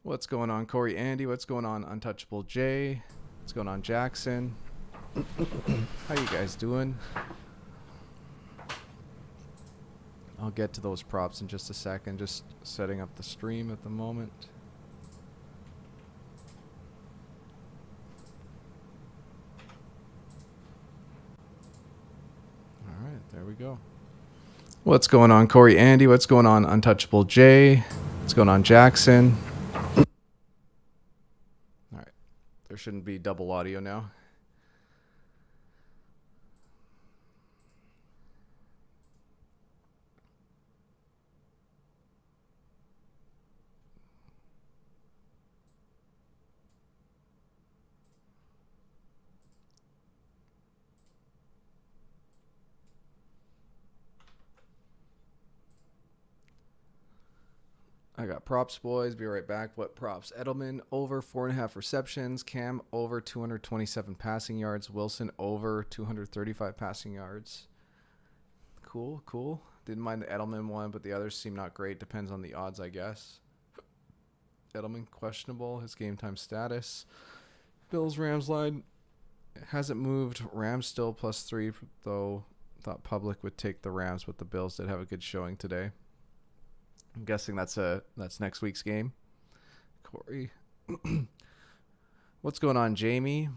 What's going on, Corey Andy? What's going on, Untouchable Jay? What's going on, Jackson? How you guys doing? I'll get to those props in just a second. Just setting up the stream at the moment. All right, there we go. What's going on, Corey Andy? What's going on, Untouchable Jay? What's going on, Jackson? All right, there shouldn't be double audio now. I got props, boys. Be right back. What props? Edelman over 4.5 receptions. Cam over 227 passing yards. Wilson over 235 passing yards. Cool. Didn't mind the Edelman one, but the others seem not great. Depends on the odds, I guess. Edelman questionable. His game time status. Bills Rams line hasn't moved. Rams still +3, though. Thought public would take the Rams, but the Bills did have a good showing today. I'm guessing that's next week's game. Corey. What's going on, Jamie?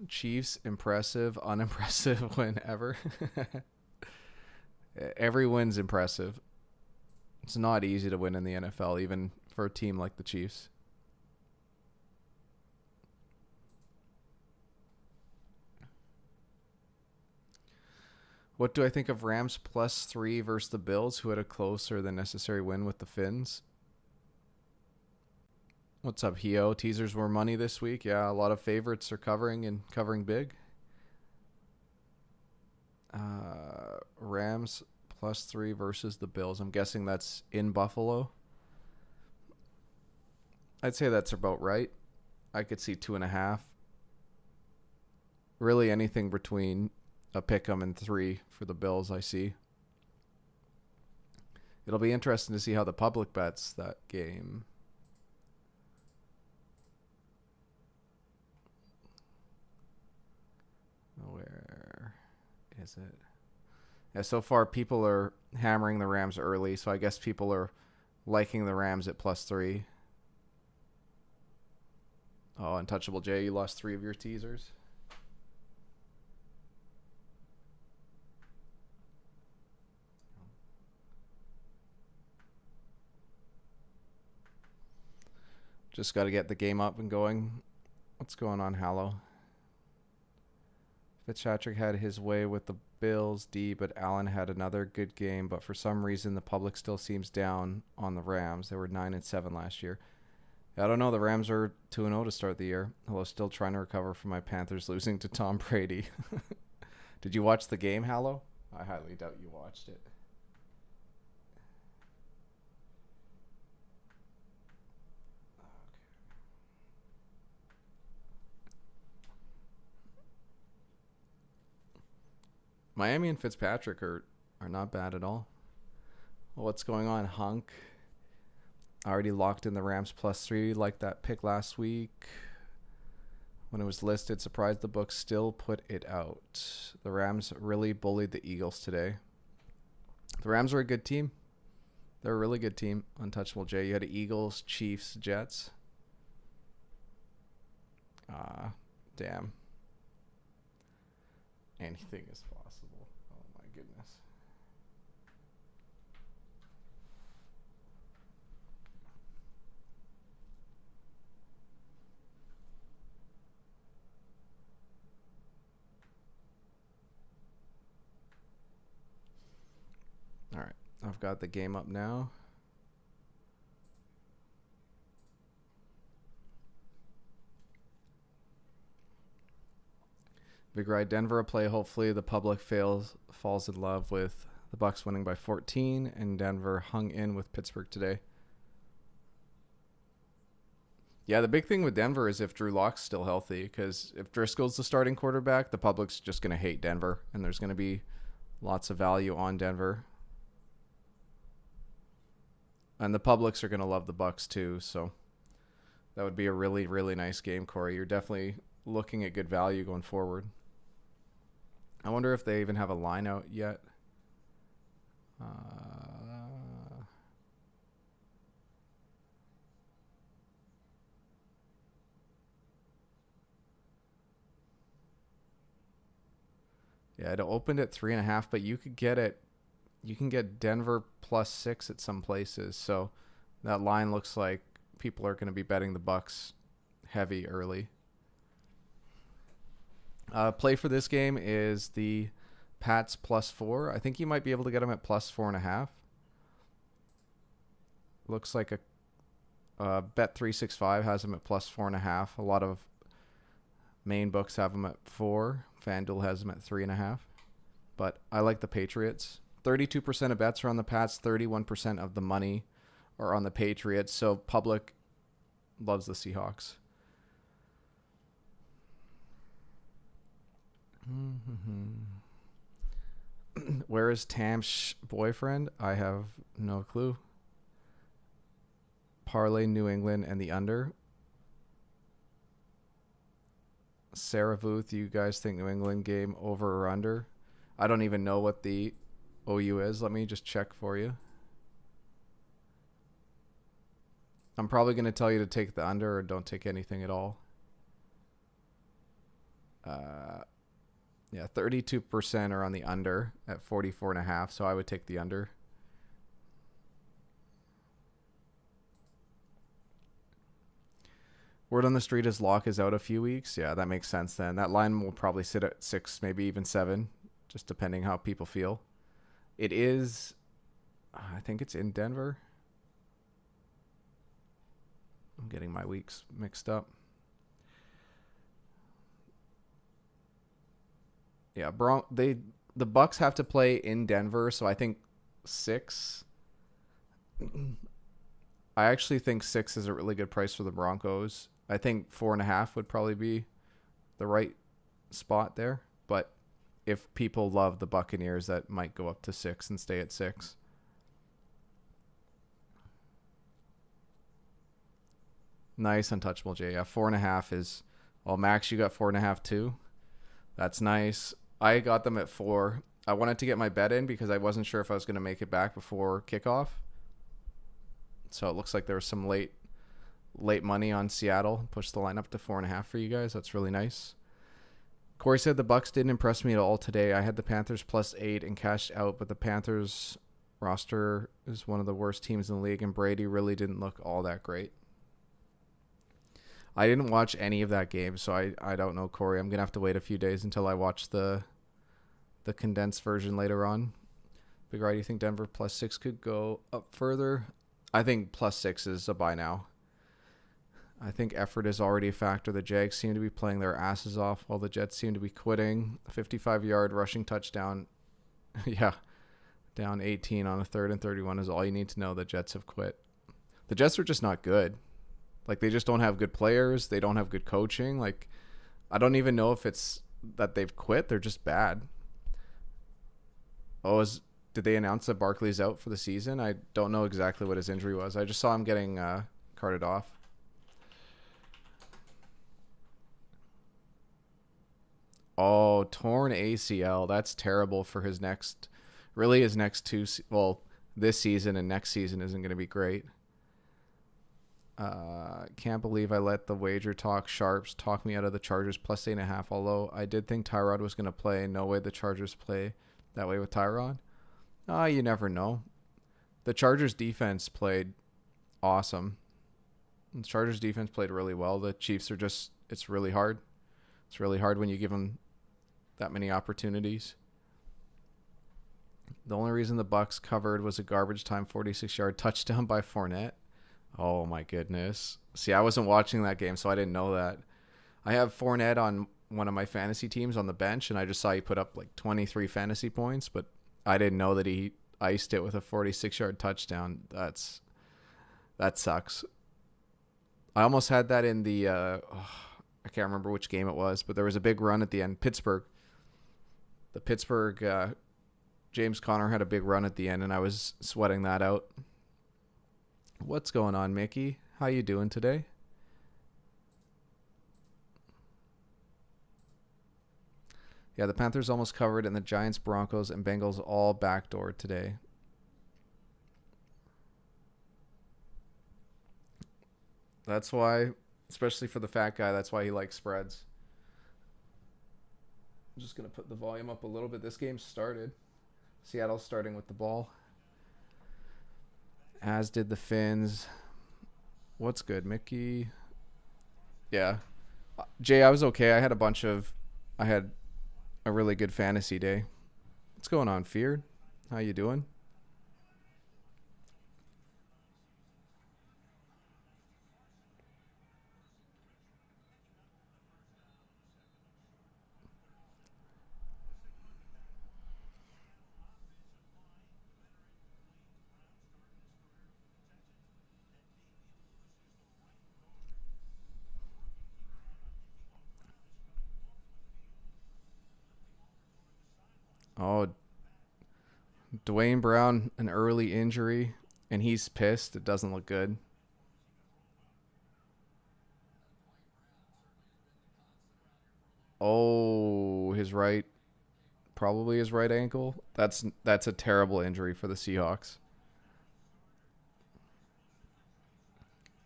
Chiefs, impressive, unimpressive win ever. Every win's impressive. It's not easy to win in the NFL, even for a team like the Chiefs. What do I think of Rams +3 versus the Bills, who had a closer than necessary win with the Finns? What's up, Hio? Teasers were money this week. Yeah, a lot of favorites are covering and covering big. Rams +3 versus the Bills. I'm guessing that's in Buffalo. I'd say that's about right. I could see 2.5. Really anything between a pick'em and 3 for the Bills, I see. It'll be interesting to see how the public bets that game. Where is it? Yeah, so far people are hammering the Rams early, so I guess people are liking the Rams at +3. Oh, Untouchable Jay, you lost 3 of your teasers. Just got to get the game up and going. What's going on, Hallow? Fitzpatrick had his way with the Bills D, but Allen had another good game. But for some reason, the public still seems down on the Rams. They were 9-7 last year. I don't know. The Rams are 2-0 to start the year. Although still trying to recover from my Panthers losing to Tom Brady. Did you watch the game, Hallow? I highly doubt you watched it. Miami and Fitzpatrick are not bad at all. Well, what's going on, Hunk? I already locked in the Rams +3 like that pick last week. When it was listed, surprised the books still put it out. The Rams really bullied the Eagles today. The Rams are a good team. They're a really good team. Untouchable Jay, you had Eagles, Chiefs, Jets. Damn. Anything is possible. Oh my goodness. All right. I've got the game up now. Big Ride Denver play. Hopefully the public falls in love with the Bucs winning by 14, and Denver hung in with Pittsburgh today. Yeah, the big thing with Denver is if Drew Lock's still healthy, because if Driscoll's the starting quarterback, the public's just going to hate Denver, and there's going to be lots of value on Denver. And the publics are going to love the Bucs too, so That would be a really, really nice game, Corey. You're definitely looking at good value going forward. I wonder if they even have a line out yet. Yeah, it opened at 3.5, but you could get it. You can get Denver +6 at some places. So that line looks like people are going to be betting the Bucks heavy early. Play for this game is the Pats +4. I think you might be able to get them at +4.5. Looks like a Bet365 has them at +4.5. A lot of main books have them at 4. FanDuel has them at 3.5. But I like the Patriots. 32% of bets are on the Pats. 31% of the money are on the Patriots. So public loves the Seahawks. Where is Tam's boyfriend? I have no clue. Parlay New England and the under. Sarah Booth, you guys think New England game over or under? I don't even know what the OU is. Let me just check for you. I'm probably going to tell you to take the under or don't take anything at all. Yeah, 32% are on the under at 44.5, so I would take the under. Word on the street is Locke is out a few weeks. Yeah, that makes sense then. That line will probably sit at 6, maybe even 7, just depending how people feel. It is, I think it's in Denver. I'm getting my weeks mixed up. Yeah, the Bucks have to play in Denver, so I think 6. I actually think 6 is a really good price for the Broncos. I think 4.5 would probably be the right spot there. But if people love the Buccaneers, that might go up to 6 and stay at 6. Nice, Untouchable J. Yeah, 4.5 is... Well, Max, you got 4.5 too. That's nice. I got them at 4. I wanted to get my bet in because I wasn't sure if I was going to make it back before kickoff. So it looks like there was some late money on Seattle. Pushed the line up to 4.5 for you guys. That's really nice. Corey said the Bucks didn't impress me at all today. I had the Panthers +8 and cashed out, but the Panthers roster is one of the worst teams in the league, and Brady really didn't look all that great. I didn't watch any of that game, so I don't know, Corey. I'm going to have to wait a few days until I watch the condensed version later on. Big Right, do you think Denver +6 could go up further? I think +6 is a buy now. I think effort is already a factor. The Jags seem to be playing their asses off while the Jets seem to be quitting. A 55-yard rushing touchdown. Yeah, down 18 on a 3rd and 31 is all you need to know. The Jets have quit. The Jets are just not good. Like, they just don't have good players. They don't have good coaching. Like, I don't even know if it's that they've quit. They're just bad. Did they announce that Barkley's out for the season? I don't know exactly what his injury was. I just saw him getting carted off. Oh, torn ACL. That's terrible for his next two. Well, this season and next season isn't going to be great. Can't believe I let the wager talk sharps talk me out of the Chargers +8.5. Although I did think Tyrod was going to play. No way the Chargers play that way with Tyrod. You never know. The Chargers defense played awesome. The Chargers defense played really well. The Chiefs are just, it's really hard. It's really hard when you give them that many opportunities. The only reason the Bucks covered was a garbage time 46-yard touchdown by Fournette. Oh my goodness. See, I wasn't watching that game, so I didn't know that. I have Fournette on one of my fantasy teams on the bench, and I just saw he put up like 23 fantasy points, but I didn't know that he iced it with a 46-yard touchdown. That sucks. I almost had that in the I can't remember which game it was, but there was a big run at the end. Pittsburgh. The Pittsburgh James Conner had a big run at the end, and I was sweating that out. What's going on, Mickey? How you doing today? Yeah, the Panthers almost covered, and the Giants, Broncos, and Bengals all backdoored today. That's why, especially for the fat guy, that's why he likes spreads. I'm just going to put the volume up a little bit. This game started. Seattle's starting with the ball, as did the Finns. What's good, Mickey? Yeah. Jay, I was okay. I had a really good fantasy day. What's going on, Feared? How you doing? Oh, Dwayne Brown, an early injury, and he's pissed. It doesn't look good. Oh, probably his right ankle. That's a terrible injury for the Seahawks.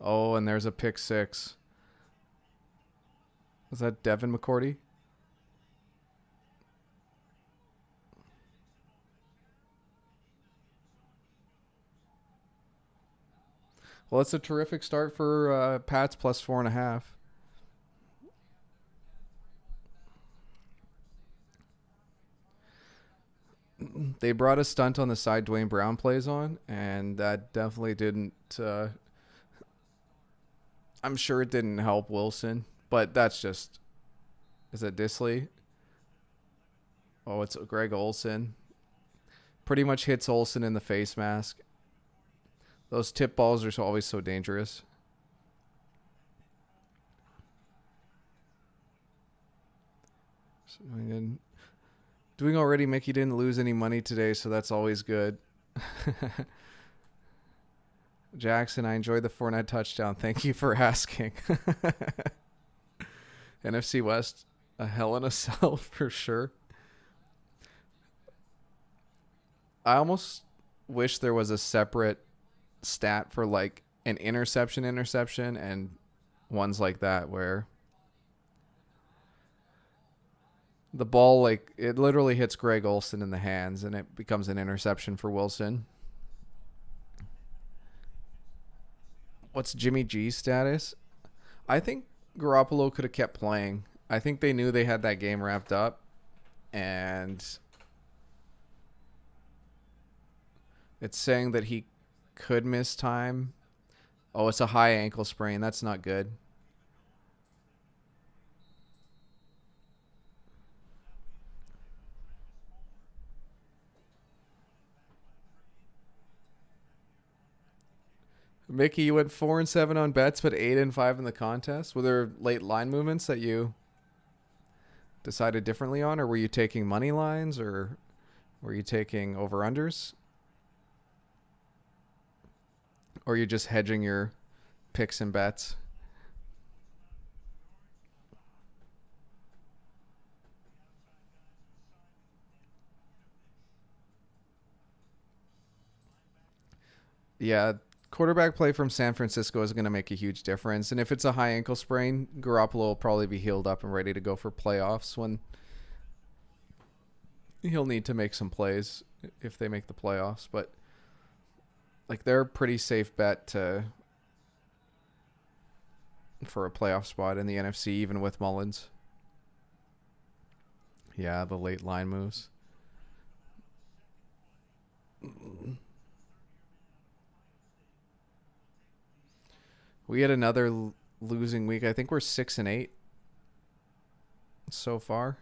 Oh, and there's a pick six. Was that Devin McCourty? Well, it's a terrific start for Pats plus 4.5. They brought a stunt on the side Dwayne Brown plays on, and that definitely didn't. I'm sure it didn't help Wilson, but that's just. Is it Disley? Oh, it's Greg Olson. Pretty much hits Olson in the face mask. Those tip balls are always so dangerous. Doing already, Mickey didn't lose any money today, so that's always good. Jackson, I enjoyed the Fournette touchdown. Thank you for asking. NFC West, a hell in a cell for sure. I almost wish there was a separate stat for like an interception, and ones like that where the ball, like, it literally hits Greg Olson in the hands and it becomes an interception for Wilson. What's Jimmy G's status? I think Garoppolo could have kept playing. I think they knew they had that game wrapped up, and it's saying that he could miss time. Oh, it's a high ankle sprain. That's not good. Mickey, you went 4-7 on bets, but 8-5 in the contest. Were there late line movements that you decided differently on, or were you taking money lines, or were you taking over unders, or are you just hedging your picks and bets? Yeah, quarterback play from San Francisco is going to make a huge difference. And if it's a high ankle sprain, Garoppolo will probably be healed up and ready to go for playoffs when he'll need to make some plays if they make the playoffs. But like, they're a pretty safe bet for a playoff spot in the NFC, even with Mullins. Yeah, the late line moves. We had another losing week. I think we're 6-8 so far.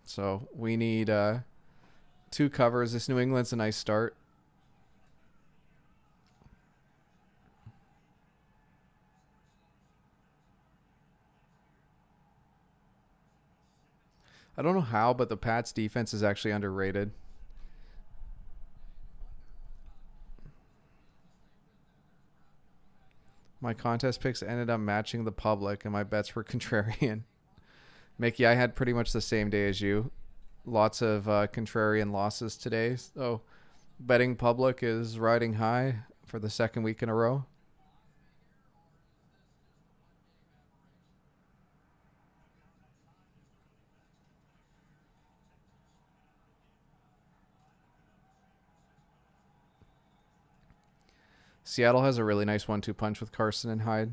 So we need 2 covers. This New England's a nice start. I don't know how, but the Pats defense is actually underrated. My contest picks ended up matching the public, and my bets were contrarian. Mickey, I had pretty much the same day as you. Lots of contrarian losses today. So betting public is riding high for the second week in a row. Seattle has a really nice 1-2 punch with Carson and Hyde.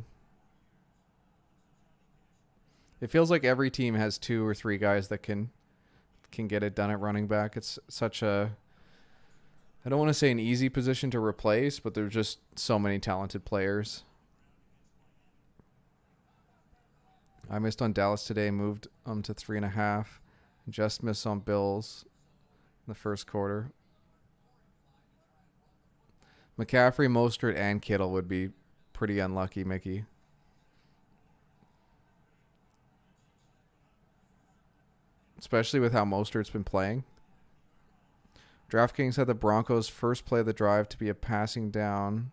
It feels like every team has 2 or 3 guys that can get it done at running back. It's such a, I don't want to say an easy position to replace, but there's just so many talented players. I missed on Dallas today, moved to 3.5. Just missed on Bills in the first quarter. McCaffrey, Mostert, and Kittle would be pretty unlucky, Mickey. Especially with how Mostert's been playing. DraftKings had the Broncos' first play of the drive to be a passing down.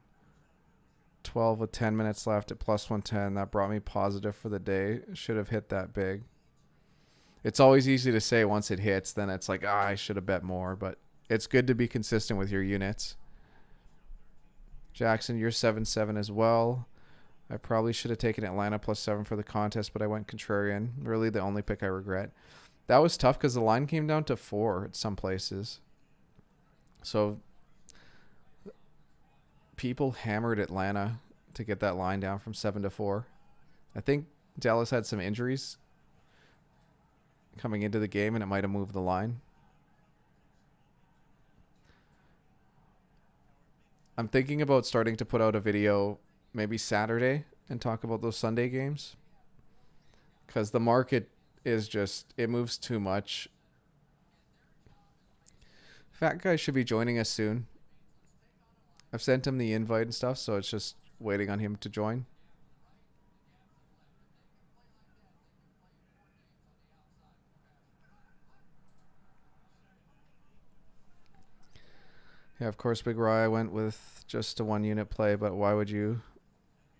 12 with 10 minutes left at plus 110. That brought me positive for the day. Should have hit that big. It's always easy to say once it hits, then it's like, I should have bet more. But it's good to be consistent with your units. Jackson, you're 7-7 as well. I probably should have taken Atlanta plus 7 for the contest, but I went contrarian. Really the only pick I regret. That was tough because the line came down to 4 at some places. So people hammered Atlanta to get that line down from 7 to 4. I think Dallas had some injuries coming into the game, and it might have moved the line. I'm thinking about starting to put out a video maybe Saturday and talk about those Sunday games, because the market is just, it moves too much. Fat Guy should be joining us soon. I've sent him the invite and stuff, so it's just waiting on him to join. Yeah, of course, Big Rye went with just a 1-unit play, but why would you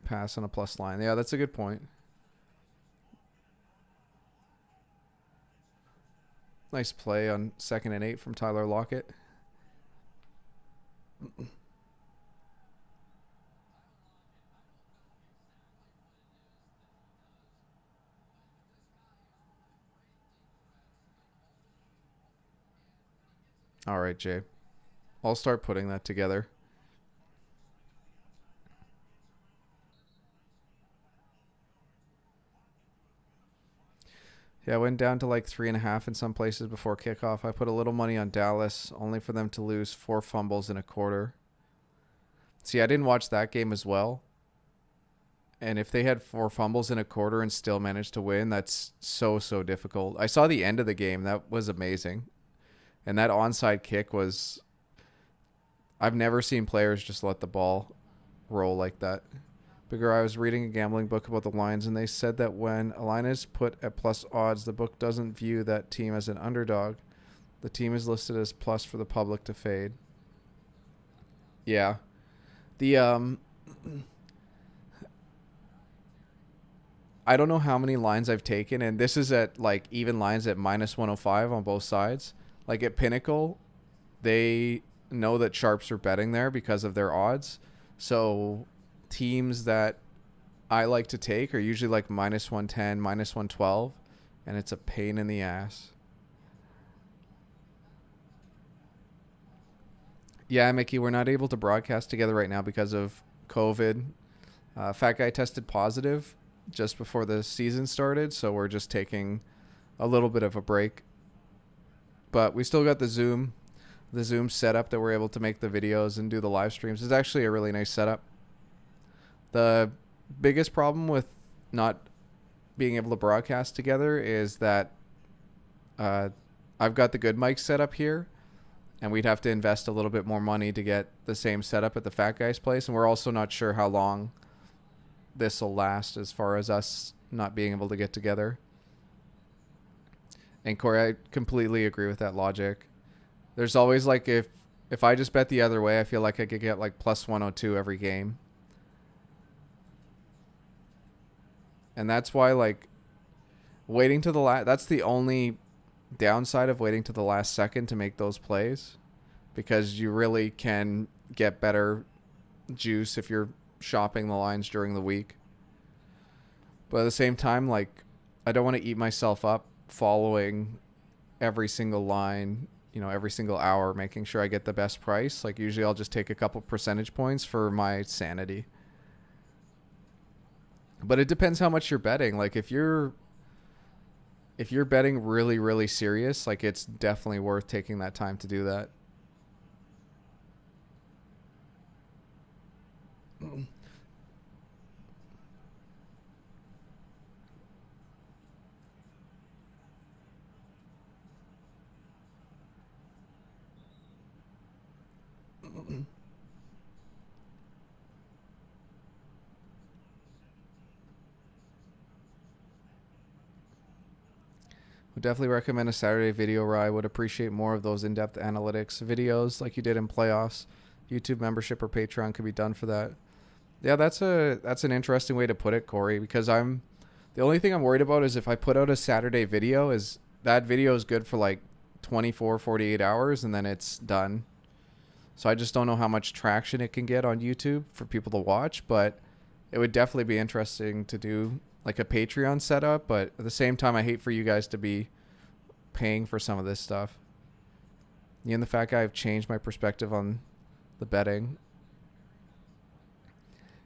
pass on a plus line? Yeah, that's a good point. Nice play on 2nd and 8 from Tyler Lockett. All right, Jay. I'll start putting that together. Yeah, I went down to like 3.5 in some places before kickoff. I put a little money on Dallas, only for them to lose 4 fumbles in a quarter. See, I didn't watch that game as well. And if they had 4 fumbles in a quarter and still managed to win, that's so difficult. I saw the end of the game. That was amazing. And that onside kick was... I've never seen players just let the ball roll like that. Bigger, I was reading a gambling book about the Lions, and they said that when a line is put at plus odds, the book doesn't view that team as an underdog. The team is listed as plus for the public to fade. Yeah. The I don't know how many lines I've taken, and this is at like even lines at minus 105 on both sides. Like at Pinnacle, they know that sharps are betting there because of their odds. So teams that I like to take are usually like minus 110, minus 112, and it's a pain in the ass. Yeah, Mickey, we're not able to broadcast together right now because of COVID. Fat Guy tested positive just before the season started, so we're just taking a little bit of a break. But we still got the Zoom setup that we're able to make the videos and do the live streams. It's actually a really nice setup. The biggest problem with not being able to broadcast together is that I've got the good mic set up here, and we'd have to invest a little bit more money to get the same setup at the Fat Guy's place, and we're also not sure how long this will last as far as us not being able to get together. And Corey, I completely agree with that logic. There's always like, if I just bet the other way, I feel like I could get like plus 102 every game. And that's why, like, Waiting to the last. That's the only downside of waiting to the last second to make those plays, because you really can get better juice if you're shopping the lines during the week. But at the same time, like, I don't want to eat myself up following every single line, every single hour, making sure I get the best price. Like, usually I'll just take a couple percentage points for my sanity. But it depends how much you're betting. Like, if you're betting really, really serious, like, it's definitely worth taking that time to do that. Would definitely recommend a Saturday video where I would appreciate more of those in-depth analytics videos like you did in playoffs. YouTube membership or Patreon could be done for that. Yeah, that's an interesting way to put it, Corey, because the only thing I'm worried about is if I put out a Saturday video, is that video is good for like 24, 48 hours and then it's done. So I just don't know how much traction it can get on YouTube for people to watch, but it would definitely be interesting to do like a Patreon setup. But at the same time, I hate for you guys to be paying for some of this stuff. Me and the fat guy have changed my perspective on the betting.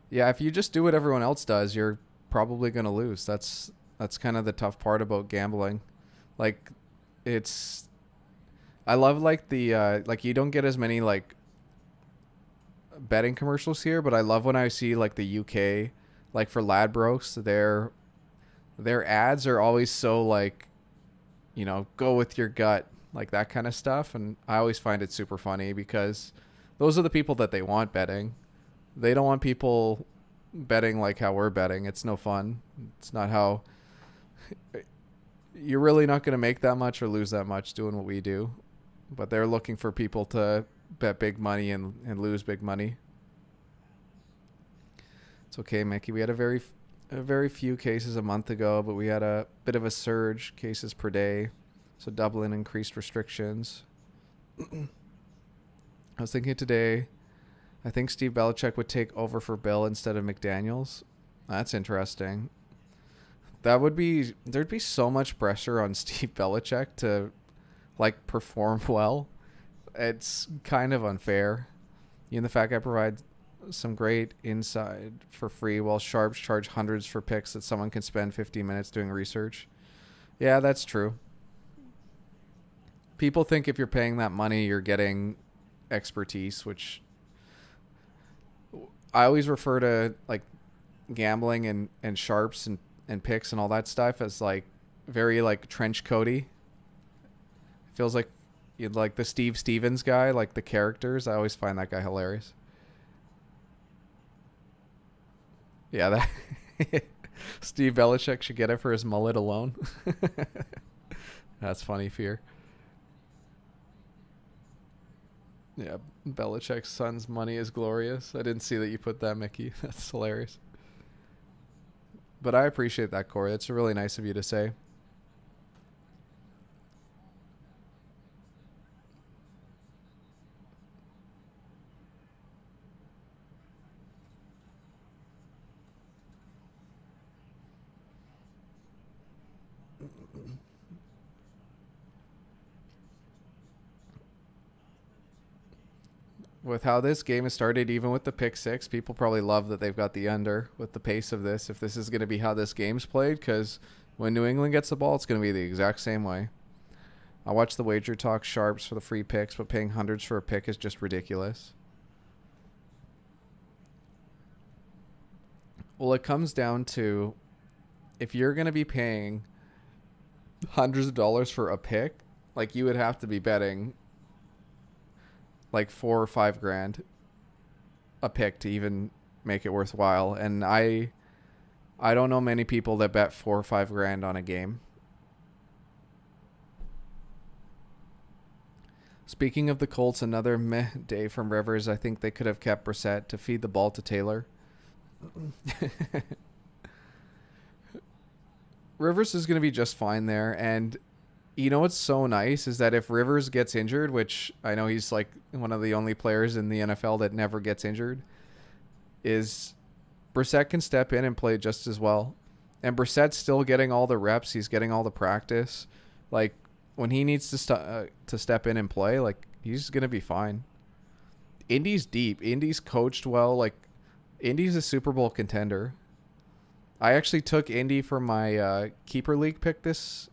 Yeah, if you just do what everyone else does, you're probably going to lose. That's kind of the tough part about gambling. Like, I love like the like, you don't get as many like betting commercials here, but I love when I see like the UK, like for Ladbrokes, their ads are always so like, go with your gut, like that kind of stuff. And I always find it super funny because those are the people that they want betting. They don't want people betting like how we're betting. It's no fun. It's not how you're really not going to make that much or lose that much doing what we do. But they're looking for people to bet big money and lose big money. It's okay, Mickey. We had a very few cases a month ago, but we had a bit of a surge, cases per day. So Dublin increased restrictions. I was thinking today, I think Steve Belichick would take over for Bill instead of McDaniels. That's interesting. There'd be so much pressure on Steve Belichick to like perform well. It's kind of unfair. You and the fact I provide some great insight for free while sharps charge hundreds for picks that someone can spend 15 minutes doing research. Yeah, that's true. People think if you're paying that money, you're getting expertise, which I always refer to like gambling and sharps and picks and all that stuff as like very like trench coaty. Feels like you'd like the Steve Stevens guy, like the characters. I always find that guy hilarious. Yeah, that Steve Belichick should get it for his mullet alone. That's funny, Fear. Yeah, Belichick's son's money is glorious. I didn't see that you put that, Mickey. That's hilarious. But I appreciate that, Corey. That's really nice of you to say. With how this game has started, even with the pick six, people probably love that they've got the under with the pace of this. If this is going to be how this game's played, because when New England gets the ball, it's going to be the exact same way. I watch the Wager Talk sharps for the free picks, but paying hundreds for a pick is just ridiculous. Well, it comes down to if you're going to be paying hundreds of dollars for a pick, like you would have to be betting like $4 or $5 grand a pick to even make it worthwhile. And I don't know many people that bet $4 or $5 grand on a game. Speaking of the Colts, another meh day from Rivers. I think they could have kept Brissett to feed the ball to Taylor. Rivers is going to be just fine there. And you know what's so nice is that if Rivers gets injured, which I know he's like one of the only players in the NFL that never gets injured, is Brissett can step in and play just as well. And Brissett's still getting all the reps. He's getting all the practice. Like, when he needs to step in and play, like, he's going to be fine. Indy's deep. Indy's coached well. Like, Indy's a Super Bowl contender. I actually took Indy for my keeper league pick this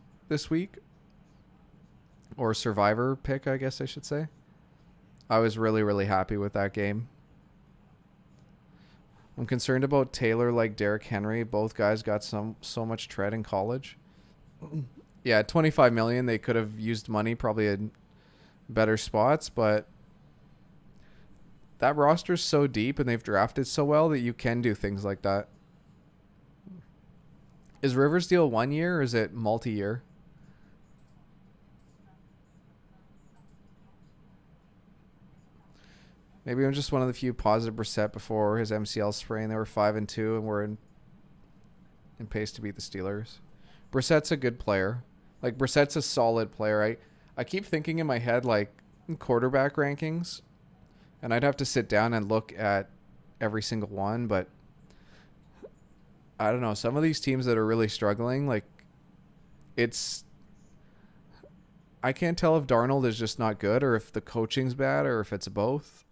week. Or survivor pick, I guess I should say. I was really, really happy with that game. I'm concerned about Taylor like Derrick Henry. Both guys got so much tread in college. Yeah, $25 million. They could have used money probably in better spots, but that roster's so deep and they've drafted so well that you can do things like that. Is Rivers' deal 1 year or is it multi-year? Maybe I'm just one of the few positive Brissett before his MCL sprain. They were 5-2 and were in pace to beat the Steelers. Brissett's a good player. Like, Brissett's a solid player. I keep thinking in my head, like, quarterback rankings, and I'd have to sit down and look at every single one, but I don't know. Some of these teams that are really struggling, like, I can't tell if Darnold is just not good or if the coaching's bad or if it's both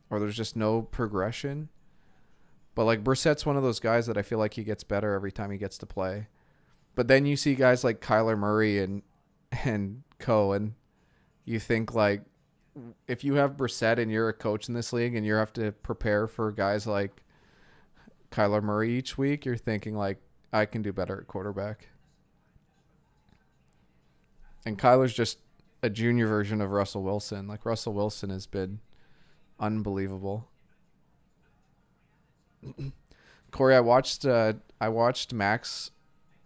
or there's just no progression. But, like, Brissett's one of those guys that I feel like he gets better every time he gets to play. But then you see guys like Kyler Murray and co, and you think, like, if you have Brissett and you're a coach in this league and you have to prepare for guys like Kyler Murray each week, you're thinking, like, I can do better at quarterback. And Kyler's just a junior version of Russell Wilson. Like, Russell Wilson has been unbelievable. Corey, I watched Max,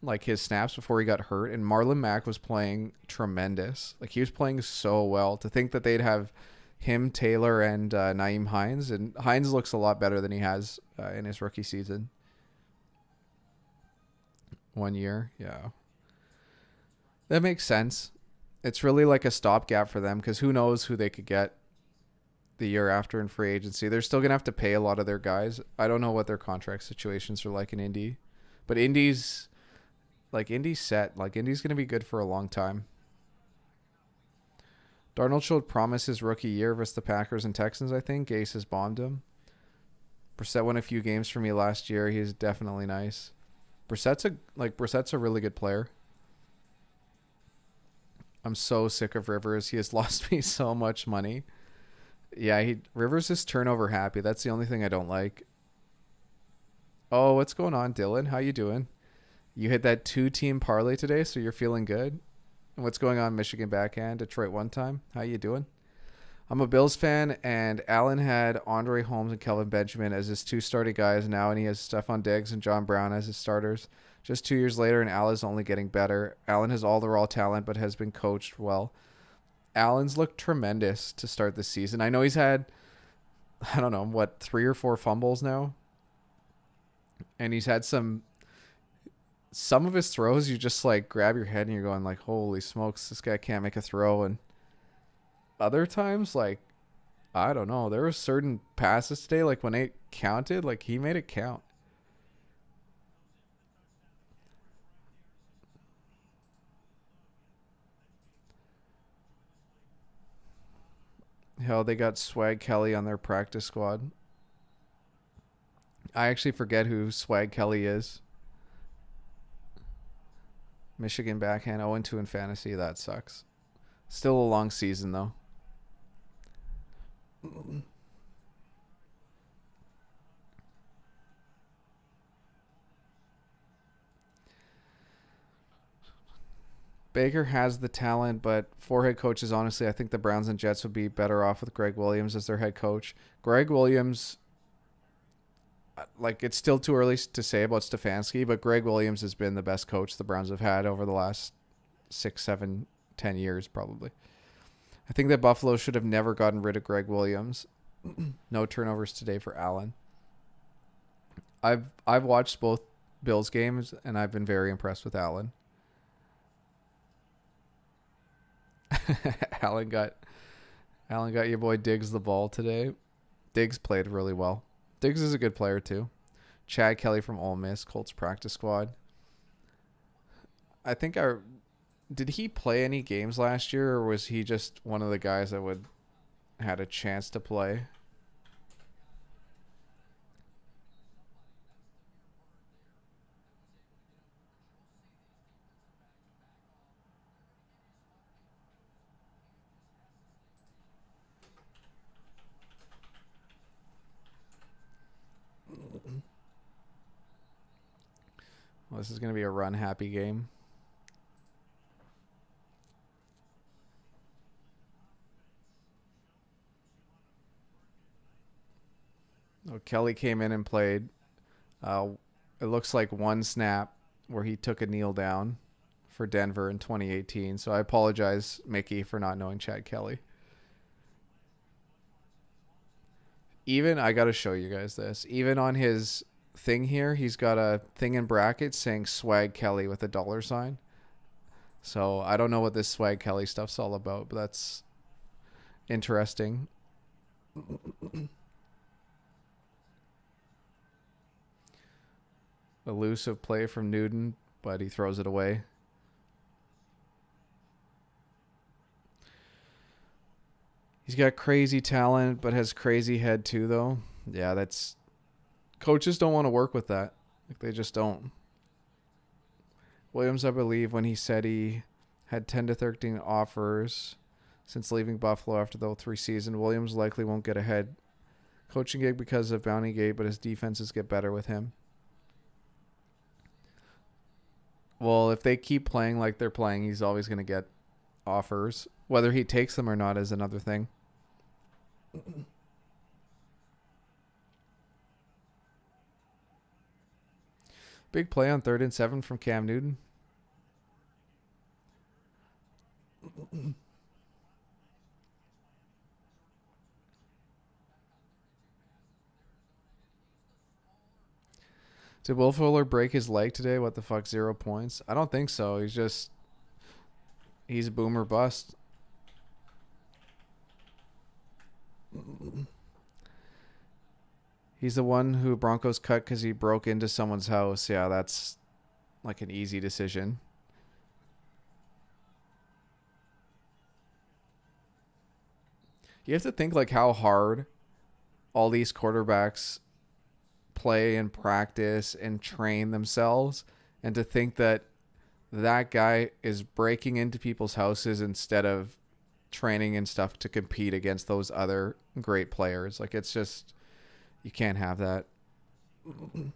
like, his snaps before he got hurt, and Marlon Mack was playing tremendous. Like, he was playing so well. To think that they'd have him, Taylor, and Nyheim Hines, and Hines looks a lot better than he has in his rookie season. 1 year, yeah. That makes sense. It's really like a stopgap for them because who knows who they could get the year after in free agency. They're still going to have to pay a lot of their guys. I don't know what their contract situations are like in Indy, but Indy's set. Like, Indy's going to be good for a long time. Darnold showed promise his rookie year versus the Packers and Texans, I think. Gase has bombed him. Brissett won a few games for me last year. He's definitely nice. Brissett's a really good player. I'm so sick of Rivers. He has lost me so much money. Yeah, Rivers is turnover happy. That's the only thing I don't like. Oh, what's going on, Dylan? How you doing? You hit that 2-team parlay today, so you're feeling good? And what's going on, Michigan backhand, Detroit one time? How you doing? I'm a Bills fan, and Allen had Andre Holmes and Kelvin Benjamin as his two starting guys now, and he has Stephon Diggs and John Brown as his starters. Just 2 years later, and Allen's only getting better. Allen has all the raw talent, but has been coached well. Allen's looked tremendous to start the season. I know he's had, 3 or 4 fumbles now. And he's had some of his throws, you just, like, grab your head and you're going, like, holy smokes, this guy can't make a throw. And other times, like, I don't know. There were certain passes today, like, when it counted, like, he made it count. Hell, they got Swag Kelly on their practice squad. I actually forget who Swag Kelly is. Michigan backhand 0-2 in fantasy. That sucks. Still a long season, though. Baker has the talent, but 4 head coaches, honestly, I think the Browns and Jets would be better off with Greg Williams as their head coach. Greg Williams, like, it's still too early to say about Stefanski, but Greg Williams has been the best coach the Browns have had over the last 6, 7, 10 years, probably. I think that Buffalo should have never gotten rid of Greg Williams. No turnovers today for Allen. I've watched both Bills games, and I've been very impressed with Allen. Allen got your boy Diggs the ball today. Diggs played really well. Diggs is a good player too. Chad Kelly from Ole Miss, Colts practice squad. I think did he play any games last year, or was he just one of the guys that had a chance to play? Well, this is going to be a run-happy game. Oh, Kelly came in and played. It looks like one snap where he took a kneel down for Denver in 2018. So I apologize, Mickey, for not knowing Chad Kelly. Even, I got to show you guys this. Even on his thing here, he's got a thing in brackets saying Swag Kelly with a $sign. So I don't know what this Swag Kelly stuff's all about, but that's interesting. Elusive play from Newton, but he throws it away. He's got crazy talent, but has crazy head too, though. Yeah, that's... Coaches don't want to work with that. Like, they just don't. Williams, I believe, when he said he had 10 to 13 offers since leaving Buffalo after the 03 season, Williams likely won't get a head coaching gig because of Bounty Gate, but his defenses get better with him. Well, if they keep playing like they're playing, he's always going to get offers. Whether he takes them or not is another thing. Big play on 3rd and 7 from Cam Newton. Did Will Fuller break his leg today? What the fuck, 0 points? I don't think so. He's a boomer bust. He's the one who Broncos cut because he broke into someone's house. Yeah, that's like an easy decision. You have to think like how hard all these quarterbacks play and practice and train themselves, and to think that that guy is breaking into people's houses instead of training and stuff to compete against those other great players. Like, it's just, you can't have that. Are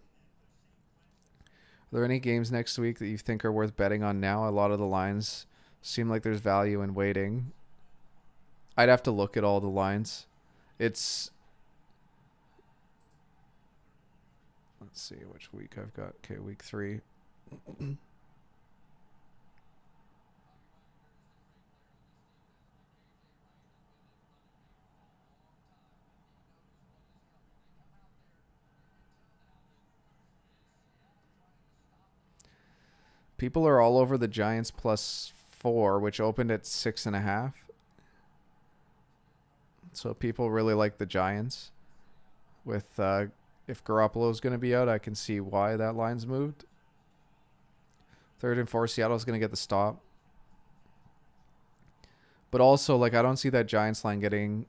there any games next week that you think are worth betting on now? A lot of the lines seem like there's value in waiting. I'd have to look at all the lines. Let's see which week I've got. Okay, week 3. People are all over the Giants +4, which opened at 6.5. So people really like the Giants. With if Garoppolo's going to be out, I can see why that line's moved. 3rd and 4, Seattle's going to get the stop. But also, like, I don't see that Giants line getting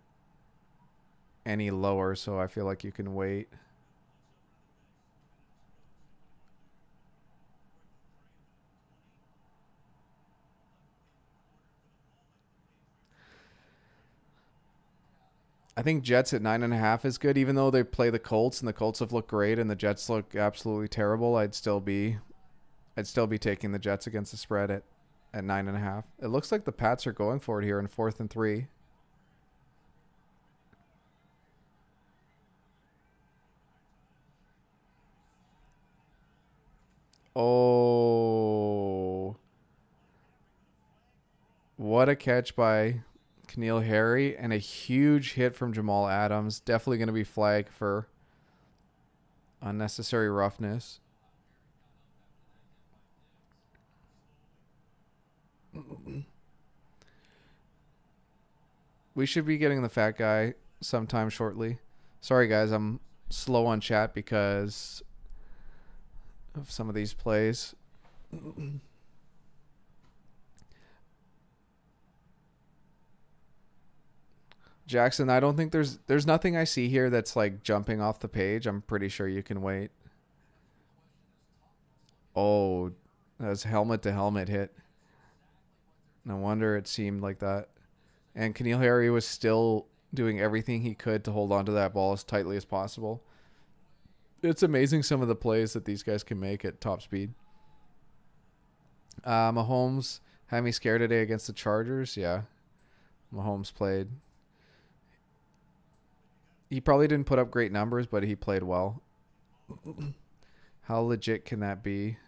any lower, so I feel like you can wait. I think Jets at 9.5 is good, even though they play the Colts and the Colts have looked great and the Jets look absolutely terrible. I'd still be taking the Jets against the spread at 9.5. It looks like the Pats are going for it here in 4th and 3. Oh, what a catch by N'Keal Harry, and a huge hit from Jamal Adams. Definitely going to be flagged for unnecessary roughness. We should be getting the fat guy sometime shortly. Sorry, guys, I'm slow on chat because of some of these plays. Jackson, I don't think there's nothing I see here that's like jumping off the page. I'm pretty sure you can wait. Oh, that's helmet to helmet hit. No wonder it seemed like that. And Keneal Harry was still doing everything he could to hold onto that ball as tightly as possible. It's amazing some of the plays that these guys can make at top speed. Mahomes had me scared today against the Chargers. Yeah, Mahomes played. He probably didn't put up great numbers, but he played well. How legit can that be?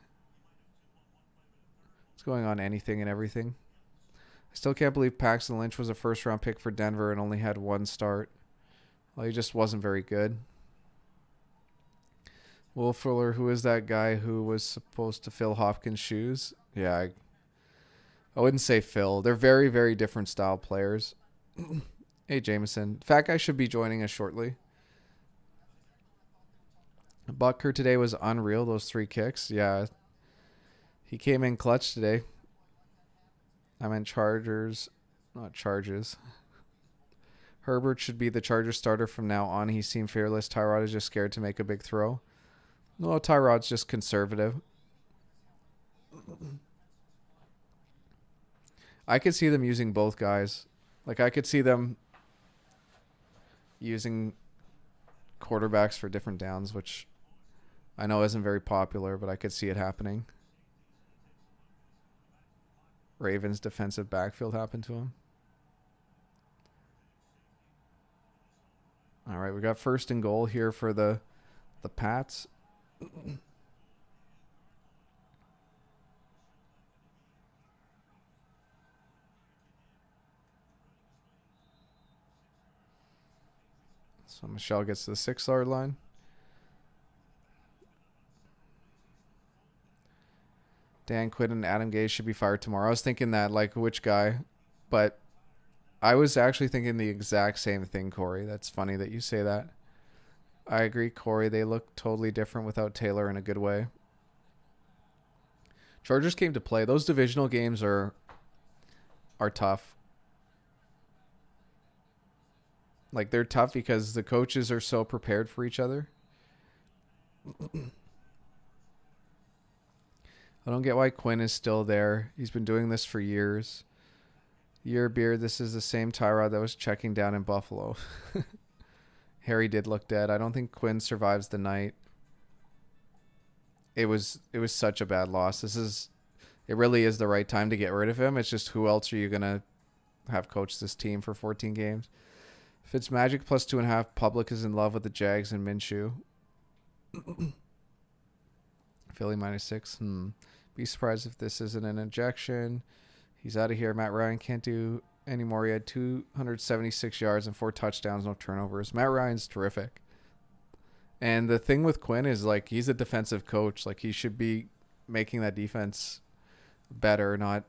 What's going on? Anything and everything. I still can't believe Paxton Lynch was a first-round pick for Denver and only had one start. Well, he just wasn't very good. Will Fuller, who is that guy who was supposed to fill Hopkins' shoes? Yeah, I wouldn't say fill. They're very, very different style players. Hey, Jameson. Fat guy should be joining us shortly. Butker today was unreal, those 3 kicks. Yeah, he came in clutch today. I meant Chargers, not Charges. Herbert should be the Chargers starter from now on. He seemed fearless. Tyrod is just scared to make a big throw. No, Tyrod's just conservative. I could see them using both guys. Like, I could see them using quarterbacks for different downs, which I know isn't very popular, but I could see it happening. Ravens defensive backfield happened to him. All right, we got 1st and goal here for the Pats. So Michelle gets to the 6-yard line. Dan Quinn and Adam Gase should be fired tomorrow. I was thinking that, like, which guy? But I was actually thinking the exact same thing, Corey. That's funny that you say that. I agree, Corey. They look totally different without Taylor in a good way. Chargers came to play. Those divisional games are tough. Like, they're tough because the coaches are so prepared for each other. I don't get why Quinn is still there. He's been doing this for years. Your beard, this is the same Tyrod that was checking down in Buffalo. Harry did look dead. I don't think Quinn survives the night. It was such a bad loss. It really is the right time to get rid of him. It's just, who else are you going to have coach this team for 14 games? Fitzmagic plus 2.5. Public is in love with the Jags and Minshew. Philly -6. Be surprised if this isn't an injection. He's out of here. Matt Ryan can't do anymore. He had 276 yards and 4 touchdowns, no turnovers. Matt Ryan's terrific. And the thing with Quinn is, like, he's a defensive coach. Like, he should be making that defense better, not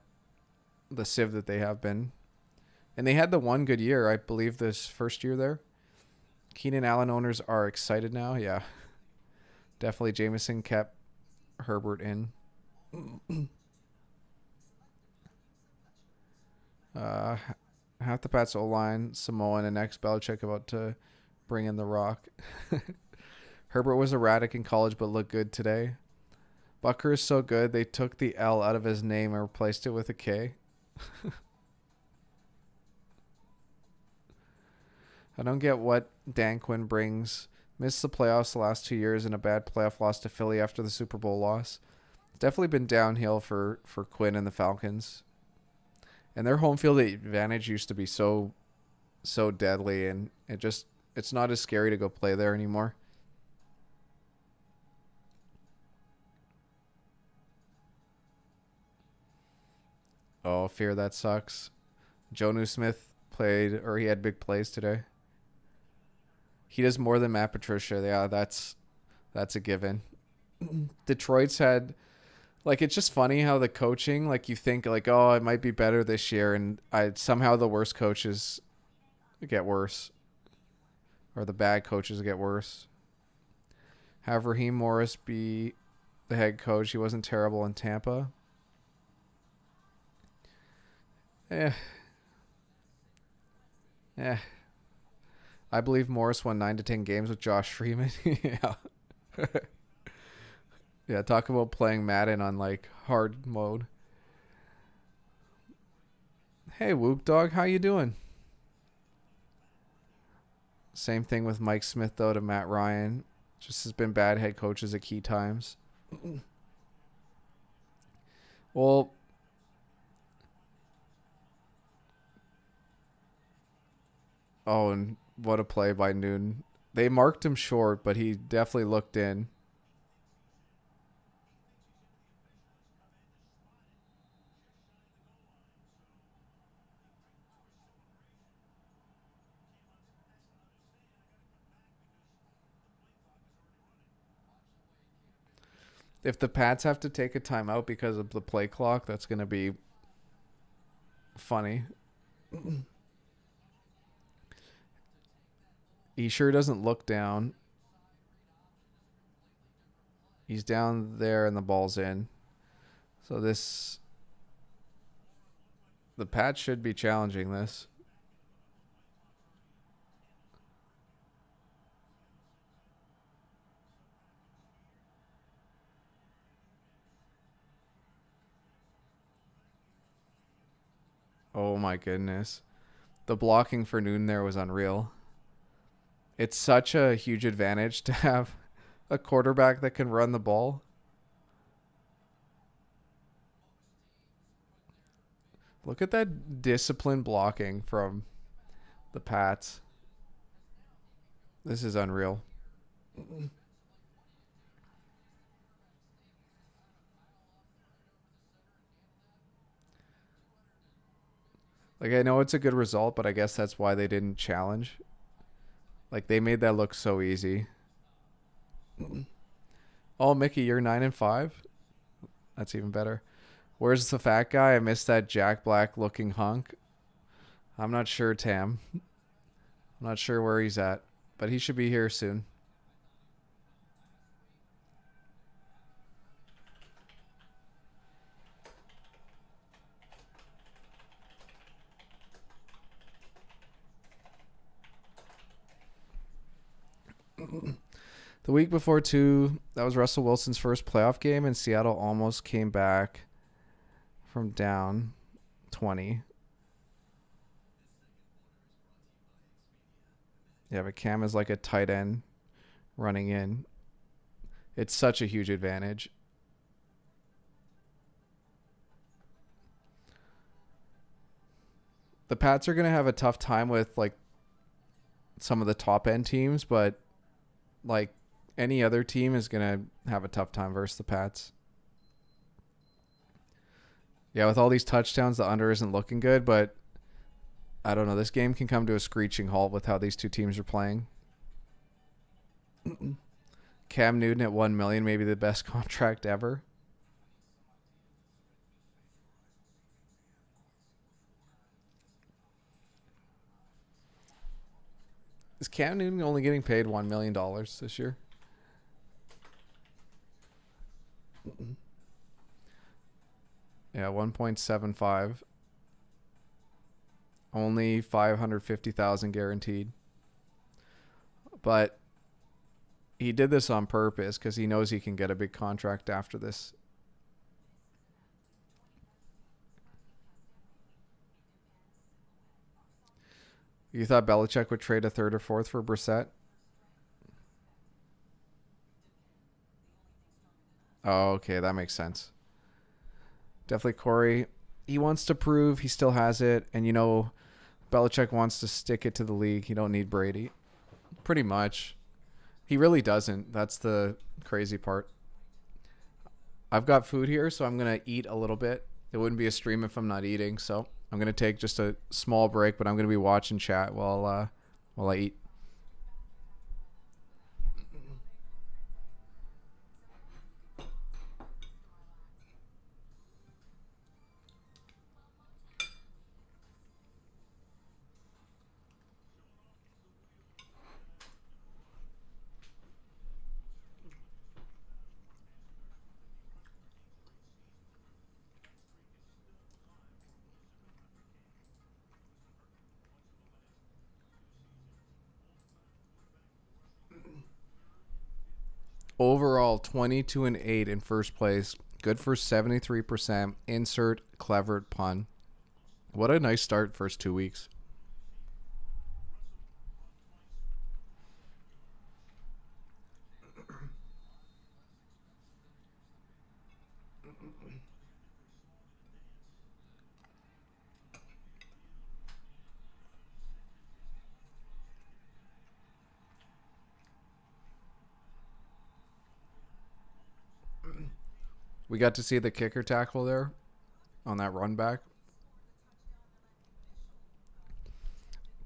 the sieve that they have been. And they had the one good year, I believe, this first year there. Keenan Allen owners are excited now. Yeah. Definitely Jameson kept Herbert in. Half the Pats O-line, Samoan, and next Belichick about to bring in The Rock. Herbert was erratic in college but looked good today. Bucker is so good they took the L out of his name and replaced it with a K. I don't get what Dan Quinn brings. Missed the playoffs the last 2 years and a bad playoff loss to Philly after the Super Bowl loss. It's definitely been downhill for Quinn and the Falcons. And their home field advantage used to be so deadly, and it's not as scary to go play there anymore. Oh, fear that sucks. Jonnu Smith he had big plays today. He does more than Matt Patricia. Yeah, that's a given. Detroit's had, like, it's just funny how the coaching, like, you think, like, oh, it might be better this year, and somehow the worst coaches get worse. Or the bad coaches get worse. Have Raheem Morris be the head coach. He wasn't terrible in Tampa. Eh. I believe Morris won 9 to 10 games with Josh Freeman. Yeah. Yeah, talk about playing Madden on like hard mode. Hey, Wook Dog, how you doing? Same thing with Mike Smith though to Matt Ryan. Just has been bad head coaches at key times. Well, oh, and what a play by Newton. They marked him short, but he definitely looked in. If the Pats have to take a timeout because of the play clock, that's going to be funny. He sure doesn't look down. He's down there and the ball's in. So the Pats should be challenging this. Oh my goodness. The blocking for Newton there was unreal. It's such a huge advantage to have a quarterback that can run the ball. Look at that disciplined blocking from the Pats. This is unreal. Like, I know it's a good result, but I guess that's why they didn't challenge. Like, they made that look so easy. Oh, Mickey, you're 9-5? That's even better. Where's the fat guy? I missed that Jack Black looking hunk. I'm not sure, Tam. I'm not sure where he's at, but he should be here soon. The week before, too, that was Russell Wilson's first playoff game, and Seattle almost came back from down 20. Yeah, but Cam is like a tight end running in. It's such a huge advantage. The Pats are going to have a tough time with like some of the top end teams, but like any other team is going to have a tough time versus the Pats. Yeah, with all these touchdowns, the under isn't looking good, but I don't know. This game can come to a screeching halt with how these two teams are playing. Cam Newton at $1 million, maybe the best contract ever. Is Cam Newton only getting paid $1 million this year? Yeah, 1.75. Only 550,000 guaranteed. But he did this on purpose because he knows he can get a big contract after this. You thought Belichick would trade a third or fourth for Brissett? Oh, okay, that makes sense. Definitely Corey. He wants to prove he still has it, and you know, Belichick wants to stick it to the league. He don't need Brady. Pretty much. He really doesn't. That's the crazy part. I've got food here, so I'm going to eat a little bit. It wouldn't be a stream if I'm not eating, so I'm going to take just a small break, but I'm going to be watching chat while I eat. Overall, 22-8 in first place. Good for 73%. Insert clever pun. What a nice start first 2 weeks. We got to see the kicker tackle there on that run back.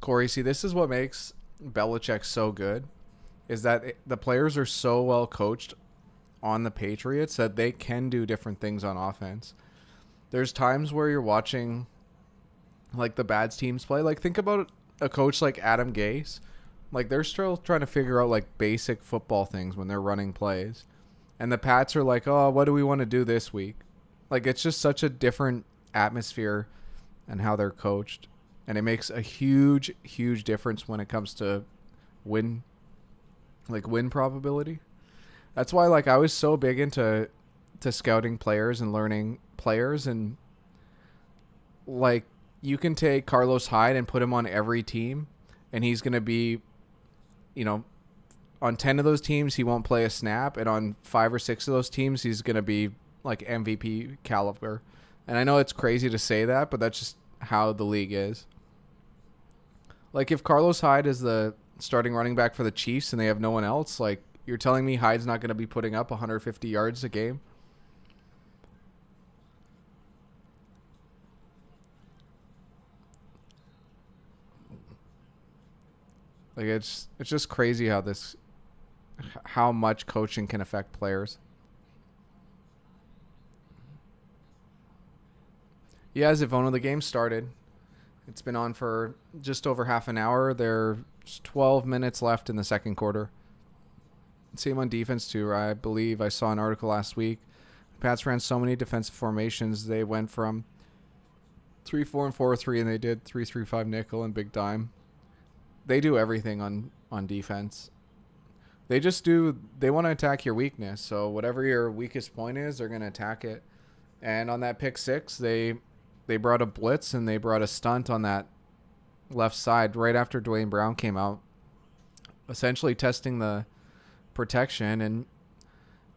Corey, see, this is what makes Belichick so good, is that the players are so well coached on the Patriots that they can do different things on offense. There's times where you're watching like the bad teams play. Like think about a coach like Adam Gase. Like they're still trying to figure out like basic football things when they're running plays. And the Pats are like, "Oh, what do we want to do this week?" Like it's just such a different atmosphere and how they're coached. And it makes a huge, huge difference when it comes to win probability. That's why like I was so big into scouting players and learning players, and like you can take Carlos Hyde and put him on every team and he's going to be, you know, on 10 of those teams he won't play a snap, and on 5 or 6 of those teams he's going to be like MVP caliber. And I know it's crazy to say that, but that's just how the league is. Like if Carlos Hyde is the starting running back for the Chiefs and they have no one else, like you're telling me Hyde's not going to be putting up 150 yards a game? Like it's just crazy how much coaching can affect players. Yeah, Zivona, the game started. It's been on for just over half an hour. There's 12 minutes left in the second quarter. Same on defense, too. I believe I saw an article last week. The Pats ran so many defensive formations. They went from 3-4 and 4-3, and they did 3-3-5 nickel and big dime. They do everything on defense. They want to attack your weakness. So whatever your weakest point is, they're going to attack it. And on that pick six, they brought a blitz and they brought a stunt on that left side right after Dwayne Brown came out, essentially testing the protection. And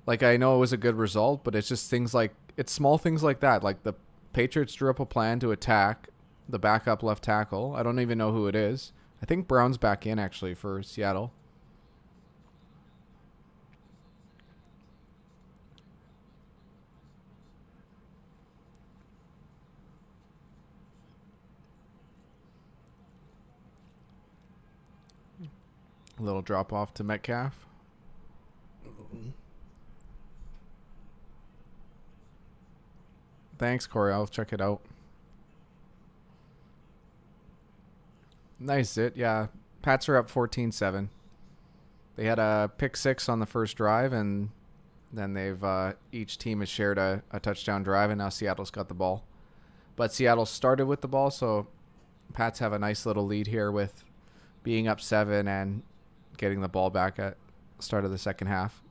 like I know it was a good result, but it's just it's small things like that. Like the Patriots drew up a plan to attack the backup left tackle. I don't even know who it is. I think Brown's back in actually for Seattle. A little drop off to Metcalf. Thanks, Corey. I'll check it out. Nice it. Yeah. Pats are up 14-7. They had a pick six on the first drive, and then they've each team has shared a touchdown drive, and now Seattle's got the ball. But Seattle started with the ball, so Pats have a nice little lead here with being up 7 and getting the ball back at the start of the second half.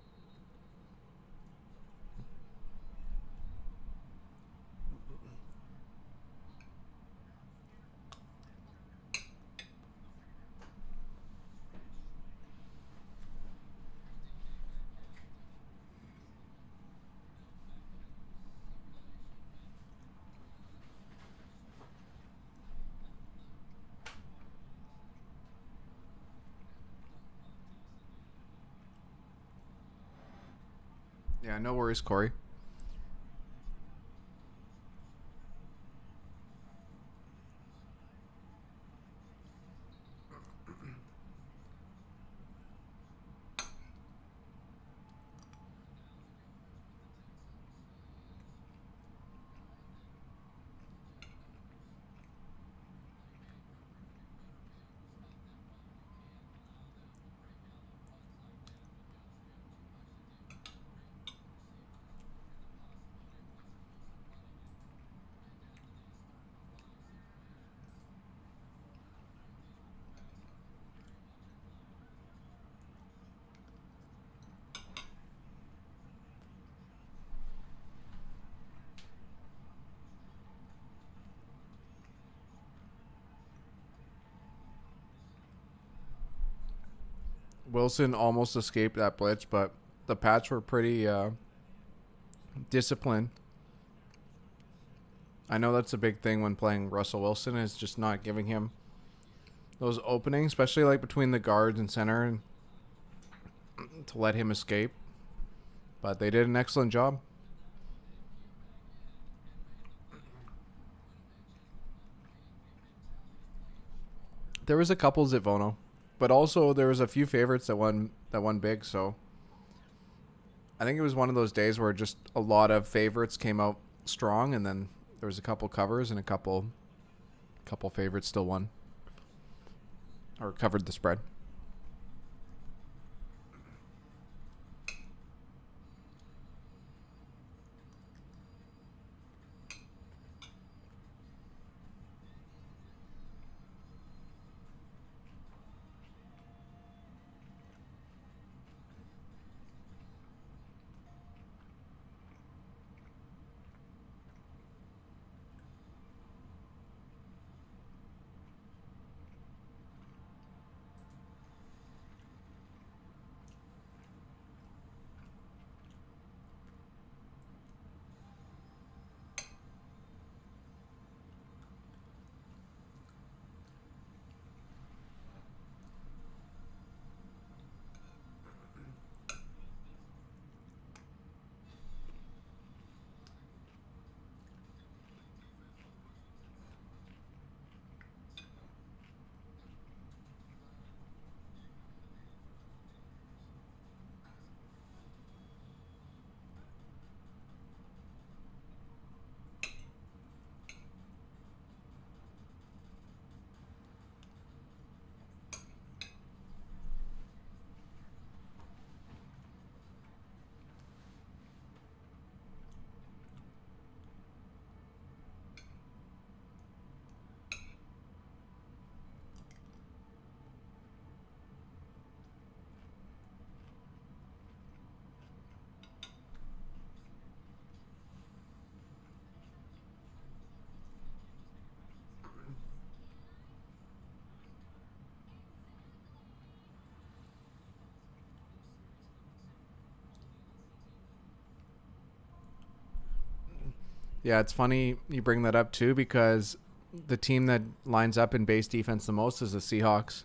Yeah, no worries, Corey. Wilson almost escaped that blitz, but the Pats were pretty disciplined. I know that's a big thing when playing Russell Wilson is just not giving him those openings, especially like between the guards and center, and to let him escape. But they did an excellent job. There was a couple Zitvono, but also there was a few favorites that won big. So I think it was one of those days where just a lot of favorites came out strong, and then there was a couple covers and a couple favorites still won or covered the spread. Yeah, it's funny you bring that up too, because the team that lines up in base defense the most is the Seahawks.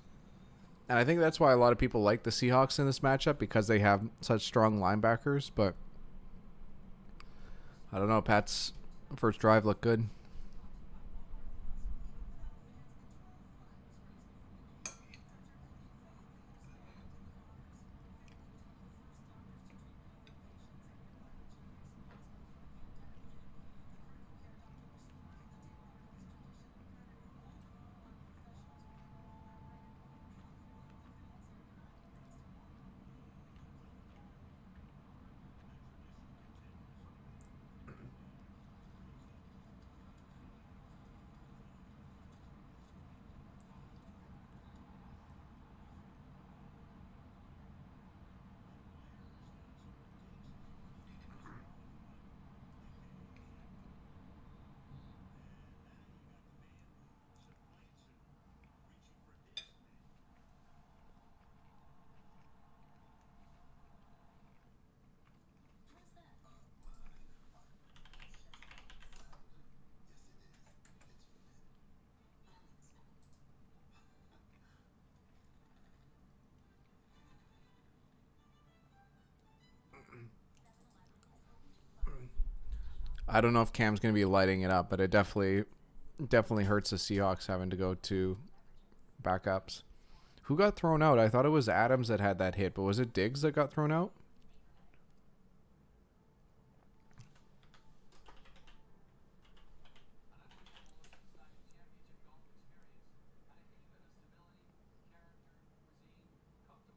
And I think that's why a lot of people like the Seahawks in this matchup, because they have such strong linebackers. But I don't know, Pat's first drive looked good. I don't know if Cam's going to be lighting it up, but it definitely hurts the Seahawks having to go to backups. Who got thrown out? I thought it was Adams that had that hit, but was it Diggs that got thrown out?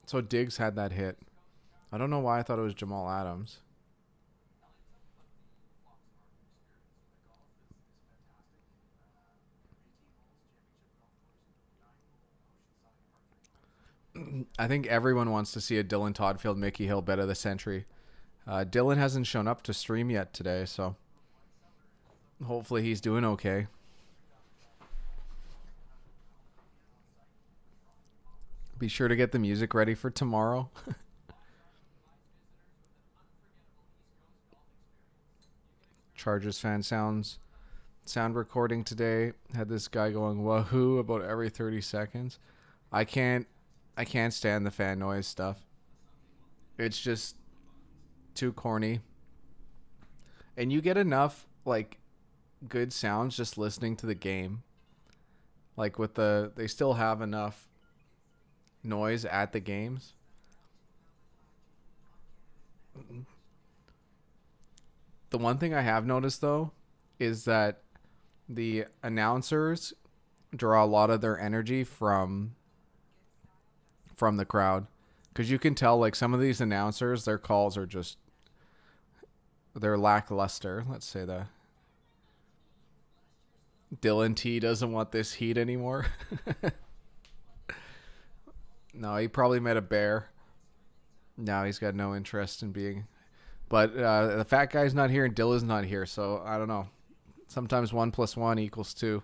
So Diggs had that hit. I don't know why I thought it was Jamal Adams. I think everyone wants to see a Dylan Toddfield Mickey Hill bet of the century. Dylan hasn't shown up to stream yet today, so hopefully he's doing okay. Be sure to get the music ready for tomorrow. Chargers fan sound recording today had this guy going wahoo about every 30 seconds. I can't stand the fan noise stuff. It's just too corny. And you get enough like good sounds just listening to the game. Like they still have enough noise at the games. The one thing I have noticed though is that the announcers draw a lot of their energy from the crowd, because you can tell like some of these announcers, their calls are just they're lackluster. Let's say that Dylan T doesn't want this heat anymore. No, he probably met a bear. Now he's got no interest in being. But the fat guy's not here and Dylan's not here, so I don't know. Sometimes 1 + 1 = 2.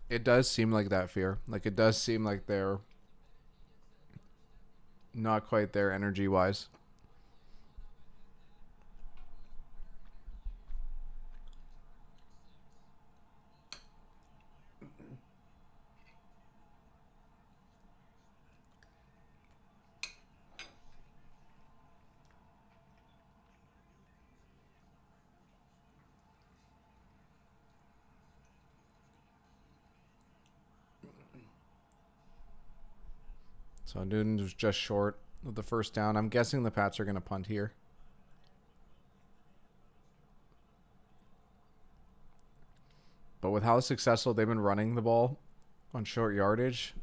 It does seem like that, Fear. Like, it does seem like they're not quite there energy-wise. So Newton was just short of the first down. I'm guessing the Pats are going to punt here. But with how successful they've been running the ball on short yardage,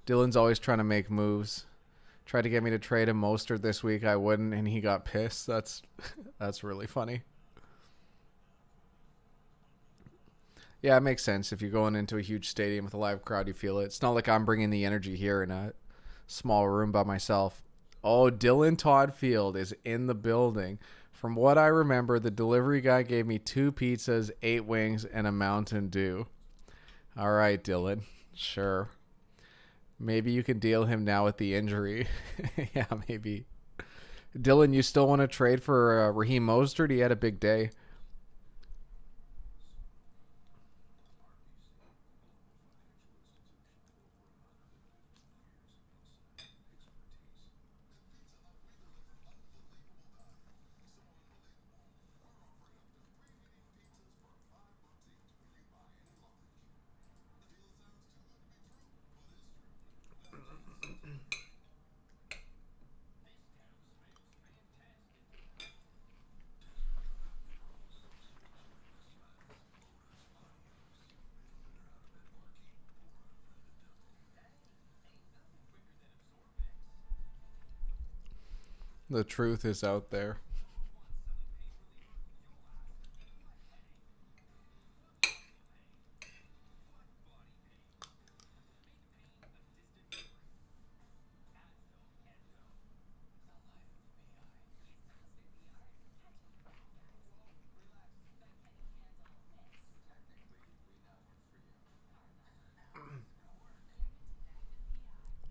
Dylan's always trying to make moves. Tried to get me to trade him Mostert this week. I wouldn't, and he got pissed. That's really funny. Yeah, it makes sense. If you're going into a huge stadium with a live crowd, you feel it. It's not like I'm bringing the energy here in a small room by myself. Oh, Dylan Toddfield is in the building. From what I remember, the delivery guy gave me 2 pizzas, 8 wings, and a Mountain Dew. All right, Dylan. Sure. Maybe you can deal him now with the injury. Yeah, maybe. Dylan, you still want to trade for Raheem Mostert? He had a big day. The truth is out there.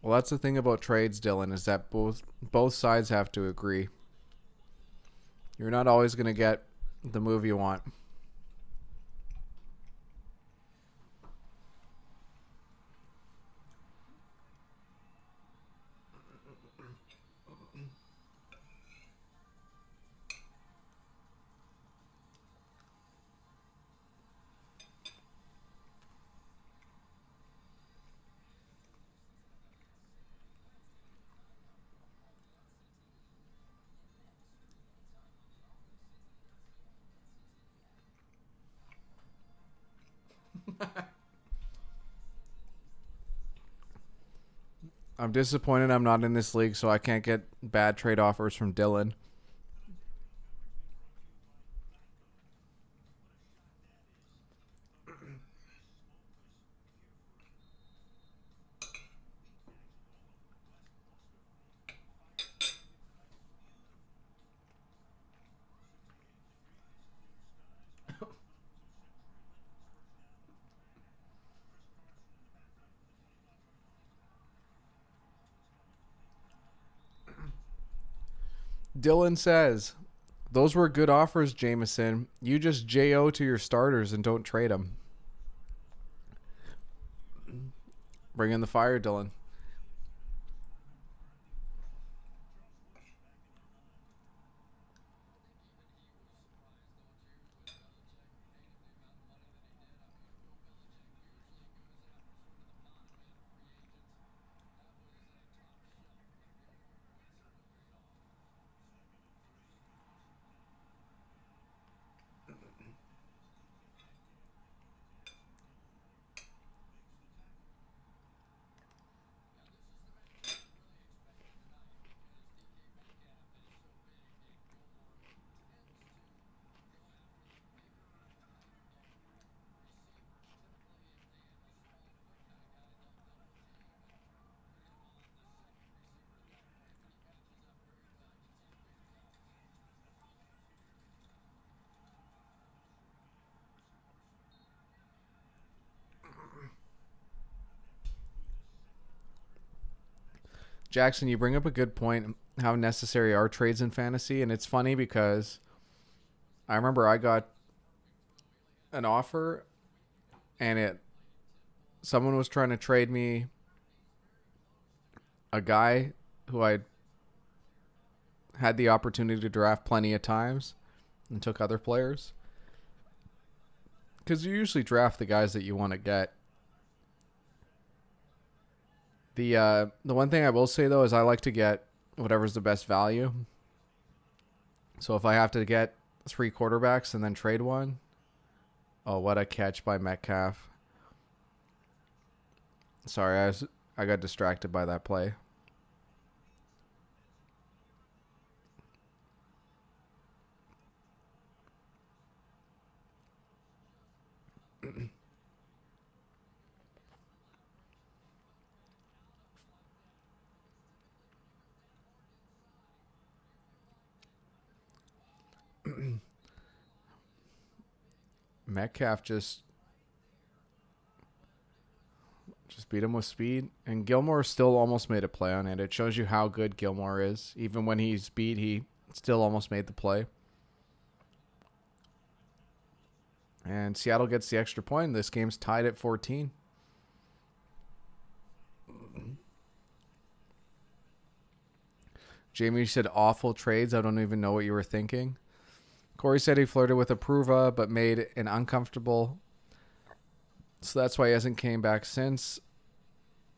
Well, that's the thing about trades, Dylan, is that both sides have to agree. You're not always going to get the move you want. I'm disappointed I'm not in this league, so I can't get bad trade offers from Dylan. Dylan says, those were good offers, Jameson. You just JO to your starters and don't trade them. Bring in the fire, Dylan. Jackson, you bring up a good point, how necessary are trades in fantasy. And it's funny because I remember I got an offer and someone was trying to trade me a guy who I had the opportunity to draft plenty of times and took other players. Because you usually draft the guys that you want to get. The one thing I will say, though, is I like to get whatever's the best value. So if I have to get 3 quarterbacks and then trade one. Oh, what a catch by Metcalf. Sorry, I got distracted by that play. Metcalf just beat him with speed. And Gilmore still almost made a play on it. It shows you how good Gilmore is. Even when he's beat, he still almost made the play. And Seattle gets the extra point. This game's tied at 14. Jamie said awful trades. I don't even know what you were thinking. Corey said he flirted with Apruva but made an uncomfortable. So that's why he hasn't came back since.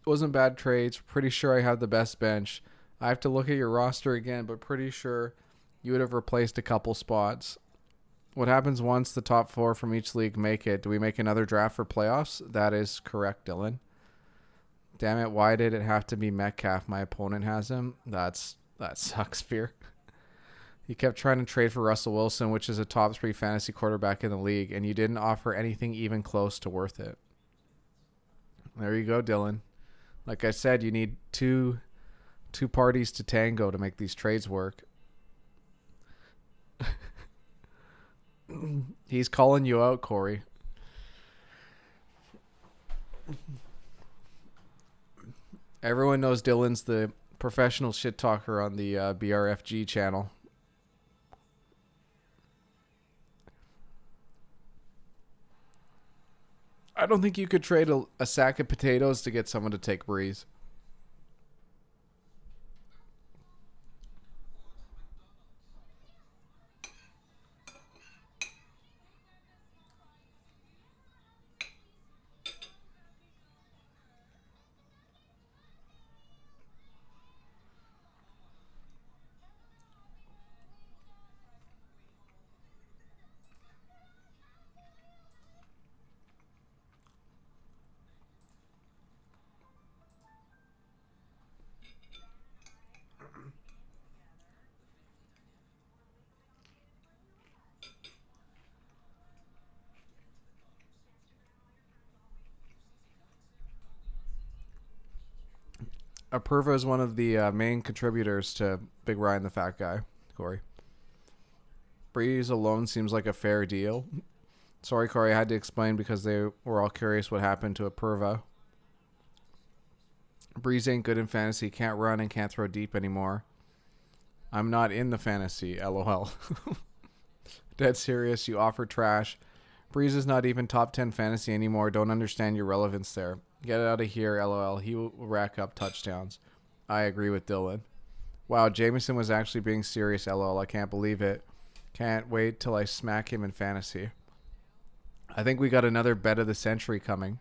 It wasn't bad trades. Pretty sure I have the best bench. I have to look at your roster again, but pretty sure you would have replaced a couple spots. What happens once the top 4 from each league make it? Do we make another draft for playoffs? That is correct, Dylan. Damn it, why did it have to be Metcalf? My opponent has him. That sucks, Fear. He kept trying to trade for Russell Wilson, which is a top 3 fantasy quarterback in the league, and you didn't offer anything even close to worth it. There you go, Dylan. Like I said, you need two parties to tango to make these trades work. He's calling you out, Corey. Everyone knows Dylan's the professional shit talker on the BRFG channel. I don't think you could trade a sack of potatoes to get someone to take Breeze. Apurva is one of the main contributors to Big Ryan the Fat Guy, Corey. Breeze alone seems like a fair deal. Sorry, Corey, I had to explain because they were all curious what happened to Apurva. Breeze ain't good in fantasy, can't run and can't throw deep anymore. I'm not in the fantasy, lol. Dead serious, you offer trash. Breeze is not even top 10 fantasy anymore, don't understand your relevance there. Get out of here, lol, he will rack up touchdowns. I agree with Dylan. Wow, Jameson was actually being serious, lol, I can't believe it. Can't wait till I smack him in fantasy. I think we got another bet of the century coming.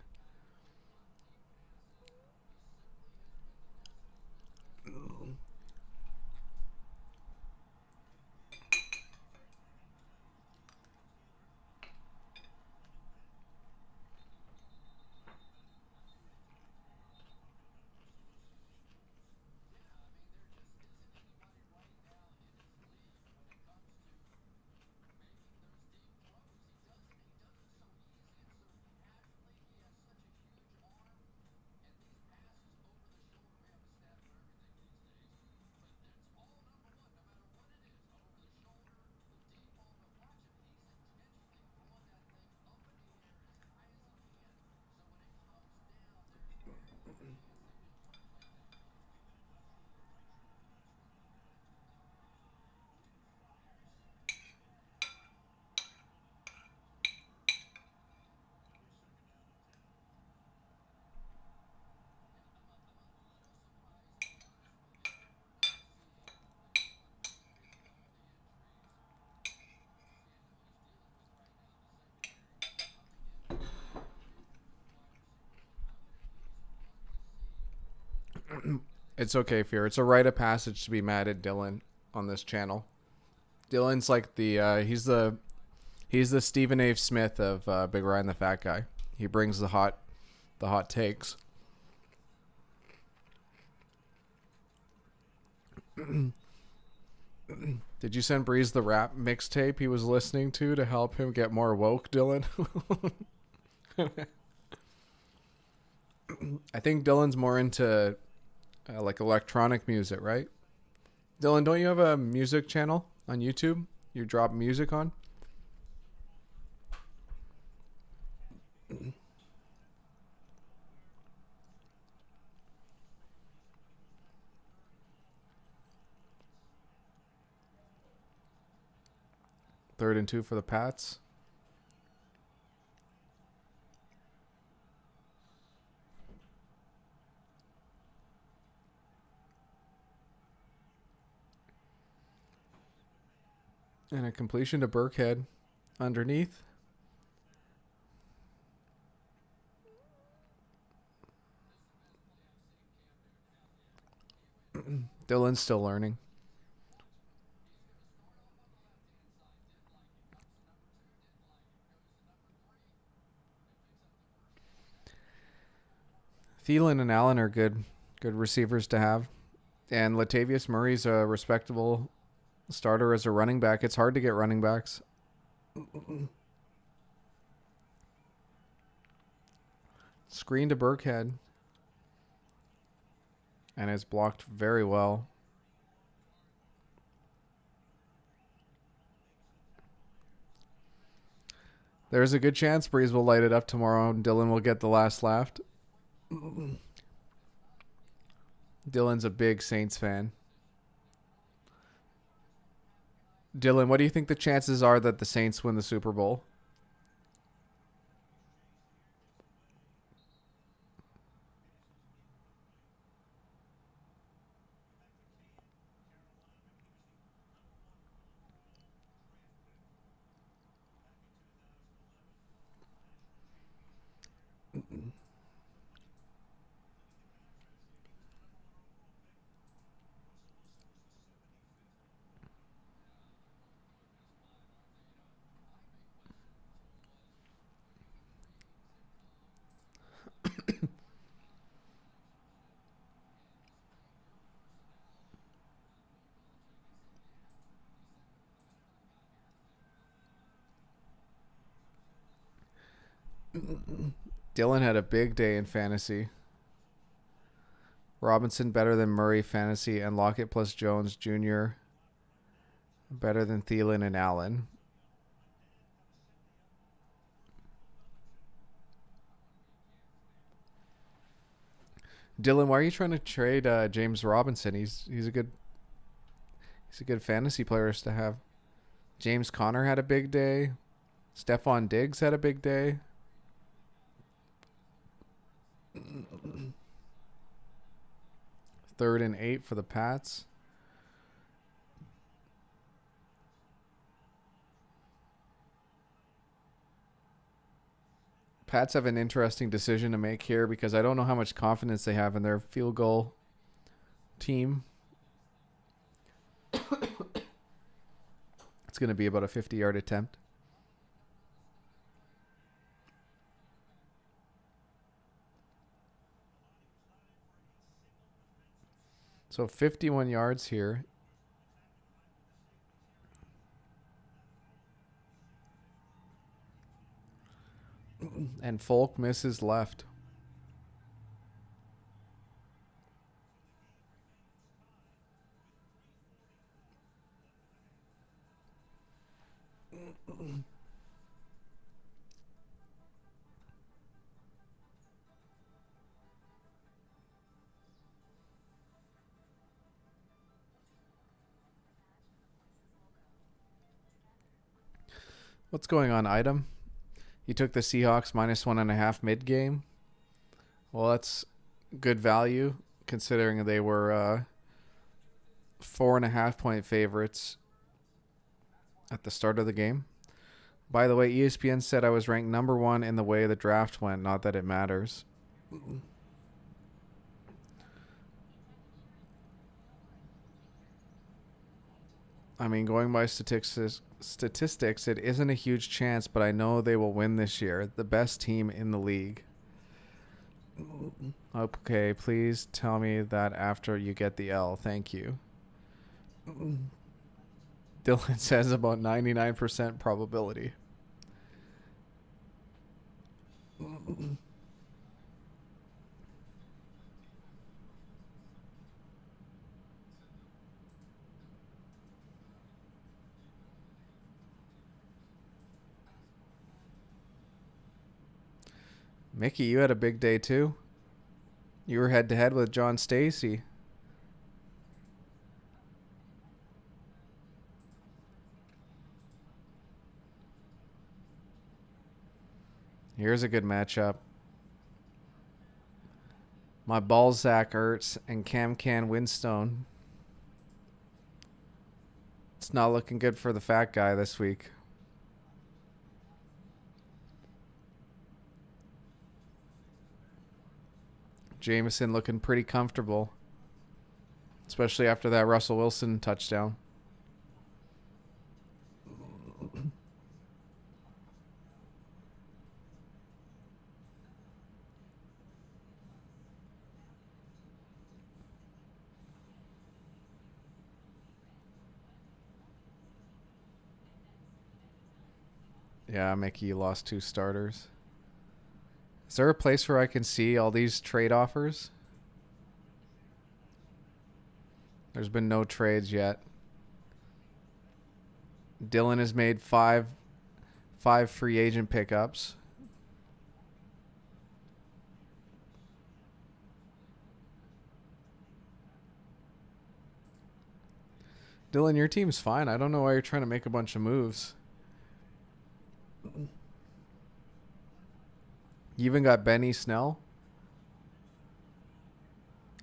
It's okay, Fear. It's a rite of passage to be mad at Dylan on this channel. Dylan's like he's the Stephen A. Smith of Big Ryan the Fat Guy. He brings the hot takes. Did you send Breeze the rap mixtape he was listening to help him get more woke, Dylan? I think Dylan's more into like electronic music, right? Dylan, don't you have a music channel on YouTube you drop music on? Third and 2 for the Pats. And a completion to Burkhead underneath. Dylan's still learning. Thielen and Allen are good receivers to have. And Latavius Murray's a respectable starter as a running back. It's hard to get running backs. Screen to Burkhead. And is blocked very well. There's a good chance Breeze will light it up tomorrow and Dylan will get the last laugh. Dylan's a big Saints fan. Dylan, what do you think the chances are that the Saints win the Super Bowl? Dylan had a big day in fantasy. Robinson better than Murray fantasy, and Lockett plus Jones Jr. better than Thielen and Allen. Dylan, why are you trying to trade James Robinson? He's a good fantasy player to have. James Conner had a big day. Stephon Diggs had a big day. Third and 8 for the Pats. Pats have an interesting decision to make here because I don't know how much confidence they have in their field goal team. It's going to be about a 50-yard attempt. So 51 yards here. And Folk misses left. What's going on, Item? You took the Seahawks -1.5 mid-game. Well, that's good value considering they were 4.5 point favorites at the start of the game. By the way, ESPN said I was ranked number 1 in the way the draft went. Not that it matters. I mean, going by statistics, it isn't a huge chance, but I know they will win this year. The best team in the league. Okay, please tell me that after you get the L. Thank you. Dylan says about 99% probability. Mickey, you had a big day too. You were head to head with John Stacy. Here's a good matchup. My Balzac Ertz and Cam Can Winstone. It's not looking good for the fat guy this week. Jameson looking pretty comfortable, especially after that Russell Wilson touchdown. Yeah, Mickey, you lost 2 starters. Is there a place where I can see all these trade offers? There's been no trades yet. Dylan has made five free agent pickups. Dylan, your team's fine. I don't know why you're trying to make a bunch of moves. You even got Benny Snell.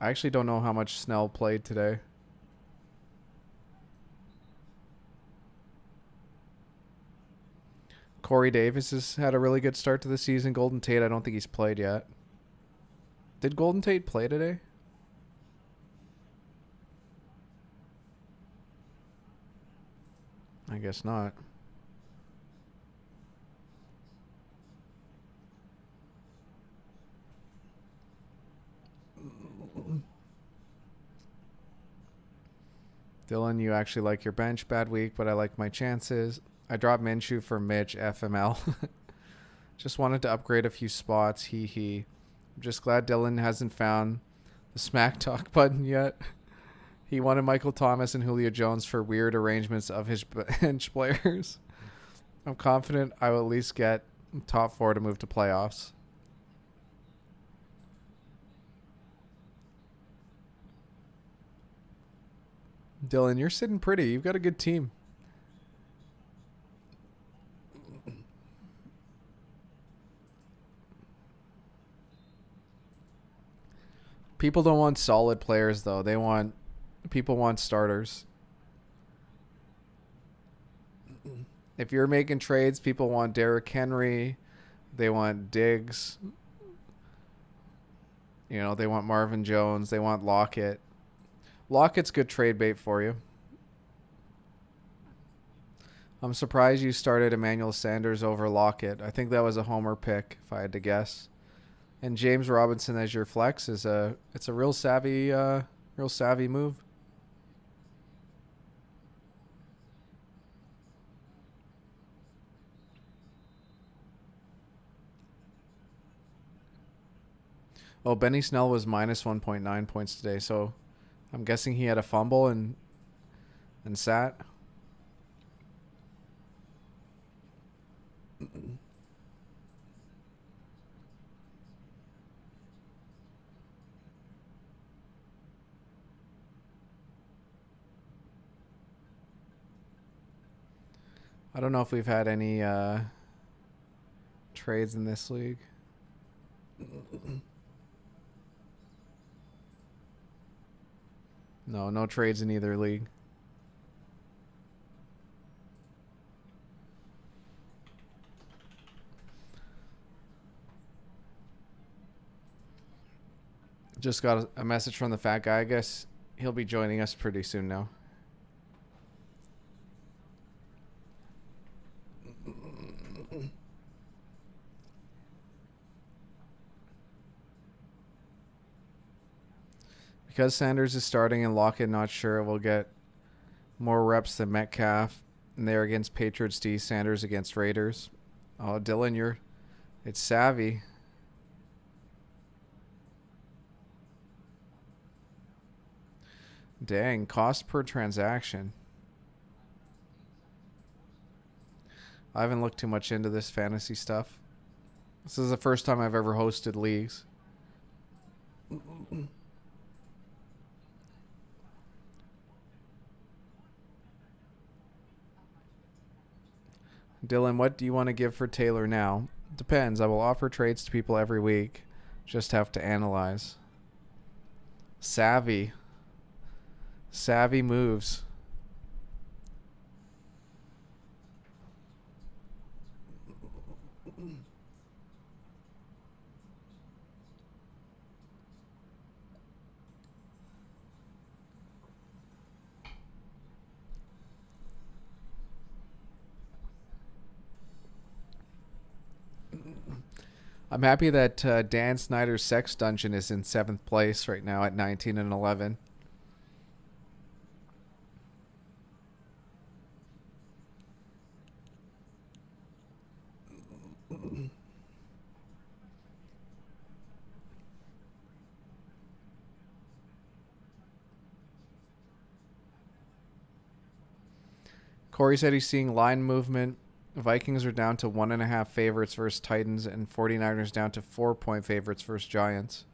I actually don't know how much Snell played today. Corey Davis has had a really good start to the season. Golden Tate, I don't think he's played yet. Did Golden Tate play today? I guess not. Dylan, you actually like your bench. Bad week, but I like my chances. I dropped Minshew for Mitch FML. Just wanted to upgrade a few spots. I'm just glad Dylan hasn't found the smack talk button yet. He wanted Michael Thomas and Julio Jones for weird arrangements of his bench players. I'm confident I will at least get top 4 to move to playoffs. Dylan, you're sitting pretty. You've got a good team. People don't want solid players, though. People want starters. If you're making trades, people want Derrick Henry. They want Diggs. They want Marvin Jones. They want Lockett. Lockett's good trade bait for you. I'm surprised you started Emmanuel Sanders over Lockett. I think that was a homer pick, if I had to guess. And James Robinson as your flex it's a real savvy move. Oh, Benny Snell was minus 1.9 points today, so I'm guessing he had a fumble and sat. I don't know if we've had any trades in this league. No trades in either league. Just got a message from the fat guy. I guess he'll be joining us pretty soon now. Because Sanders is starting and Lockett not sure will get more reps than Metcalf. And they're against Patriots D, Sanders against Raiders. Oh, Dylan, it's savvy. Dang, cost per transaction. I haven't looked too much into this fantasy stuff. This is the first time I've ever hosted leagues. Dylan, what do you want to give for Taylor now? Depends. I will offer trades to people every week. Just have to analyze. Savvy moves. I'm happy that Dan Snyder's Sex Dungeon is in 7th place right now at 19 and 11. Corey said he's seeing line movement. Vikings are down to 1.5 favorites versus Titans, and 49ers down to 4-point favorites versus Giants.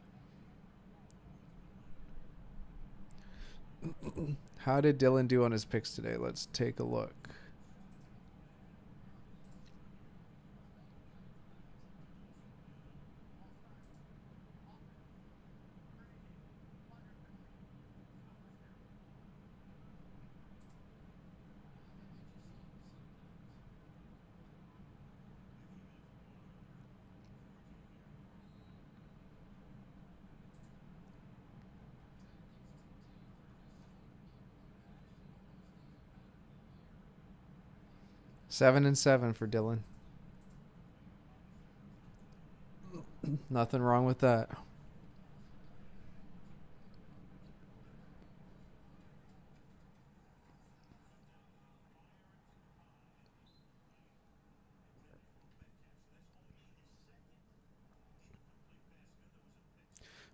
How did Dylan do on his picks today? Let's take a look. Seven and 7 for Dylan. Nothing wrong with that.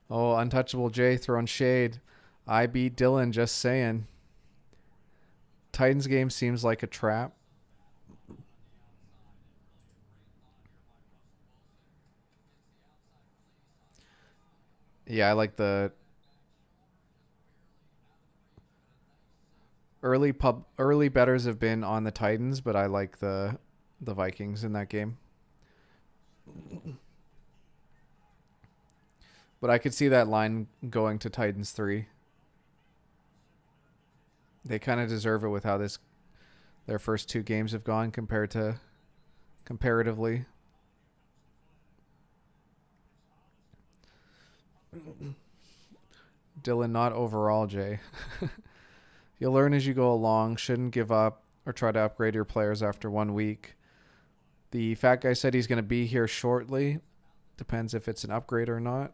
Oh, Untouchable J throwing shade. I beat Dylan, just saying. Titans game seems like a trap. Yeah, I like the early betters have been on the Titans, but I like the Vikings in that game. But I could see that line going to Titans 3. They kind of deserve it with how their first two games have gone compared to comparatively. Dylan, not overall, Jay. You'll learn as you go along. Shouldn't give up or try to upgrade your players after 1 week. The fat guy said he's going to be here shortly. Depends if it's an upgrade or not.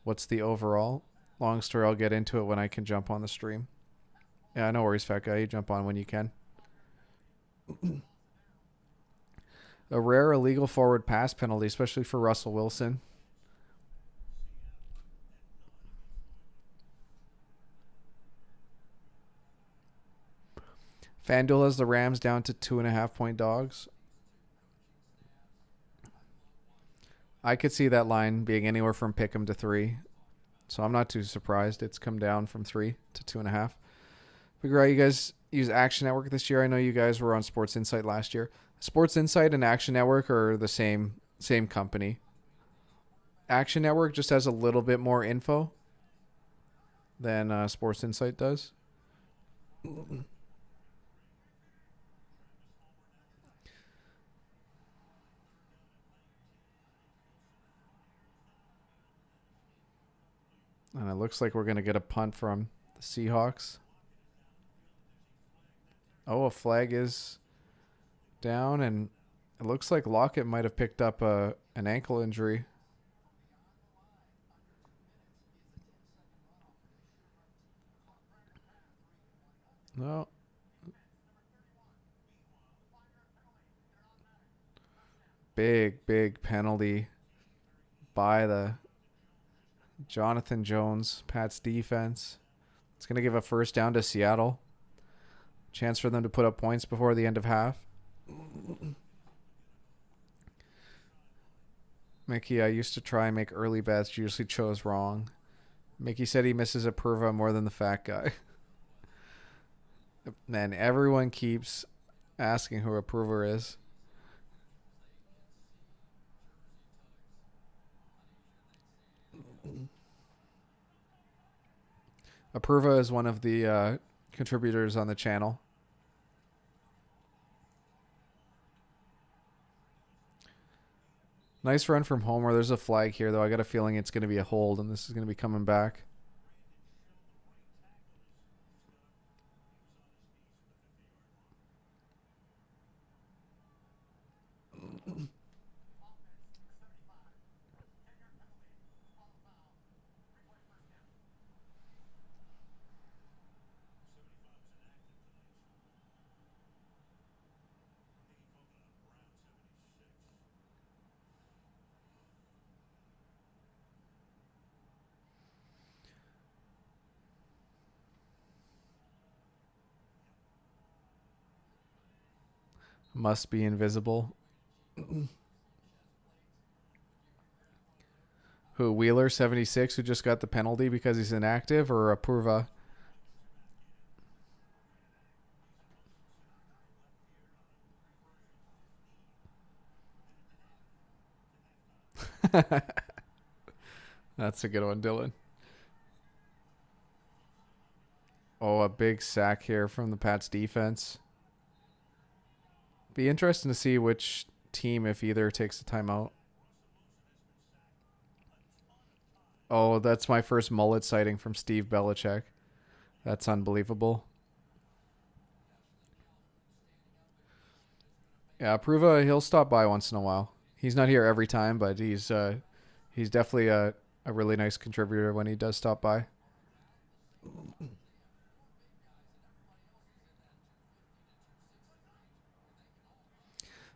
What's the overall? Long story, I'll get into it when I can jump on the stream. Yeah, no worries, fat guy. You jump on when you can. A rare illegal forward pass penalty, especially for Russell Wilson. FanDuel has the Rams down to 2.5-point dogs. I could see that line being anywhere from pick 'em to 3. So I'm not too surprised it's come down from 3 to 2.5. Figure out you guys use Action Network this year. I know you guys were on Sports Insight last year. Sports Insight and Action Network are the same company. Action Network just has a little bit more info than Sports Insight does. And it looks like we're going to get a punt from the Seahawks. Oh, a flag is down, and it looks like Lockett might have picked up an ankle injury. No. Big penalty by the Jonathan Jones, Pat's defense. It's going to give a first down to Seattle. Chance for them to put up points before the end of half. Mickey, I used to try and make early bets. Usually chose wrong. Mickey said he misses a Perva more than the fat guy. Man, everyone keeps asking who a prover is. Apurva is one of the contributors on the channel. Nice run from Homer. There's a flag here, though. I got a feeling it's going to be a hold, and this is going to be coming back. Must be invisible. Who, Wheeler 76, who just got the penalty because he's inactive, or Apurva? That's a good one, Dylan. Oh, a big sack here from the Pats defense. Be interesting to see which team, if either, takes a timeout. Oh, that's my first mullet sighting from Steve Belichick. That's unbelievable. Yeah, Pruva, he'll stop by once in a while. He's not here every time, but he's definitely a really nice contributor when he does stop by.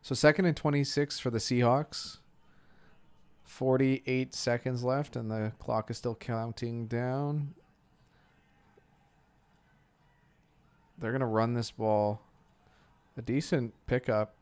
So 2nd and 26 for the Seahawks. 48 seconds left, and the clock is still counting down. They're going to run this ball. A decent pickup.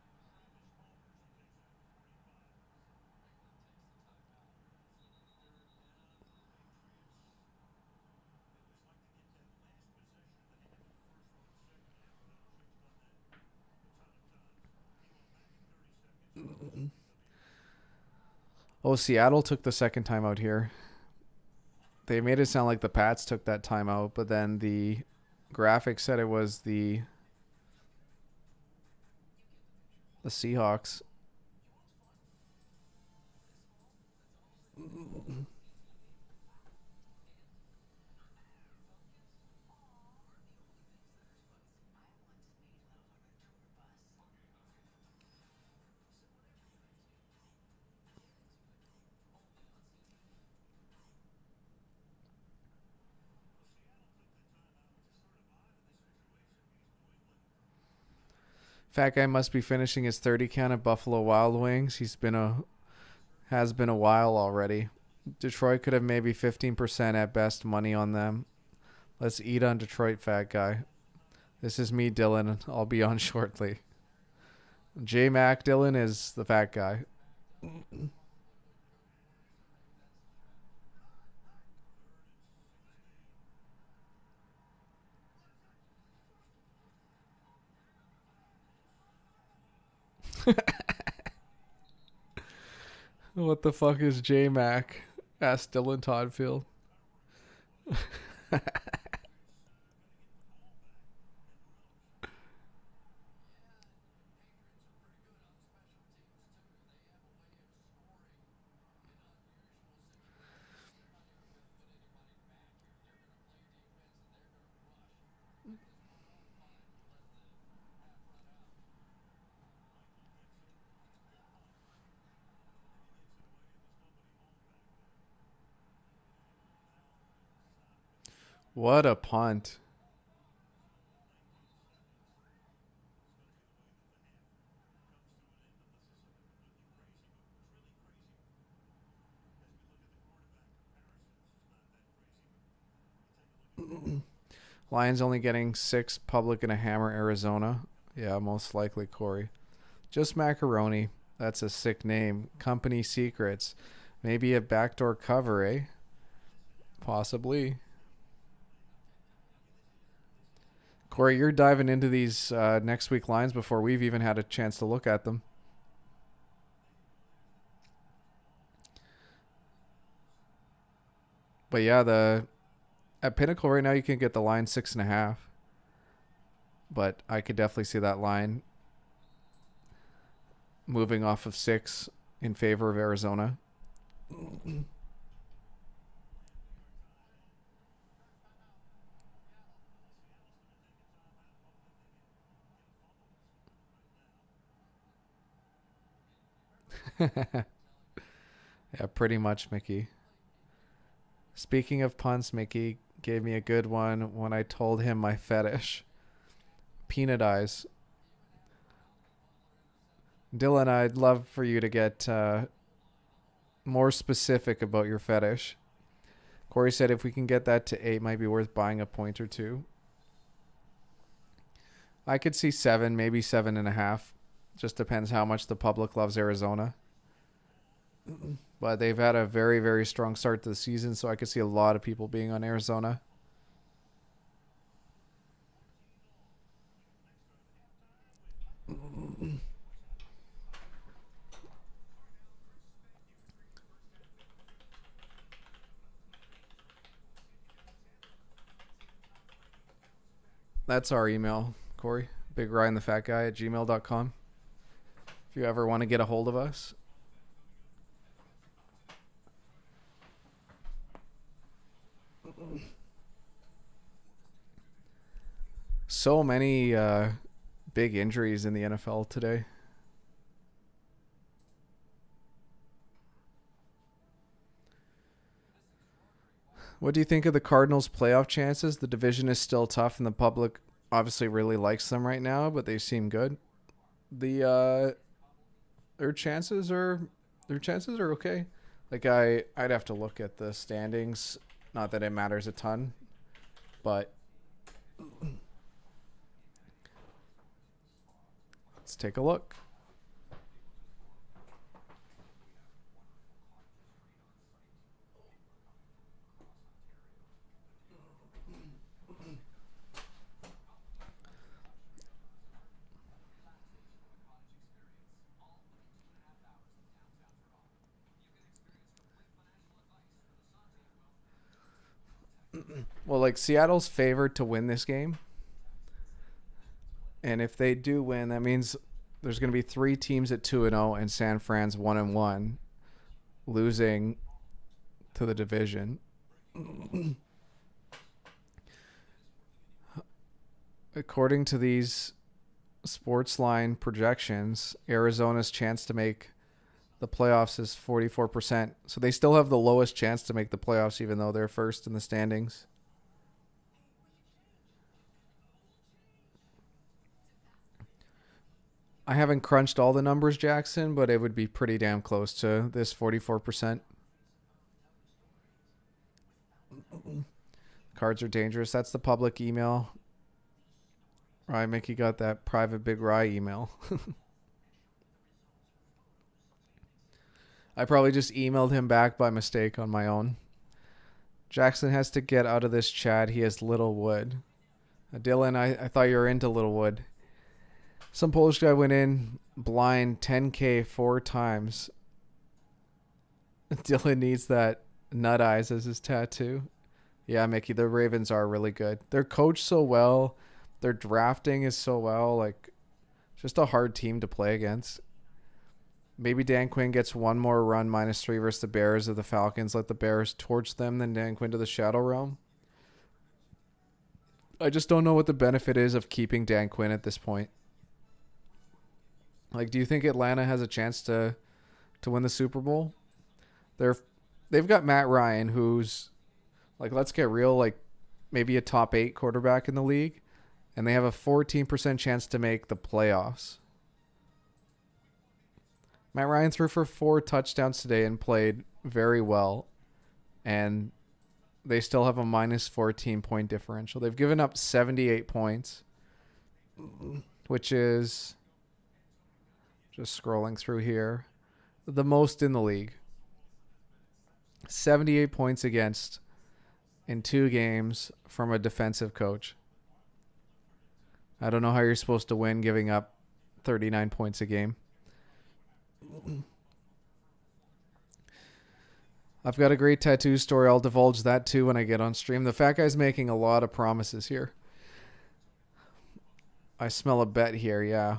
Oh, Seattle took the second timeout here. They made it sound like the Pats took that timeout, but then the graphic said it was the Seahawks. Fat guy must be finishing his 30 count at Buffalo Wild Wings. Has been a while already. Detroit could have maybe 15% at best money on them. Let's eat on Detroit, fat guy. This is me, Dylan. I'll be on shortly. J Mac Dylan is the fat guy. What the fuck is J Mac? Asked Dylan Toddfield. What a punt. Lions only getting 6, public and a hammer, Arizona. Yeah, most likely Corey. Just macaroni. That's a sick name. Company secrets. Maybe a backdoor cover, eh? Possibly. Corey, you're diving into these next week lines before we've even had a chance to look at them. But yeah, at Pinnacle right now you can get the line 6.5. But I could definitely see that line moving off of 6 in favor of Arizona. Yeah, pretty much, Mickey. Speaking of punts, Mickey gave me a good one when I told him my fetish. Peanut eyes. Dylan, I'd love for you to get more specific about your fetish. Corey said if we can get that to 8, might be worth buying a point or two. I could see 7, maybe 7.5. Just depends how much the public loves Arizona. But they've had a very, very strong start to the season, so I could see a lot of people being on Arizona. That's our email, Corey. BigRyanTheFatGuy@gmail.com. If you ever want to get a hold of us. So many big injuries in the NFL today. What do you think of the Cardinals' playoff chances? The division is still tough, and the public obviously really likes them right now, but they seem good. The their chances are okay. Like I'd have to look at the standings. Not that it matters a ton, but let's take a look. Well, like Seattle's favored to win this game. And if they do win, that means there's going to be 3 teams at 2-0 and San Fran's 1-1 losing to the division. According to these Sportsline projections, Arizona's chance to make the playoffs is 44%. So they still have the lowest chance to make the playoffs even though they're first in the standings. I haven't crunched all the numbers, Jackson, but it would be pretty damn close to this 44%. Cards are dangerous. That's the public email. Right, Mickey got that private Big Rye email. I probably just emailed him back by mistake on my own. Jackson has to get out of this chat. He has Littlewood. Dylan, I thought you were into Littlewood. Some Polish guy went in blind 10K 4 times. Dylan needs that nut eyes as his tattoo. Yeah, Mickey, the Ravens are really good. They're coached so well. Their drafting is so well. Like, just a hard team to play against. Maybe Dan Quinn gets one more run -3 versus the Bears if the Falcons let the Bears torch them, then Dan Quinn to the Shadow Realm. I just don't know what the benefit is of keeping Dan Quinn at this point. Like, do you think Atlanta has a chance to win the Super Bowl? They've got Matt Ryan, who's, like, let's get real, like maybe a top 8 quarterback in the league, and they have a 14% chance to make the playoffs. Matt Ryan threw for 4 touchdowns today and played very well, and they still have a -14 point differential. They've given up 78 points, which is, just scrolling through here, the most in the league. 78 points against in 2 games from a defensive coach. I don't know how you're supposed to win giving up 39 points a game. I've got a great tattoo story. I'll divulge that too when I get on stream. The fat guy's making a lot of promises here. I smell a bet here, yeah.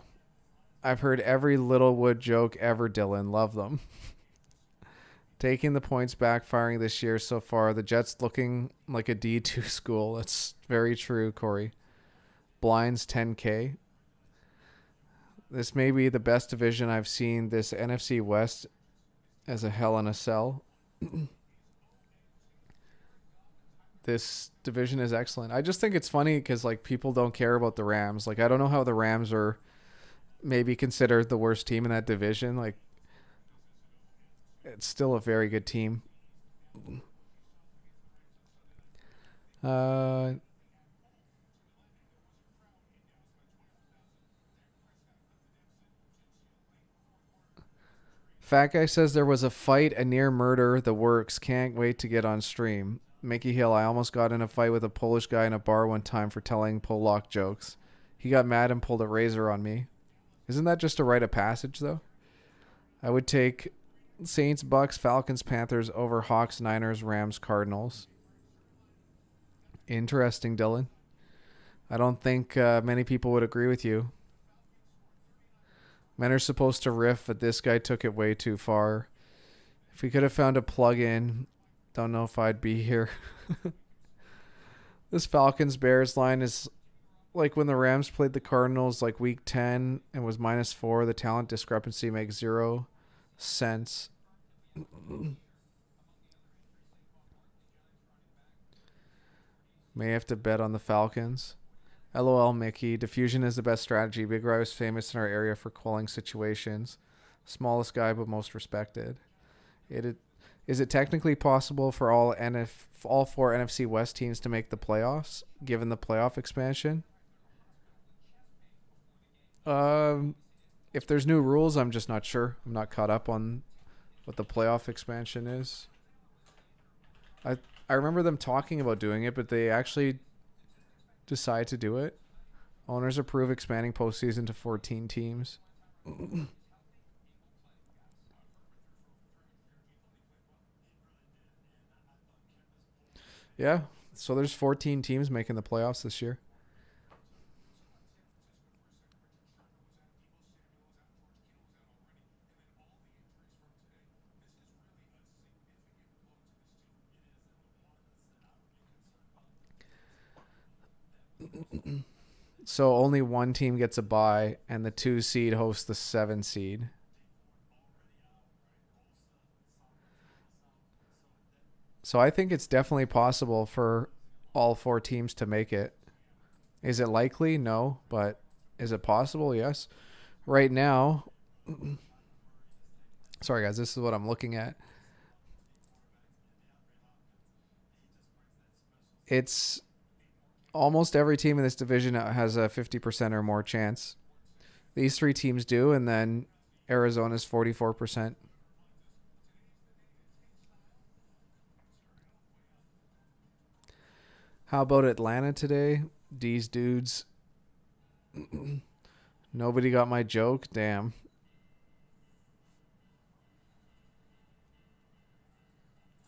I've heard every Littlewood joke ever, Dylan. Love them. Taking the points backfiring this year so far. The Jets looking like a D2 school. That's very true, Corey. Blinds 10K. This may be the best division I've seen. This NFC West as a hell in a cell. This division is excellent. I just think it's funny because, like, people don't care about the Rams. Like, I don't know how the Rams are maybe considered the worst team in that division. Like, it's still a very good team. Fat guy says there was a fight, a near murder, the works. Can't wait to get on stream. Mickey Hill, I almost got in a fight with a Polish guy in a bar one time for telling Polak jokes. He got mad and pulled a razor on me. Isn't that just a rite of passage, though? I would take Saints, Bucks, Falcons, Panthers over Hawks, Niners, Rams, Cardinals. Interesting, Dylan. I don't think many people would agree with you. Men are supposed to riff, but this guy took it way too far. If we could have found a plug-in, don't know if I'd be here. This Falcons-Bears line is like when the Rams played the Cardinals like week 10 and was -4. The talent discrepancy makes 0 sense. May have to bet on the Falcons. LOL, Mickey. Diffusion is the best strategy. Big Rye was famous in our area for quelling situations. Smallest guy, but most respected. Is it technically possible for all four NFC West teams to make the playoffs, given the playoff expansion? Um, if there's new rules, I'm just not sure. I'm not caught up on what the playoff expansion is. I I remember them talking about doing it, but they actually decide to do it. Owners approve expanding postseason to 14 teams. Yeah, so there's 14 teams making the playoffs this year. So only one team gets a bye, and the 2 seed hosts the 7 seed. So I think it's definitely possible for all 4 teams to make it. Is it likely? No, but is it possible? Yes. Right now, sorry guys, this is what I'm looking at. It's almost every team in this division has a 50% or more chance. These 3 teams do, and then Arizona's 44%. How about Atlanta today? These dudes. Nobody got my joke. Damn.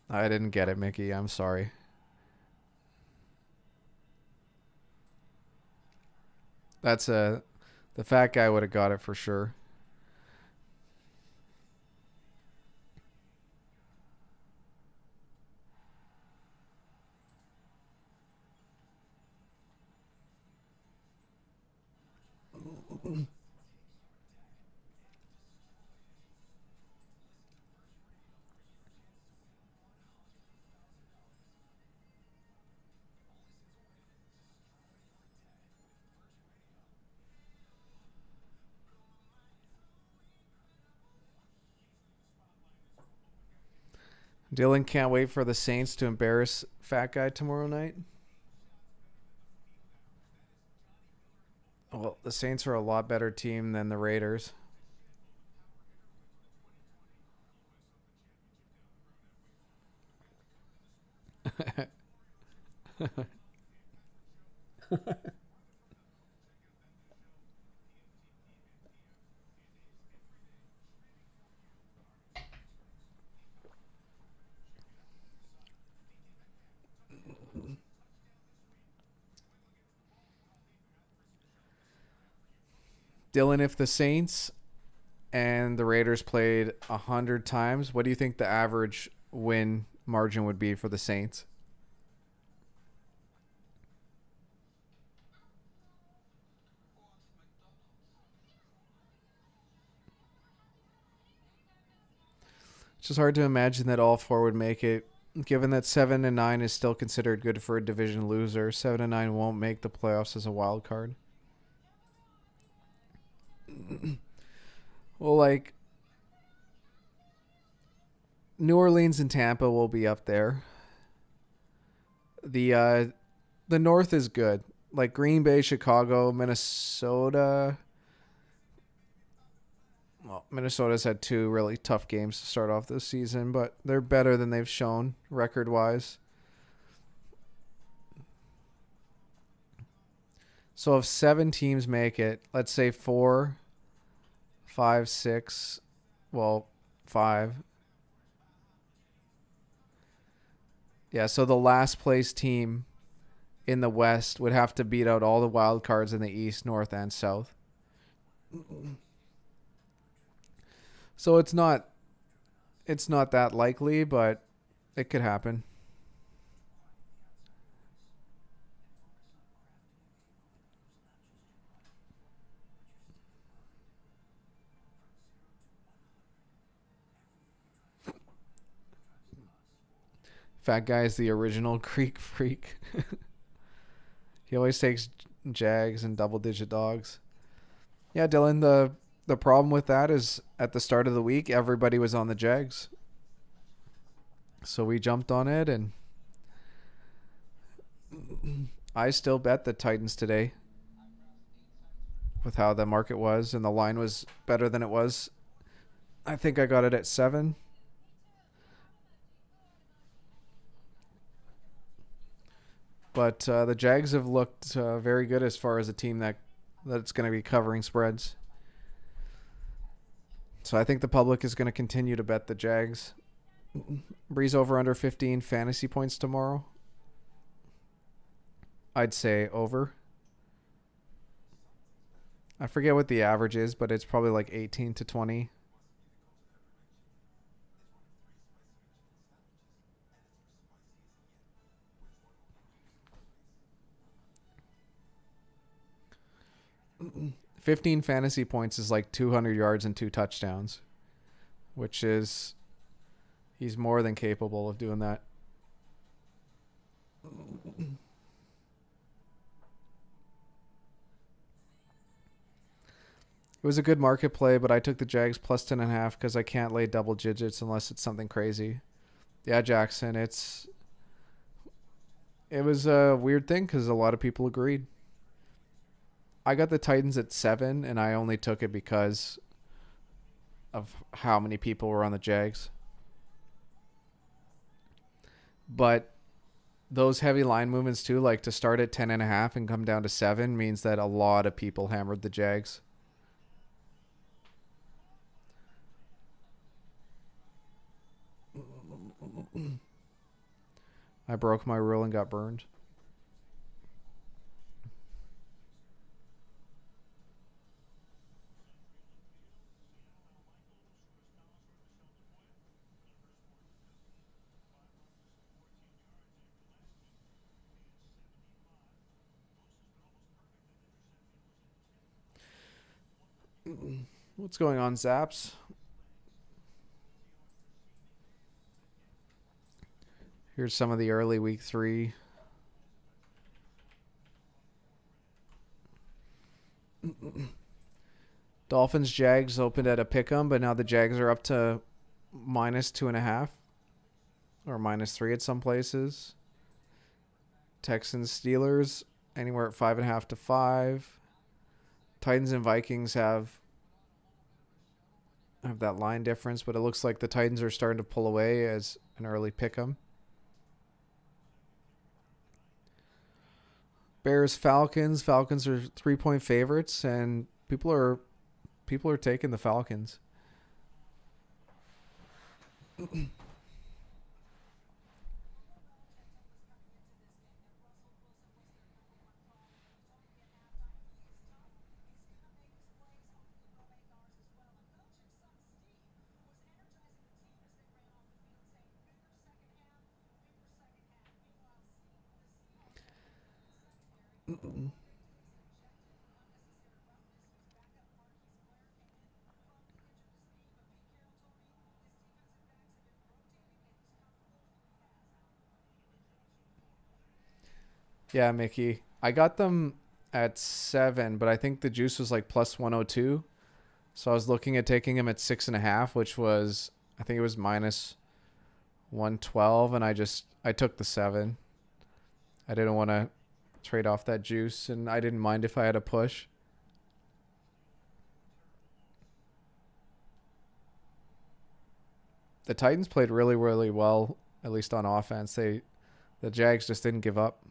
I didn't get it, Mickey. I'm sorry. That's a The fat guy would have got it for sure. Dylan can't wait for the Saints to embarrass fat guy tomorrow night. Well, the Saints are a lot better team than the Raiders. Dylan, if the Saints and the Raiders played 100 times, what do you think the average win margin would be for the Saints? It's just hard to imagine that all 4 would make it, given that 7-9 is still considered good for a division loser. 7-9 won't make the playoffs as a wild card. Well, like New Orleans and Tampa will be up there. The North is good. Like Green Bay, Chicago, Minnesota. Well, Minnesota's had 2 really tough games to start off this season, but they're better than they've shown record-wise. So if 7 teams make it, let's say 4, 5, 6, well, 5. Yeah, so the last place team in the West would have to beat out all the wild cards in the East, North, and South. So it's not that likely, but it could happen. Fat guy is the original Greek freak. He always takes Jags and double-digit dogs. Yeah, Dylan, the problem with that is at the start of the week, everybody was on the Jags. So we jumped on it, and I still bet the Titans today with how the market was, and the line was better than it was. I think I got it at 7. But the Jags have looked very good as far as a team that's going to be covering spreads. So I think the public is going to continue to bet the Jags. Breeze over under 15 fantasy points tomorrow. I'd say over. I forget what the average is, but it's probably like 18 to 20. $15 fantasy points is like 200 yards and 2 touchdowns, which is he's more than capable of doing that. It was a good market play, but I took the Jags plus 10.5 because I can't lay double digits unless it's something crazy. Yeah, Jackson, it was a weird thing because a lot of people agreed. I got the Titans at 7, and I only took it because of how many people were on the Jags. But those heavy line movements too, like to start at 10.5 and come down to 7, means that a lot of people hammered the Jags. I broke my rule and got burned. What's going on, Zaps? Here's some of the early week 3. Dolphins Jags opened at a pick'em, but now the Jags are up to -2.5 or -3 at some places. Texans Steelers anywhere at 5.5 to 5. Titans and Vikings have that line difference, but it looks like the Titans are starting to pull away as an early pick'em. Bears Falcons. Falcons are 3-point favorites, and people are taking the Falcons. Yeah, Mickey. I got them at 7, but I think the juice was like plus 102. So I was looking at taking them at 6.5, which was, I think it was minus 112, and I took the 7. I didn't want to trade off that juice, and I didn't mind if I had a push. The Titans played really, really well, at least on offense. The Jags just didn't give up.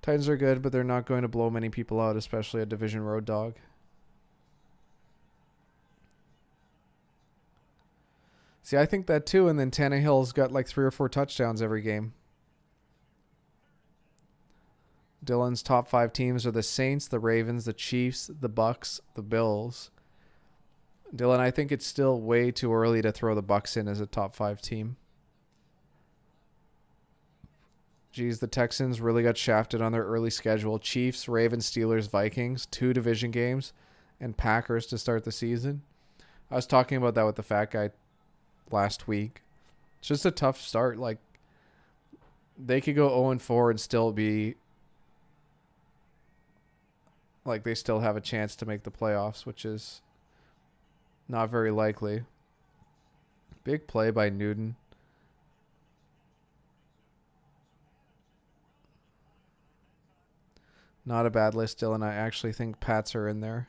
Titans are good, but they're not going to blow many people out, especially a division road dog. See, I think that too, and then Tannehill's got like 3 or 4 touchdowns every game. Dylan's top 5 teams are the Saints, the Ravens, the Chiefs, the Bucks, the Bills. Dylan, I think it's still way too early to throw the Bucks in as a top 5 team. Geez, the Texans really got shafted on their early schedule. Chiefs, Ravens, Steelers, Vikings, 2 division games, and Packers to start the season. I was talking about that with the fat guy last week. It's just a tough start. Like, they could go 0-4 and still be like they still have a chance to make the playoffs, which is not very likely. Big play by Newton. Not a bad list, Dylan. I actually think Pats are in there.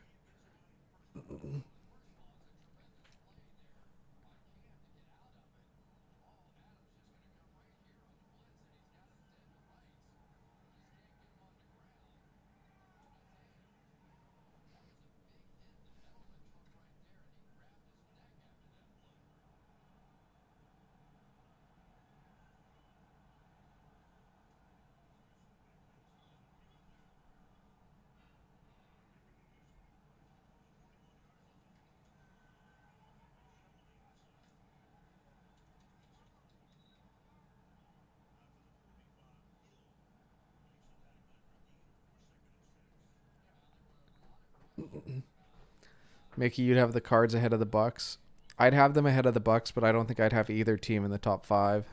Mickey, you'd have the Cards ahead of the Bucks. I'd have them ahead of the Bucks, but I don't think I'd have either team in the top 5.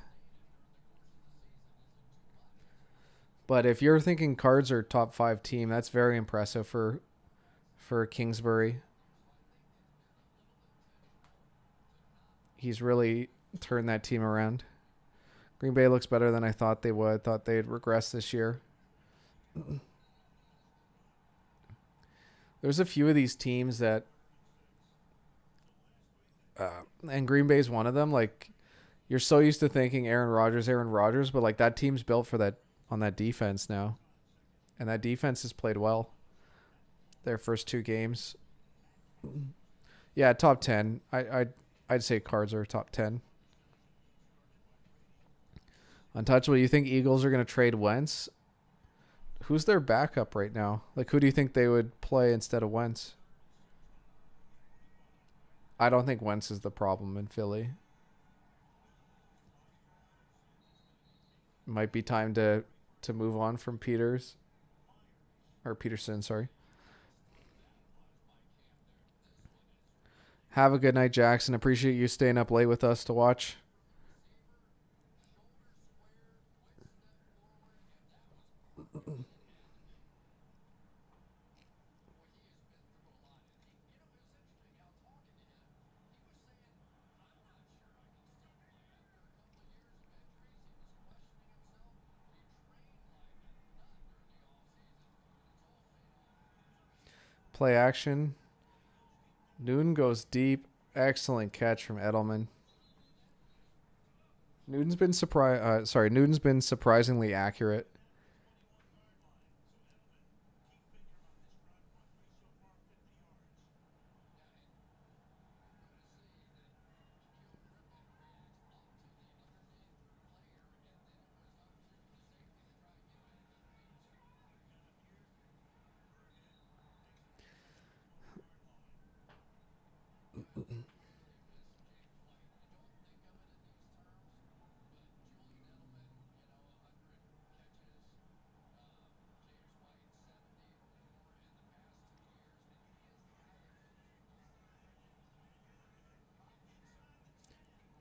But if you're thinking Cards are top 5 team, that's very impressive for Kingsbury. He's really turned that team around. Green Bay looks better than I thought they would. Thought they'd regress this year. There's a few of these teams that, and Green Bay's one of them. Like, you're so used to thinking Aaron Rodgers, but like that team's built for that on that defense now, and that defense has played well. Their first 2 games. Yeah, top 10. I'd say Cards are top 10. Untouchable. You think Eagles are going to trade Wentz? Who's their backup right now? Like, who do you think they would play instead of Wentz? I don't think Wentz is the problem in Philly. Might be time to move on from Peterson, sorry. Have a good night, Jackson. Appreciate you staying up late with us to watch. Play action. Newton goes deep. Excellent catch from Edelman. Newton's been surprisingly accurate.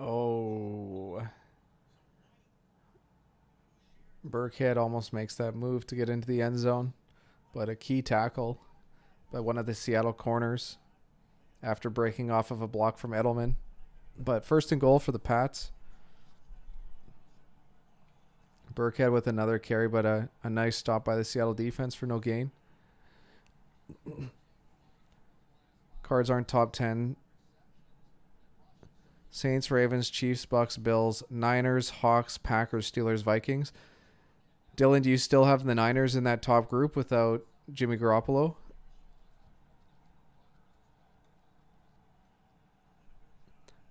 Oh. Burkhead almost makes that move to get into the end zone, but a key tackle by one of the Seattle corners after breaking off of a block from Edelman. But first and goal for the Pats. Burkhead with another carry, but a nice stop by the Seattle defense for no gain. Cards aren't top 10. Saints, Ravens, Chiefs, Bucks, Bills, Niners, Hawks, Packers, Steelers, Vikings. Dylan, do you still have the Niners in that top group without Jimmy Garoppolo?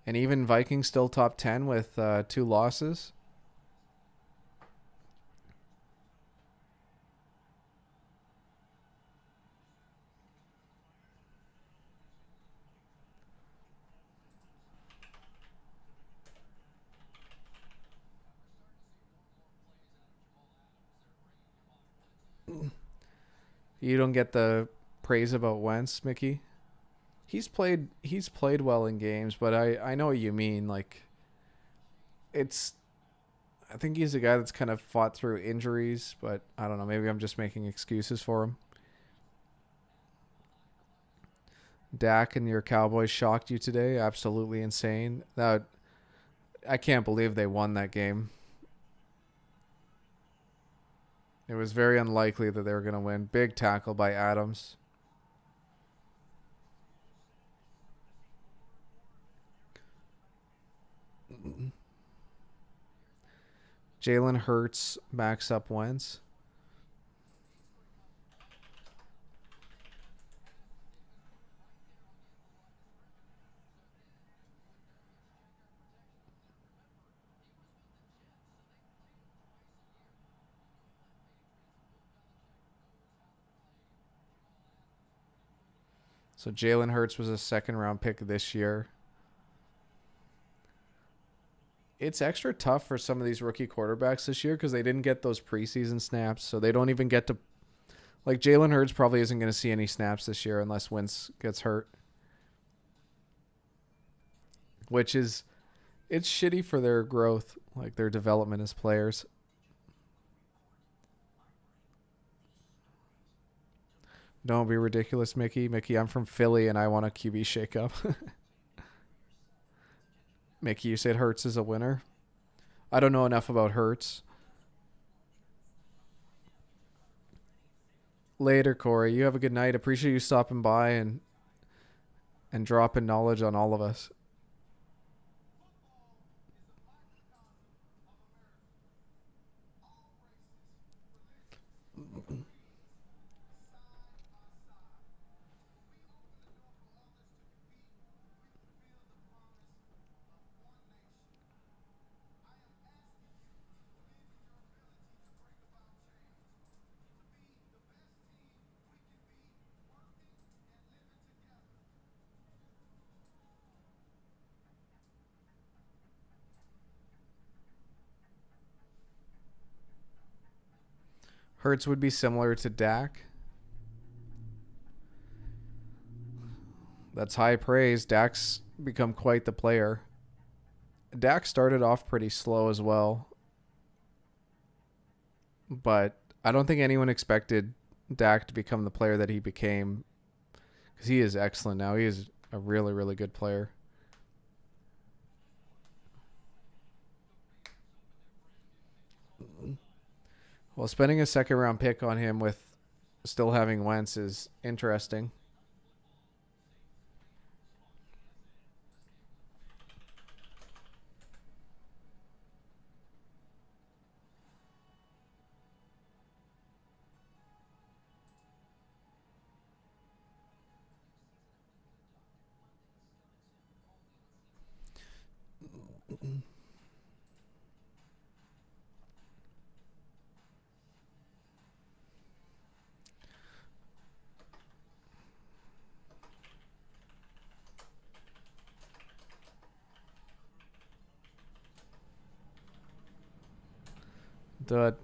And even Vikings still top 10 with 2 losses? You don't get the praise about Wentz, Mickey? He's played well in games, but I know what you mean. Like, I think he's a guy that's kind of fought through injuries, but I don't know. Maybe I'm just making excuses for him. Dak and your Cowboys shocked you today. Absolutely insane. I can't believe they won that game. It was very unlikely that they were going to win. Big tackle by Adams. Jalen Hurts backs up Wentz. So Jalen Hurts was a second-round pick this year. It's extra tough for some of these rookie quarterbacks this year because they didn't get those preseason snaps, so they don't even get to... Like, Jalen Hurts probably isn't going to see any snaps this year unless Wentz gets hurt. Which is... It's shitty for their growth, like their development as players. Don't be ridiculous, Mickey. Mickey, I'm from Philly and I want a QB shakeup. Mickey, you said Hurts is a winner. I don't know enough about Hurts. Later, Corey. You have a good night. Appreciate you stopping by and dropping knowledge on all of us. Hurts would be similar to Dak. That's high praise. Dak's become quite the player. Dak started off pretty slow as well. But I don't think anyone expected Dak to become the player that he became. Because he is excellent now. He is a really, really good player. Well, spending a second-round pick on him with still having Wentz is interesting.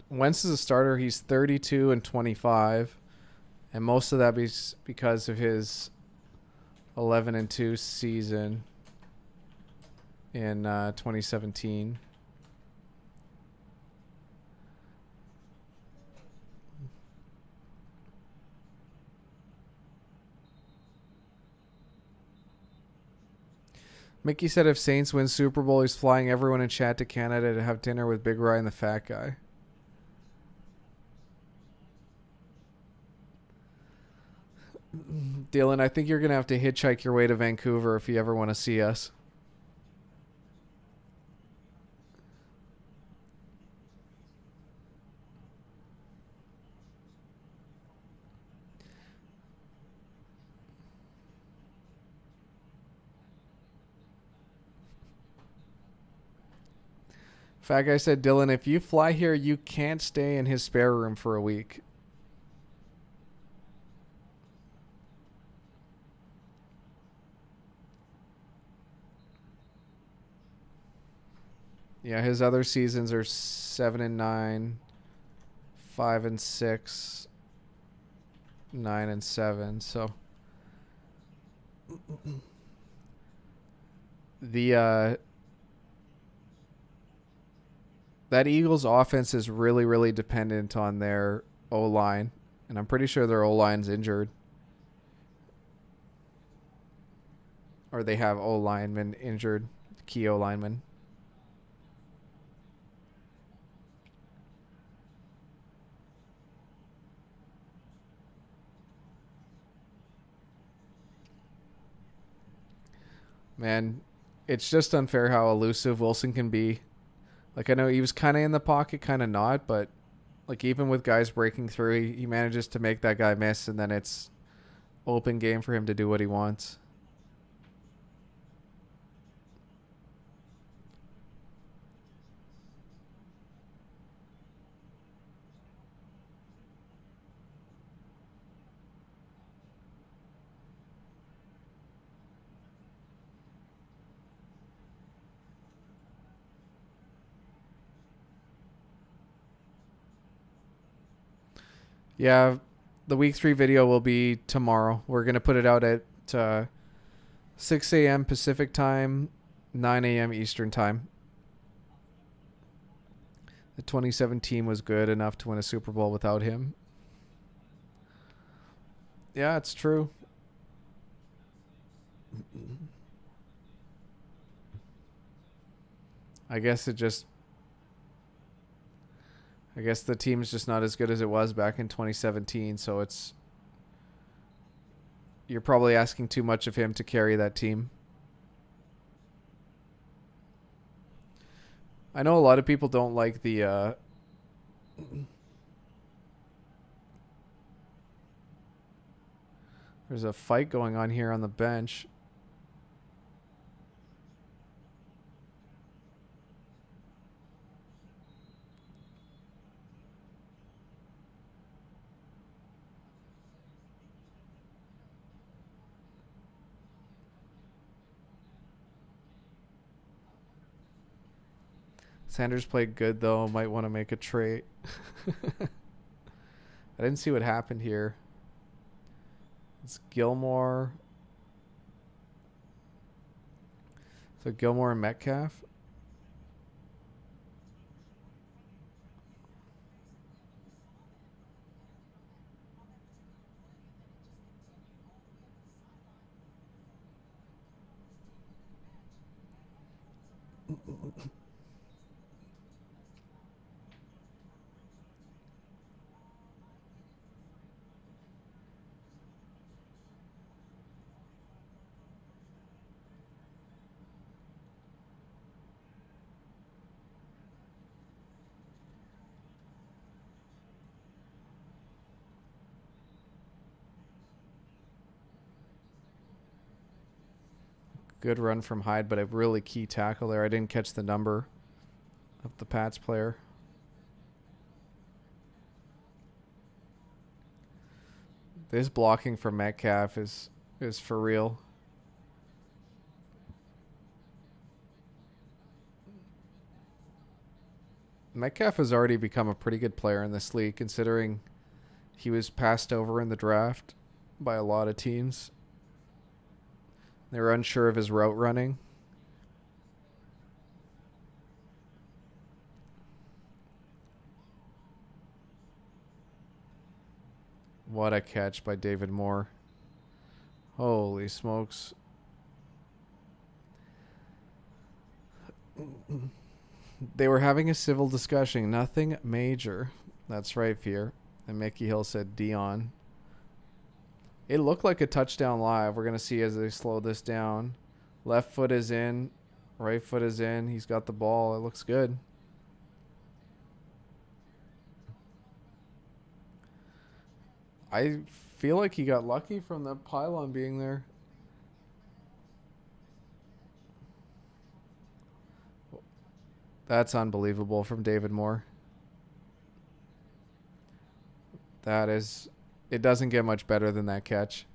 Wentz is a starter. He's 32 and 25, and most of that is because of his 11 and 2 season in 2017. Mickey said if Saints win Super Bowl, he's flying everyone in chat to Canada to have dinner with Big Ryan the fat guy. Dylan, I think you're going to have to hitchhike your way to Vancouver if you ever want to see us. Fat guy said, Dylan, if you fly here, you can't stay in his spare room for a week. Yeah, his other seasons are 7 and 9, 5 and 6, 9 and 7. So the that Eagles offense is really, really dependent on their O-line, and I'm pretty sure their O-line's injured. or they have O lineman injured, key O lineman. Man, it's just unfair how elusive Wilson can be. Like, I know he was kind of in the pocket, kind of not, but like even with guys breaking through, he manages to make that guy miss, and then it's open game for him to do what he wants. Yeah, the week 3 video will be tomorrow. We're going to put it out at 6 a.m. Pacific time, 9 a.m. Eastern time. The 2017 was good enough to win a Super Bowl without him. Yeah, it's true. I guess the team's just not as good as it was back in 2017, so you're probably asking too much of him to carry that team. I know a lot of people don't like the there's a fight going on here on the bench. Sanders played good, though. Might want to make a trade. I didn't see what happened here. It's Gilmore. So Gilmore and Metcalf. Good run from Hyde, but a really key tackle there. I didn't catch the number of the Pats player. This blocking from Metcalf is for real. Metcalf has already become a pretty good player in this league, considering he was passed over in the draft by a lot of teams. They were unsure of his route running. What a catch by David Moore. Holy smokes. They were having a civil discussion. Nothing major. That's right, Fear. And Mickey Hill said Dion. It looked like a touchdown live. We're going to see as they slow this down. Left foot is in. Right foot is in. He's got the ball. It looks good. I feel like he got lucky from the pylon being there. That's unbelievable from David Moore. That is... It doesn't get much better than that catch.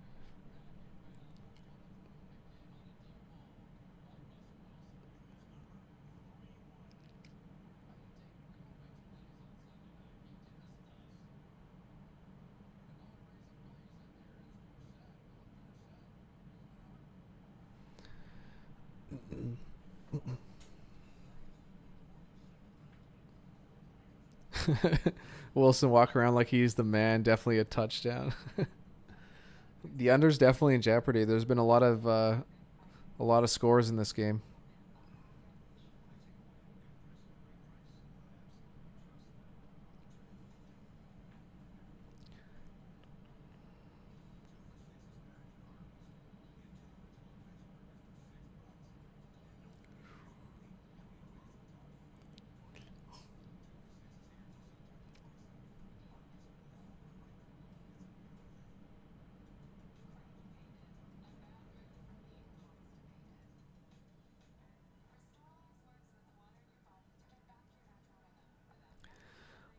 Wilson walk around like he's the man. Definitely a touchdown. The under's definitely in jeopardy. There's been a lot of A lot of scores in this game.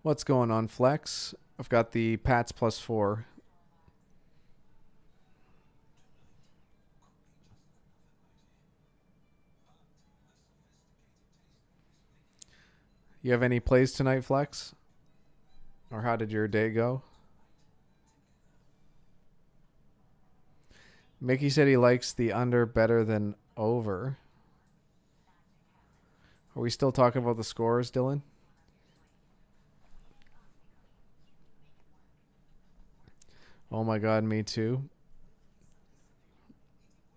What's going on, Flex? I've got the Pats +4. You have any plays tonight, Flex? Or how did your day go? Mickey said he likes the under better than over. Are we still talking about the scores, Dylan? Oh my god, me too.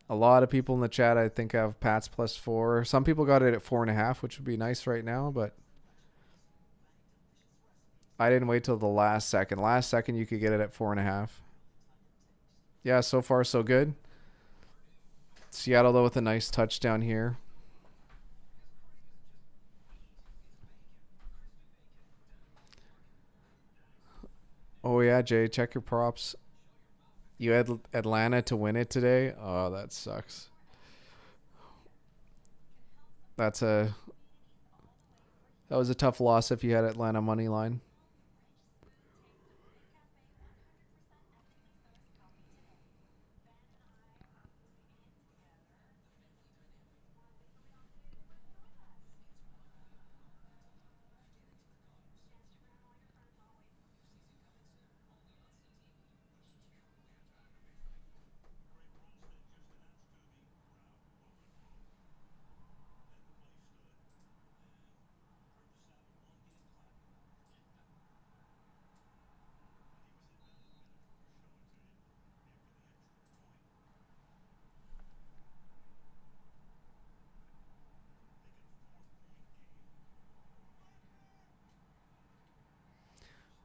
A lot of people in the chat, I think, have Pats +4. Some people got it at 4.5, which would be nice right now, but I didn't wait till the last second. Last second, you could get it at 4.5. Yeah, so far so good. Seattle though with a nice touchdown here. Oh yeah, Jay, check your props. You had Atlanta to win it today. Oh, that sucks. That was a tough loss if you had Atlanta money line.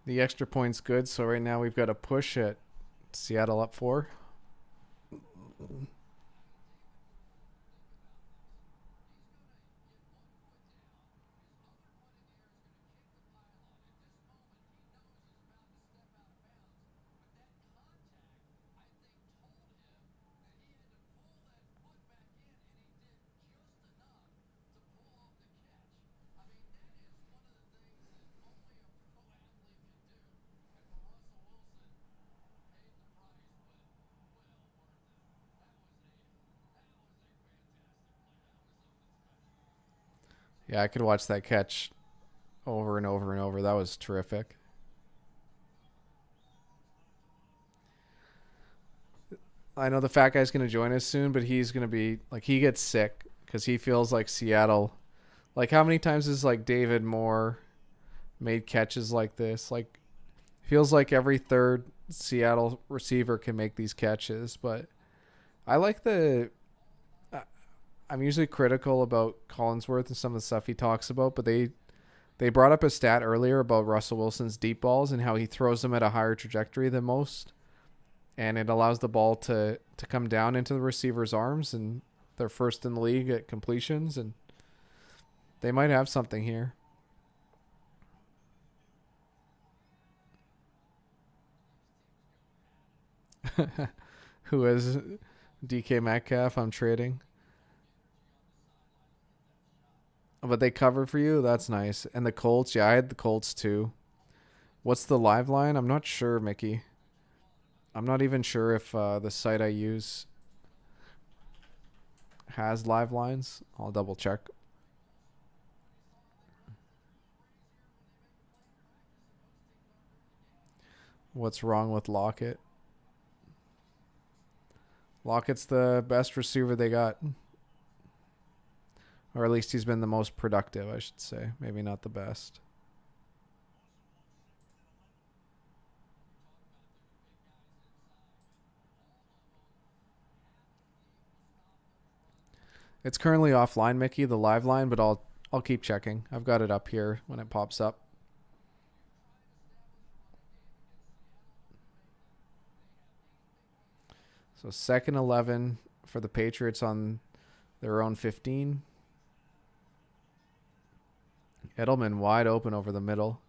The extra point's good, so right now we've got a push at Seattle up 4. Yeah, I could watch that catch over and over and over. That was terrific. I know the fat guy's going to join us soon, but he's going to be like, he gets sick because he feels like Seattle. Like, how many times has like David Moore made catches like this? Like, feels like every third Seattle receiver can make these catches. But I like I'm usually critical about Collinsworth and some of the stuff he talks about, but they brought up a stat earlier about Russell Wilson's deep balls and how he throws them at a higher trajectory than most, and it allows the ball to come down into the receiver's arms, and they're first in the league at completions, and they might have something here. Who is DK Metcalf? I'm trading. But they covered for you? That's nice. And the Colts? Yeah, I had the Colts too. What's the live line? I'm not sure, Mickey. I'm not even sure if the site I use has live lines. I'll double check. What's wrong with Lockett? Lockett's the best receiver they got. Or at least he's been the most productive, I should say. Maybe not the best. It's currently offline, Mickey, the live line, but I'll keep checking. I've got it up here when it pops up. So second 11 for the Patriots on their own 15. Edelman wide open over the middle.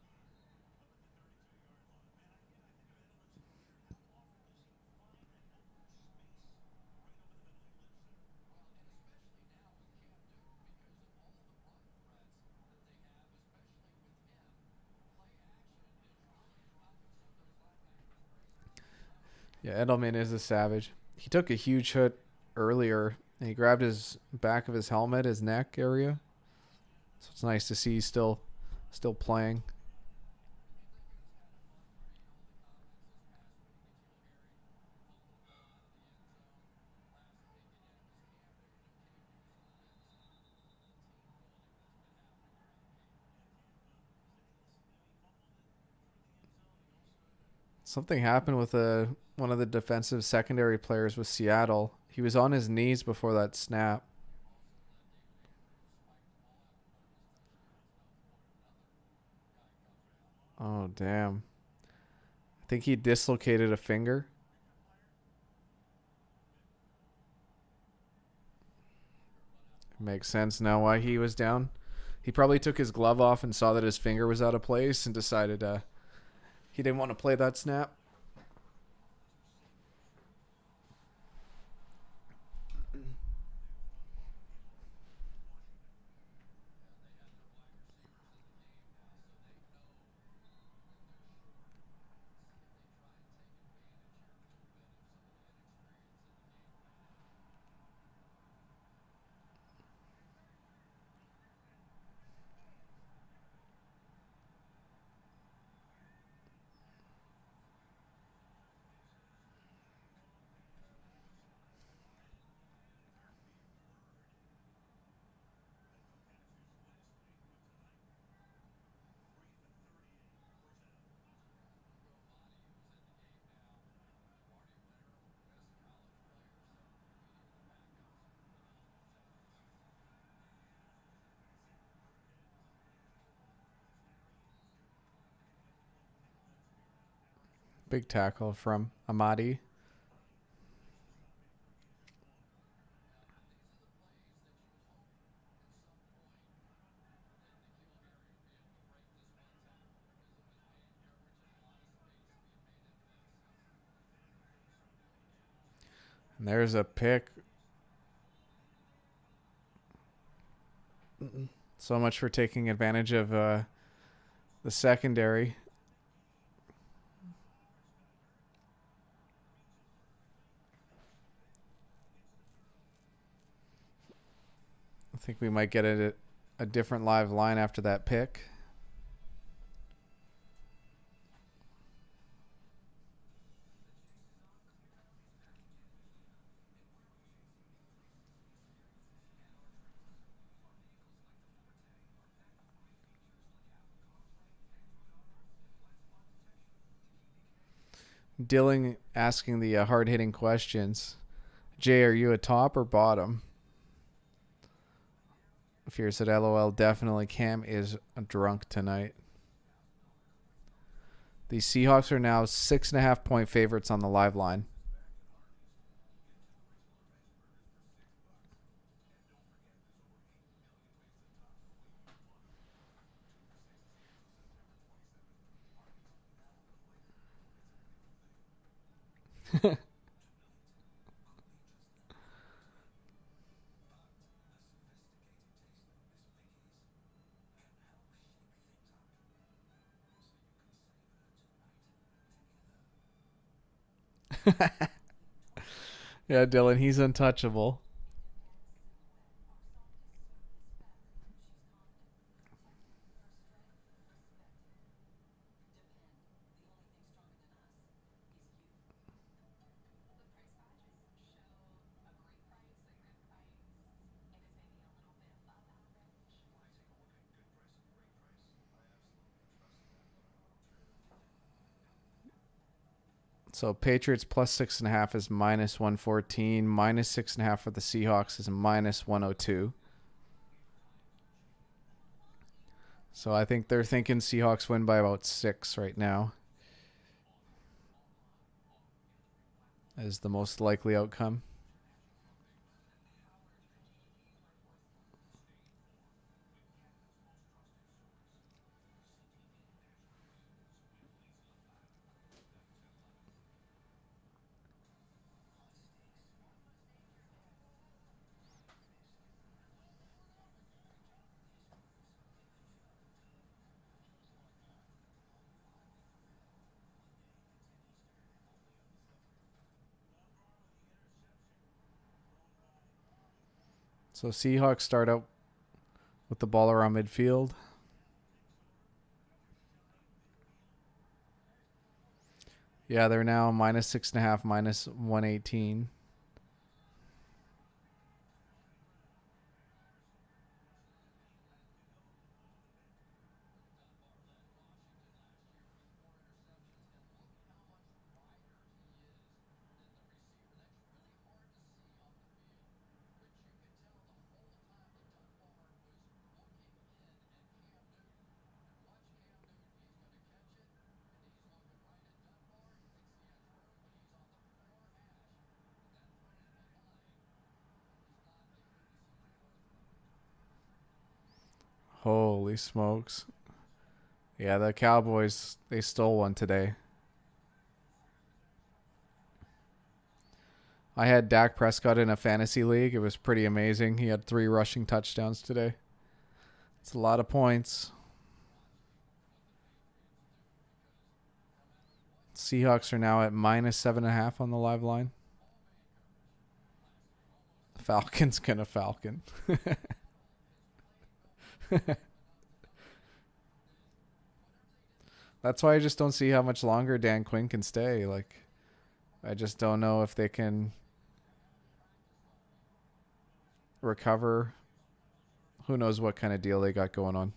Yeah, Edelman is a savage. He took a huge hit earlier, and he grabbed his back of his helmet, his neck area. So it's nice to see he's still playing. Something happened with one of the defensive secondary players with Seattle. He was on his knees before that snap. Oh, damn. I think he dislocated a finger. Makes sense now why he was down. He probably took his glove off and saw that his finger was out of place and decided he didn't want to play that snap. Big tackle from Amadi. And there's a pick. So much for taking advantage of the secondary. I think we might get a different live line after that pick. Dylan asking the hard-hitting questions. Jay, are you a top or bottom? Fear said, LOL, definitely. Cam is drunk tonight. The Seahawks are now 6.5-point favorites on the live line. Yeah, Dylan, he's untouchable. So Patriots plus 6.5 is minus 114. Minus 6.5 for the Seahawks is minus 102. So I think they're thinking Seahawks win by about 6 right now. As the most likely outcome. So Seahawks start out with the ball around midfield. Yeah, they're now minus 6.5, minus 118. Holy smokes. Yeah, the Cowboys, they stole one today. I had Dak Prescott in a fantasy league. It was pretty amazing. He had 3 rushing touchdowns today. It's a lot of points. Seahawks are now at minus 7.5 on the live line. Falcons gonna Falcon. That's why I just don't see how much longer Dan Quinn can stay. Like, I just don't know if they can recover. Who knows what kind of deal they got going on.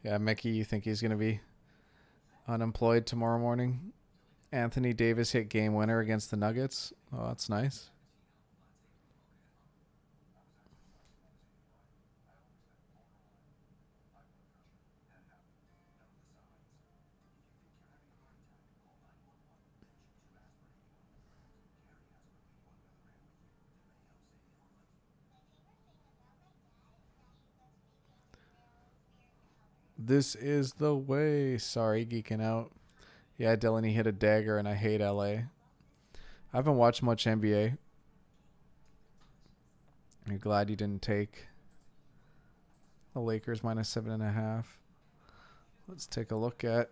Yeah, Mickey, you think he's going to be unemployed tomorrow morning? Anthony Davis hit game winner against the Nuggets. Oh, that's nice. This is the way. Sorry, geeking out. Yeah, Dylan, he hit a dagger, and I hate LA. I haven't watched much NBA. I'm glad you didn't take the Lakers minus 7.5. Let's take a look at.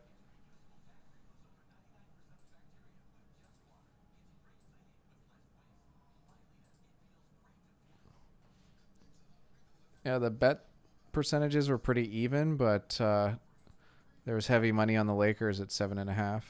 Yeah, the bet percentages were pretty even, but there was heavy money on the Lakers at 7.5.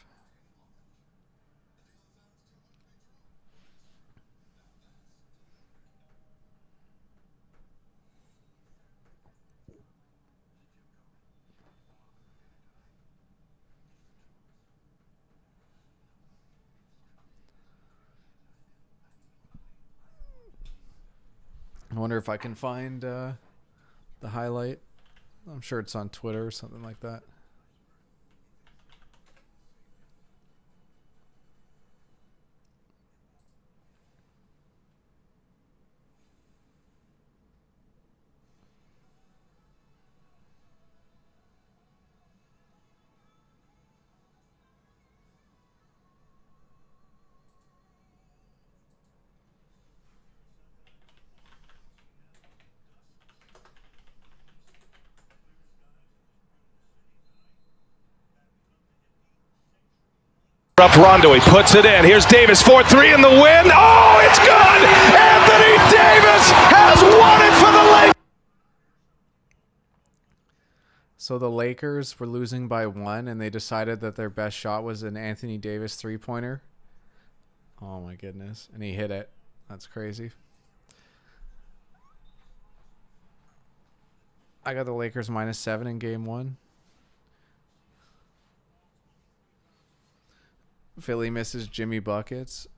I wonder if I can find the highlight. I'm sure it's on Twitter or something like that. Up Rondo, he puts it in. Here's Davis, 4-3 in the win. Oh, it's good! Anthony Davis has won it for the Lakers. So the Lakers were losing by 1, and they decided that their best shot was an Anthony Davis three-pointer. Oh, my goodness. And he hit it. That's crazy. I got the Lakers -7 in game 1. Philly misses Jimmy buckets.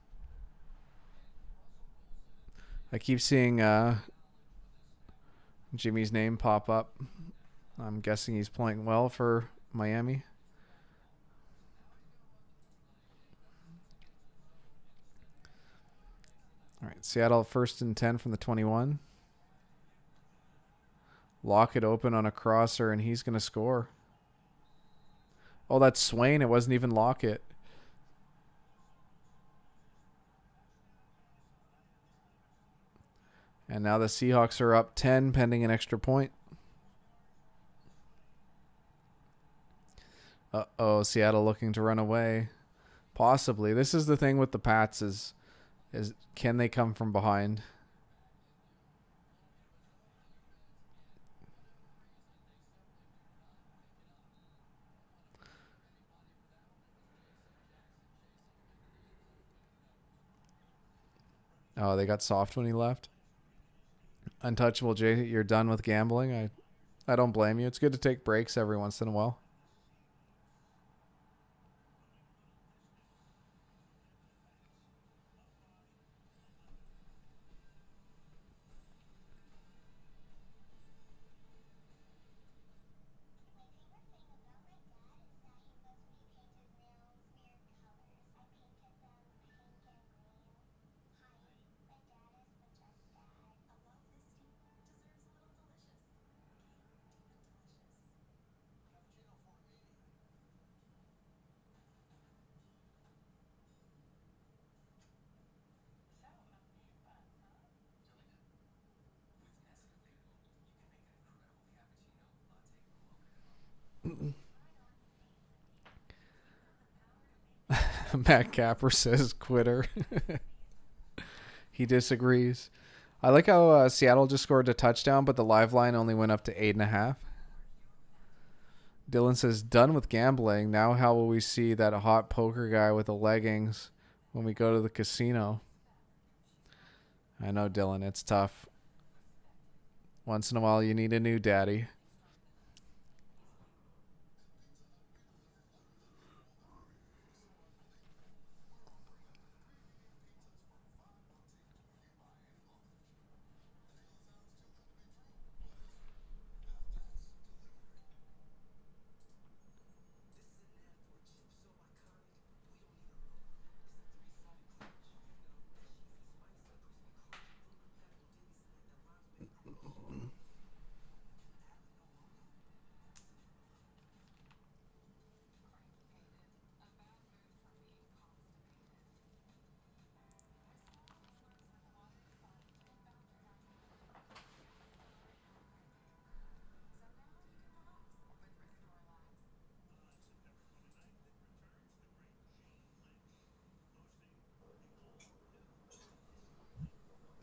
I keep seeing Jimmy's name pop up. I'm guessing he's playing well for Miami. All right, Seattle 1st and 10 from the 21. Lockett open on a crosser, and he's going to score. Oh, that's Swain. It wasn't even Lockett. And now the Seahawks are up 10 pending an extra point. Uh-oh, Seattle looking to run away. Possibly. This is the thing with the Pats is can they come from behind? Oh, they got soft when he left. Untouchable Jay, you're done with gambling. I don't blame you. It's good to take breaks every once in a while. Matt Capper says quitter. He disagrees. I like how Seattle just scored a touchdown, but the live line only went up to 8.5. Dylan says, done with gambling. Now how will we see that hot poker guy with the leggings when we go to the casino? I know, Dylan. It's tough. Once in a while, you need a new daddy.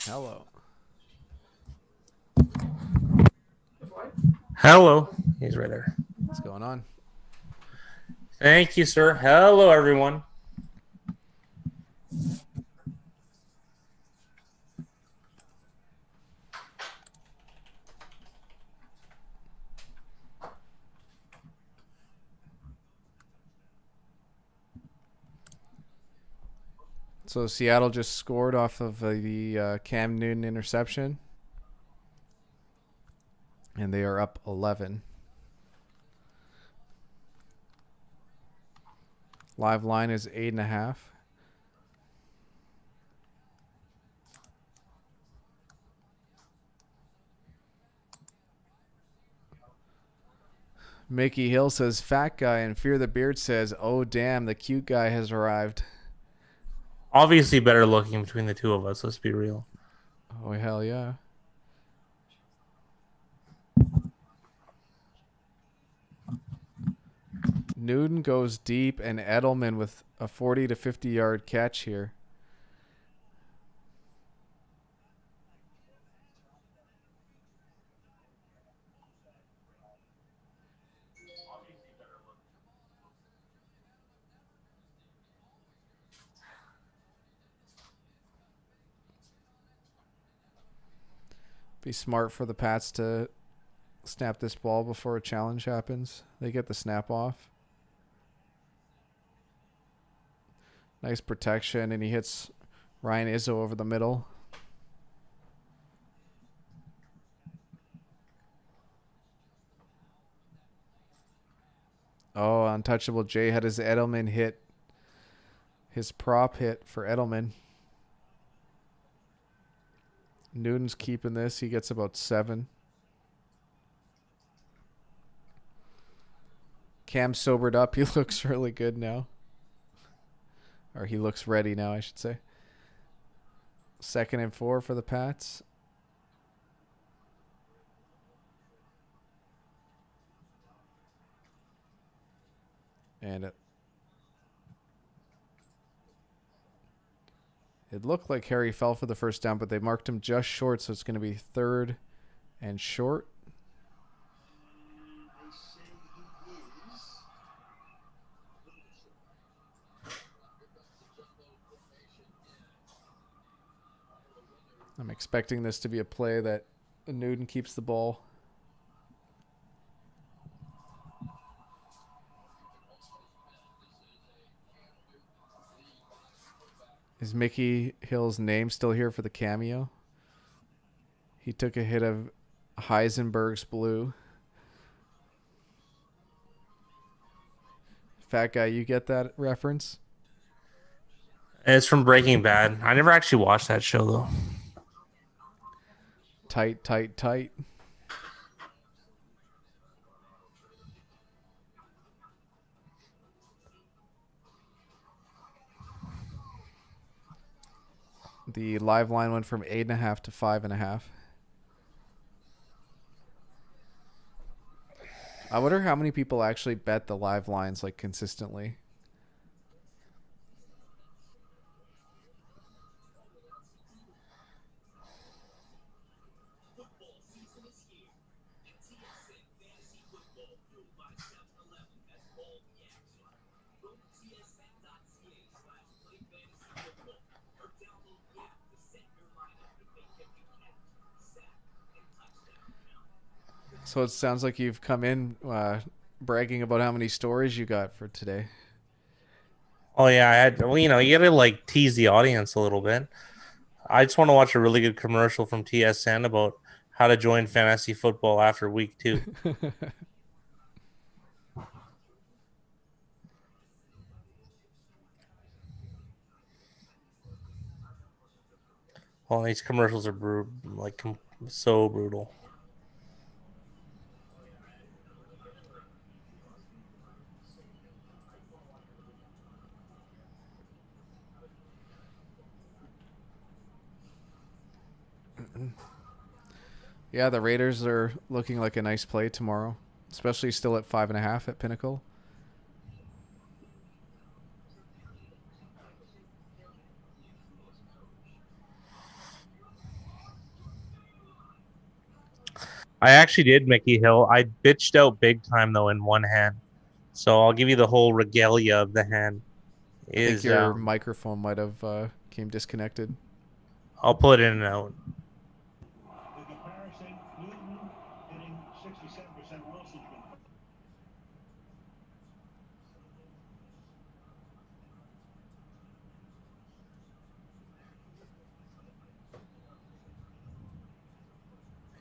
Hello. Hello. He's right there. What's going on? Thank you, sir. Hello, everyone. So Seattle just scored off of the Cam Newton interception. And they are up 11. Live line is 8.5. Mickey Hill says, fat guy, and Fear the Beard says, oh, damn, the cute guy has arrived. Obviously better looking between the two of us, let's be real. Oh, hell yeah. Newton goes deep, and Edelman with a 40 to 50 yard catch here. Be smart for the Pats to snap this ball before a challenge happens. They get the snap off. Nice protection, and he hits Ryan Izzo over the middle. Oh, untouchable Jay had his Edelman hit. His prop hit for Edelman. Newton's keeping this. He gets about 7. Cam sobered up. He looks really good now. Or he looks ready now, I should say. 2nd and 4 for the Pats. And it looked like Harry fell for the first down, but they marked him just short, so it's going to be 3rd and short. I'm expecting this to be a play that Newton keeps the ball. Is Mickey Hill's name still here for the cameo? He took a hit of Heisenberg's blue. Fat guy, you get that reference? It's from Breaking Bad. I never actually watched that show, though. Tight, tight, tight. The live line went from 8.5 to 5.5. I wonder how many people actually bet the live lines like consistently. So it sounds like you've come in bragging about how many stories you got for today. Oh yeah, I had. Well, you gotta like tease the audience a little bit. I just want to watch a really good commercial from TSN about how to join fantasy football after week 2. Well, these commercials are so brutal. Yeah, the Raiders are looking like a nice play tomorrow, especially still at 5.5 at Pinnacle. I actually did Mickey Hill. I bitched out big time though in one hand, so I'll give you the whole regalia of the hand. I think your microphone might have came disconnected. I'll pull it in and out.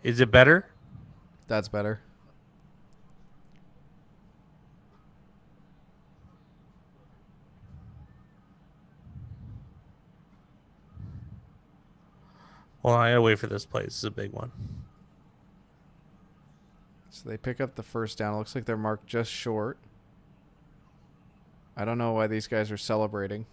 Is it better? That's better. Well, I gotta wait for this play. This is a big one. So they pick up the first down. It looks like they're marked just short. I don't know why these guys are celebrating.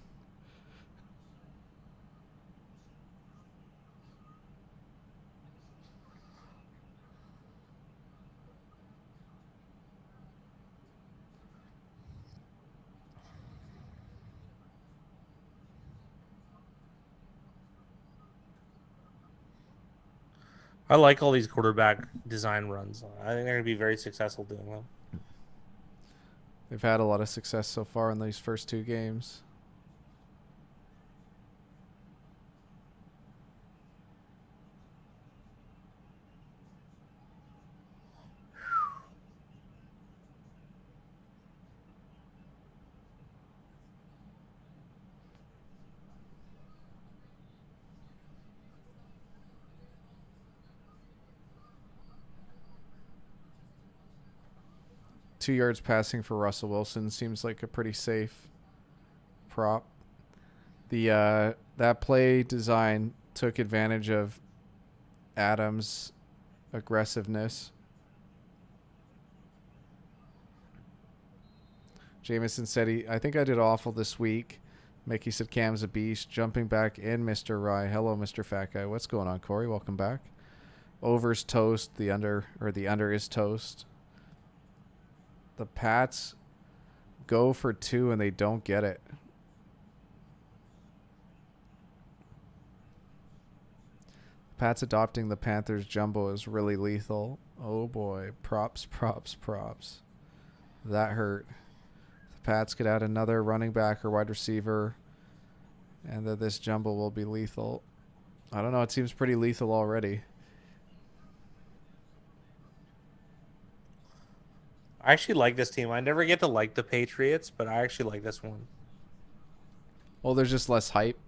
I like all these quarterback design runs. I think they're going to be very successful doing them. They've had a lot of success so far in these first 2 games. Two yards passing for Russell Wilson seems like a pretty safe prop. The that play design took advantage of Adams' aggressiveness. Jameson said I think I did awful this week. Mickey said Cam's a beast. Jumping back in, Mr. Rye. Hello, Mr. Fat Guy. What's going on, Corey? Welcome back. Over's toast. The under is toast. The Pats go for 2 and they don't get it. Pats adopting the Panthers jumbo is really lethal. Oh boy. Props. That hurt. The Pats could add another running back or wide receiver, and that this jumbo will be lethal. I don't know. It seems pretty lethal already. I actually like this team. I never get to like the Patriots, but I actually like this one. Well, there's just less hype.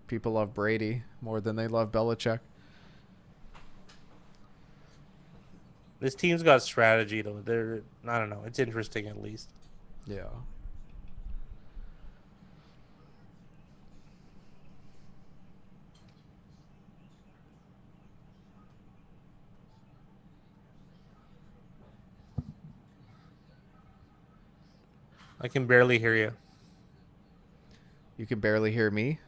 People love Brady more than they love Belichick. This team's got strategy, though. I don't know. It's interesting, at least. Yeah. I can barely hear you. You can barely hear me?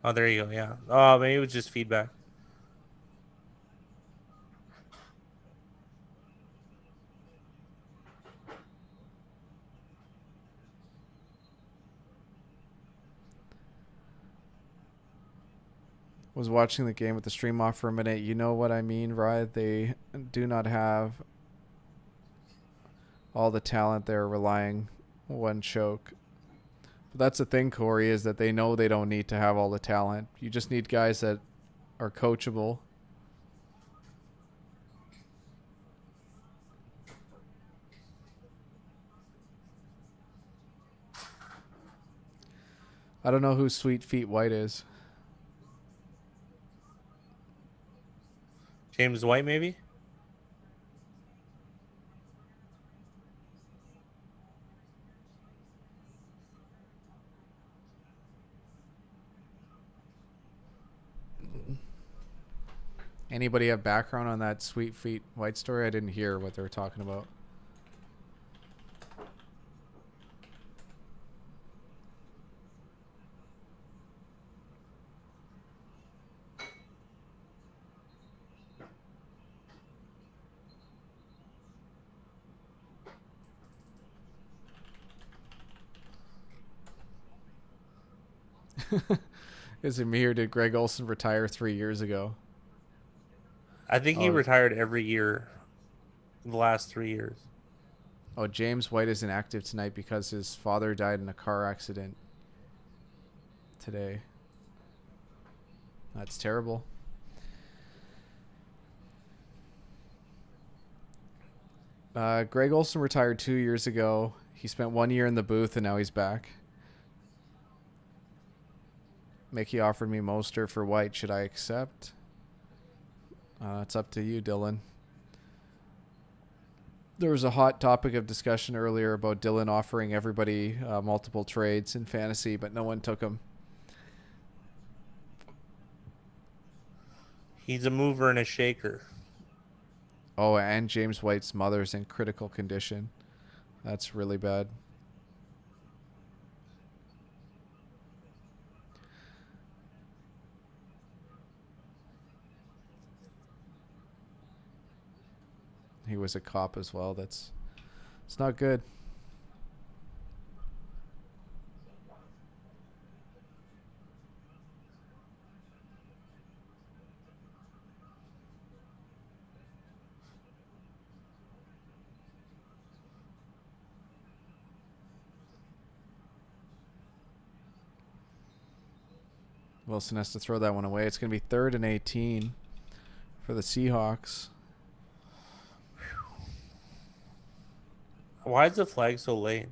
Oh, there you go. Yeah. Oh, maybe it was just feedback. Was watching the game with the stream off for a minute. You know what I mean, right? They do not have all the talent. They're relying one choke. But that's the thing, Corey, is that they know they don't need to have all the talent. You just need guys that are coachable. I don't know who Sweet Feet White is. James White, maybe? Anybody have background on that Sweet Feet White story? I didn't hear what they were talking about. Is it me or did Greg Olson retire 3 years ago? I think he retired every year the last 3 years. Oh, James White is inactive tonight because his father died in a car accident today. That's terrible. Greg Olson retired 2 years ago. He spent 1 year in the booth and now he's back. Mickey offered me Moster for White. Should I accept? It's up to you, Dylan. There was a hot topic of discussion earlier about Dylan offering everybody multiple trades in fantasy, but no one took them. He's a mover and a shaker. Oh, and James White's mother's in critical condition. That's really bad. He was a cop as well. It's not good. Wilson has to throw that one away. It's going to be 3rd and 18 for the Seahawks. Why is the flag so late?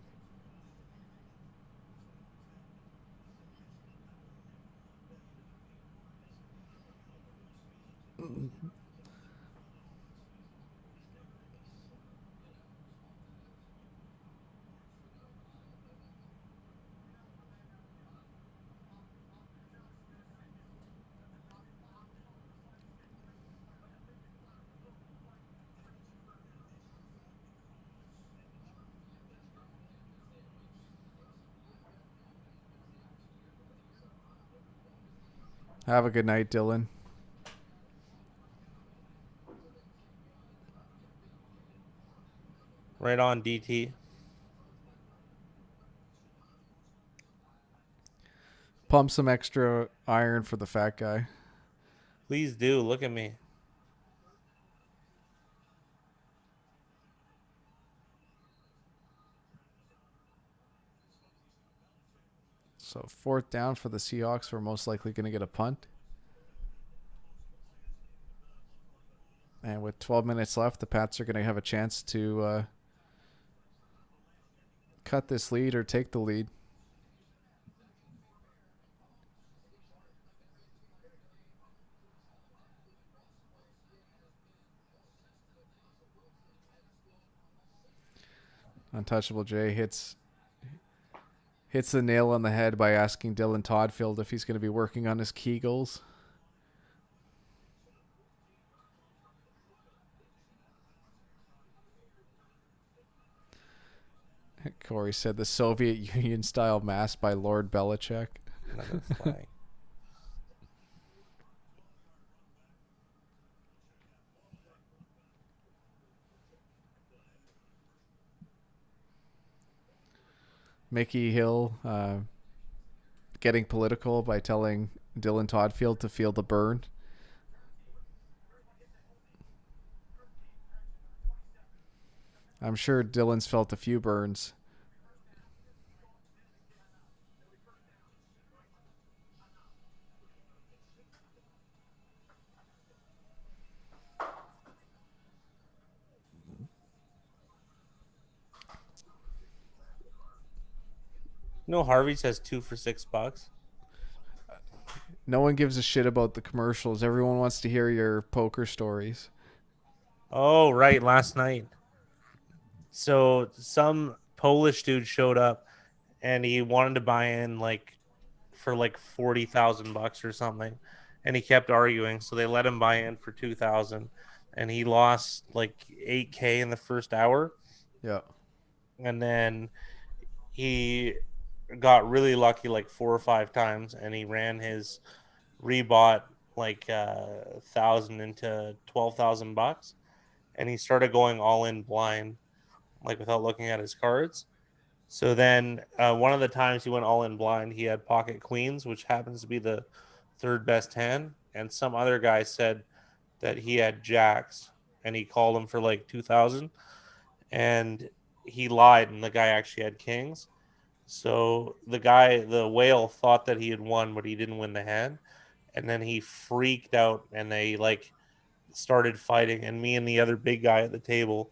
Have a good night, Dylan. Right on, DT. Pump some extra iron for the fat guy. Please do. Look at me. So 4th down for the Seahawks. We're most likely going to get a punt. And with 12 minutes left, the Pats are going to have a chance to cut this lead or take the lead. Untouchable Jay hits the nail on the head by asking Dylan Toddfield if he's going to be working on his Kegels. Corey said the Soviet Union style mass by Lord Belichick. Another flag. Mickey Hill getting political by telling Dylan Toddfield to feel the burn. I'm sure Dylan's felt a few burns. No, Harvey says 2 for $6. No one gives a shit about the commercials. Everyone wants to hear your poker stories. Oh, right. Last night. So some Polish dude showed up and he wanted to buy in for $40,000 or something. And he kept arguing. So they let him buy in for 2,000 and he lost like 8K in the first hour. Yeah. And then he got really lucky like 4 or 5 times and he ran his rebought like 1,000 into $12,000 and he started going all in blind like without looking at his cards. So then one of the times he went all in blind, he had pocket queens, which happens to be the 3rd best hand, and some other guy said that he had jacks and he called him for like 2,000 and he lied and the guy actually had kings. So the whale thought that he had won, but he didn't win the hand. And then he freaked out and they like started fighting. And me and the other big guy at the table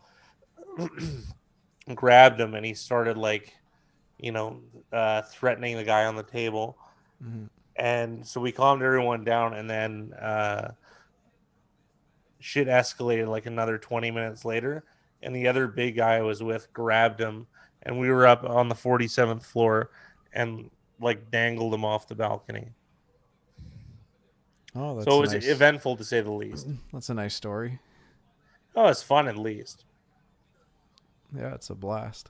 grabbed him and he started threatening the guy on the table. Mm-hmm. And so we calmed everyone down and then shit escalated like another 20 minutes later. And the other big guy I was with grabbed him and we were up on the 47th floor and like dangled him off the balcony. Oh, that's So it was nice. eventful to say the least. That's a nice story. Oh, it's fun at least. Yeah, it's a blast.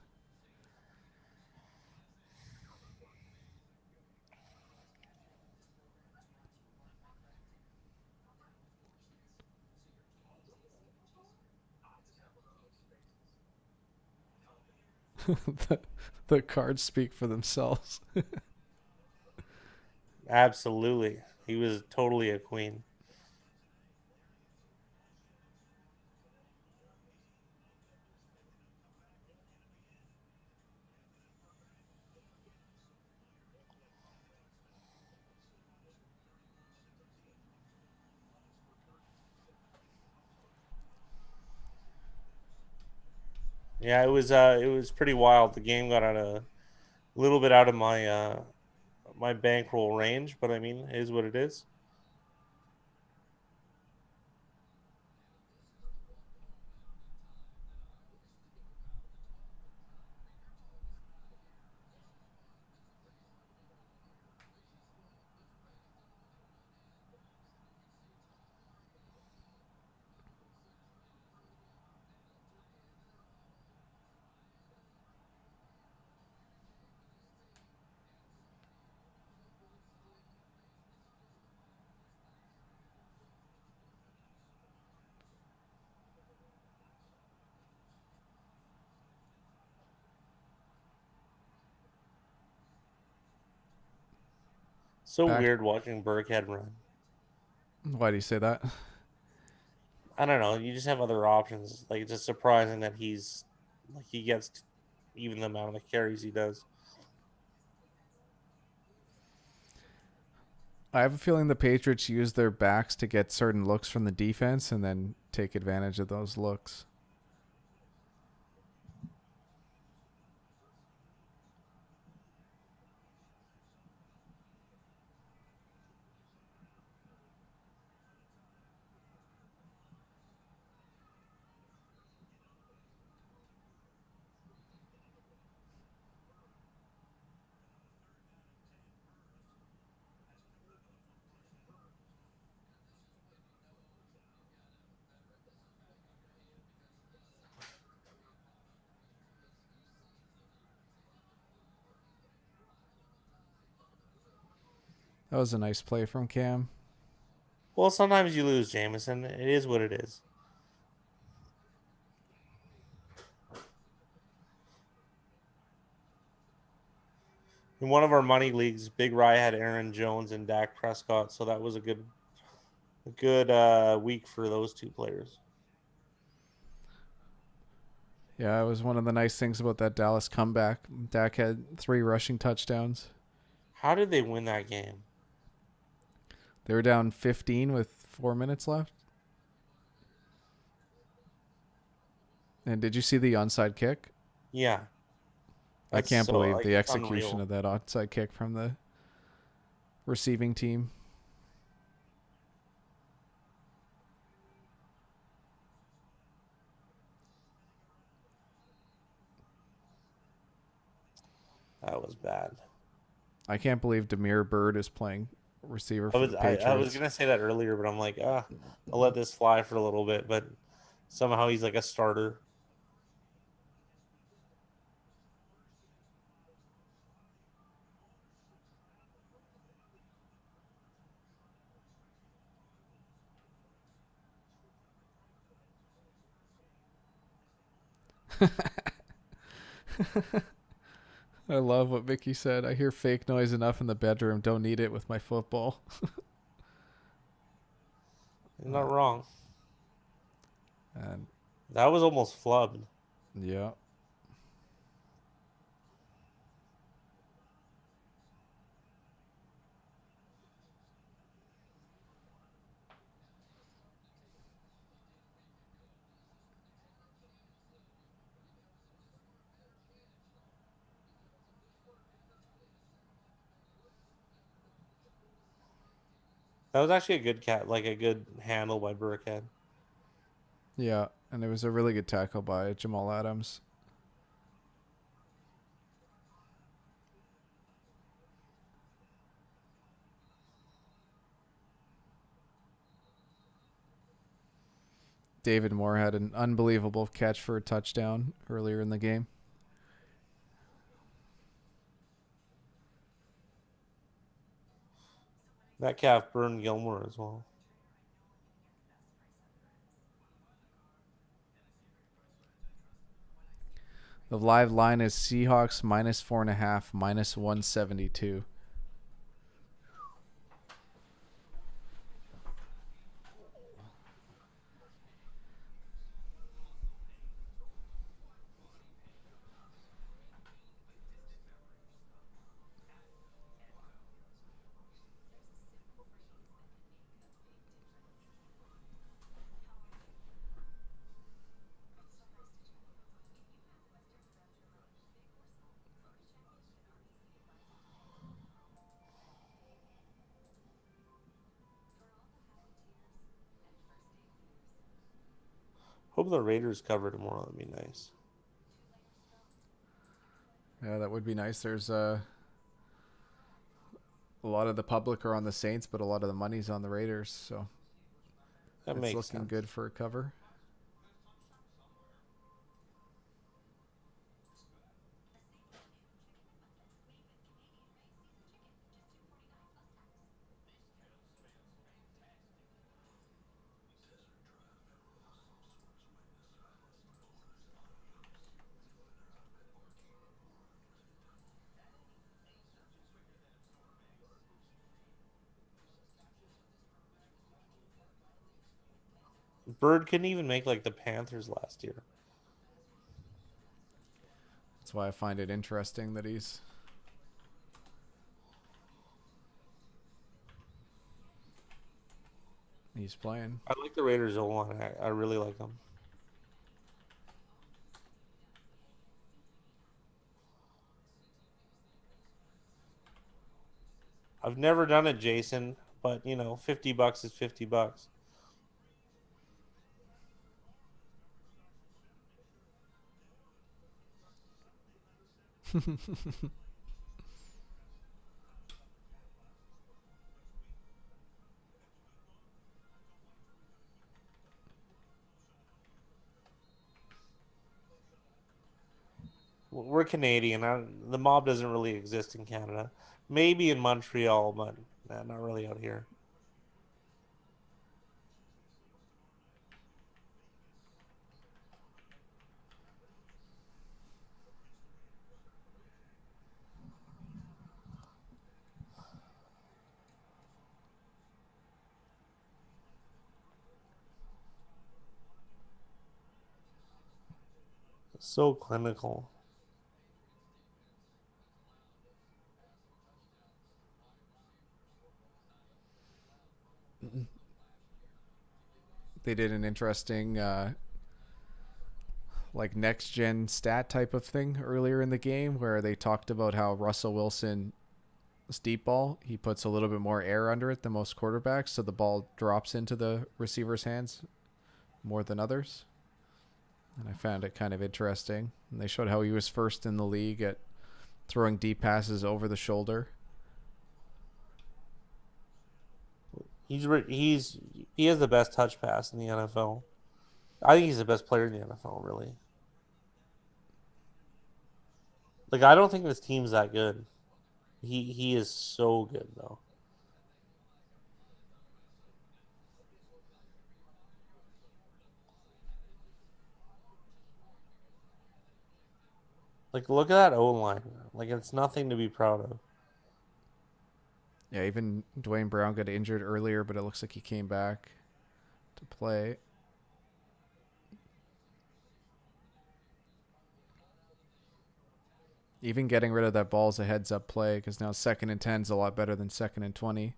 the cards speak for themselves. Absolutely. He was totally a queen. Yeah, it was pretty wild. The game got a little bit out of my bankroll range, but I mean, it is what it is. So Back. weird watching Burkhead run. Why do you say that? I don't know. You just have other options. Like it's just surprising that he gets even the amount of carries he does. I have a feeling the Patriots use their backs to get certain looks from the defense and then take advantage of those looks. That was a nice play from Cam. Well, sometimes you lose, Jameson. It is what it is. In one of our money leagues, Big Rye had Aaron Jones and Dak Prescott, so that was a good week for those two players. Yeah, it was one of the nice things about that Dallas comeback. Dak had 3 rushing touchdowns. How did they win that game? They were down 15 with 4 minutes left. And did you see the onside kick? Yeah, I that's can't so believe like the it's execution unreal. of that onside kick from the receiving team. That was bad. I can't believe Demir Bird is playing receiver I for was the I, I was Patriots. gonna say that earlier, but I'm like, I'll let this fly for a little bit. But somehow he's like a starter. I love what Mickey said. I hear fake noise enough in the bedroom. Don't need it with my football. You're not wrong. And That was almost flubbed. yeah. That was actually a good like a good handle by Burkhead. Yeah. And it was a really good tackle by Jamal Adams. David Moore had an unbelievable catch for a touchdown earlier in the game. That calf burned Gilmore as well. The live line is Seahawks -4.5, -172. Hope the Raiders cover tomorrow. That'd be nice. Yeah, that would be nice. There's a lot of the public are on the Saints, but a lot of the money's on the Raiders, so That it's makes looking sense. good for a cover. Bird couldn't even make like the Panthers last year. That's why I find it interesting that he's playing. I like the Raiders O-line. I really like them. I've never done it, Jason, but you know, $50 is $50. We're Canadian. The mob doesn't really exist in Canada. Maybe in Montreal, but not really out here. It's so clinical. They did an interesting like next gen stat type of thing earlier in the game where they talked about how Russell Wilson's deep ball, he puts a little bit more air under it than most quarterbacks, so the ball drops into the receiver's hands more than others. And I found it kind of interesting. And they showed how he was first in the league at throwing deep passes over the shoulder. He has the best touch pass in the NFL. I think he's the best player in the NFL, really. Like, I don't think this team's that good. He is so good though. Like, look at that O line. Like, it's nothing to be proud of. Yeah, even Dwayne Brown got injured earlier, but it looks like he came back to play. Even getting rid of that ball is a heads-up play because now 2nd and 10 is a lot better than 2nd and 20.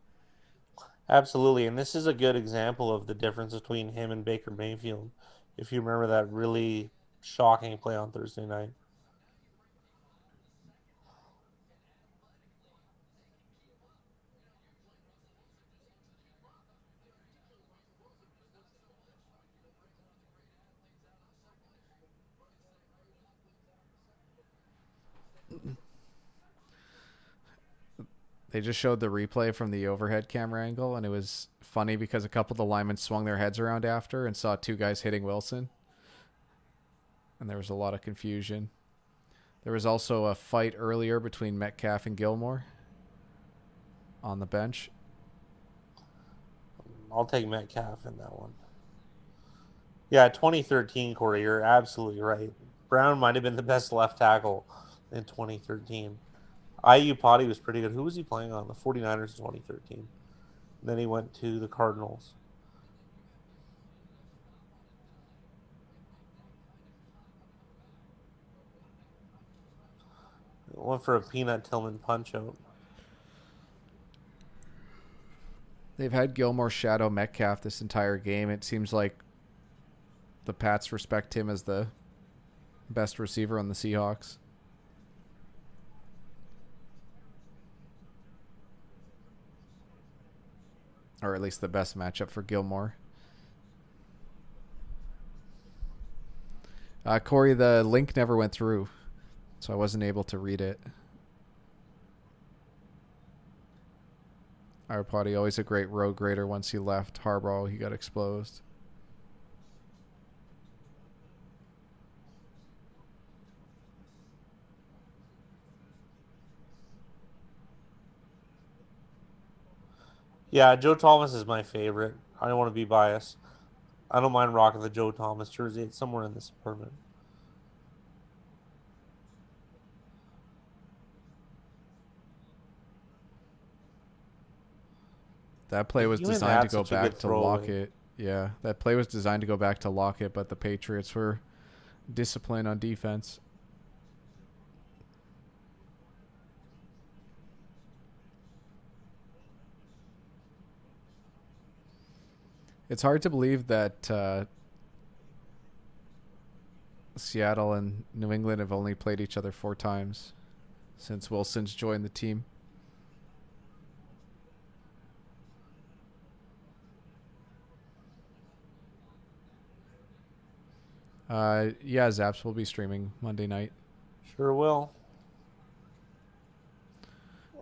Absolutely, and this is a good example of the difference between him and Baker Mayfield. If you remember that really shocking play on Thursday night. They just showed the replay from the overhead camera angle, and it was funny because a couple of the linemen swung their heads around after and saw two guys hitting Wilson. And there was a lot of confusion. There was also a fight earlier between Metcalf and Gilmore on the bench. I'll take Metcalf in that one. Yeah, 2013, Corey, you're absolutely right. Brown might have been the best left tackle in 2013. IU Potty was pretty good. Who was he playing on? The 49ers in 2013. And then he went to the Cardinals. Went for a Peanut Tillman punch-out. They've had Gilmore shadow Metcalf this entire game. It seems like the Pats respect him as the best receiver on the Seahawks. Or at least the best matchup for Gilmore. Corey, the link never went through, so I wasn't able to read it. Our potty, always a great road grader. Once he left Harbaugh, he got exposed. Yeah, Joe Thomas is my favorite. I don't want to be biased. I don't mind rocking the Joe Thomas jersey. It's somewhere in this apartment. That play was Even designed to that's go such a good back to throwaway. Lockett. Yeah, that play was designed to go back to Lockett, but the Patriots were disciplined on defense. It's hard to believe that Seattle and New England have only played each other 4 times since Wilson's joined the team. Yeah, Zaps will be streaming Monday night. Sure will.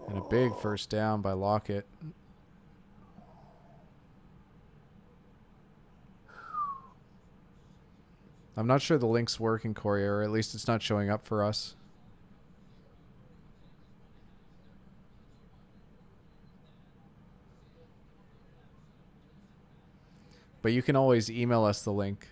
And a big first down by Lockett. I'm not sure the link's working, Corey, or at least it's not showing up for us. But you can always email us the link.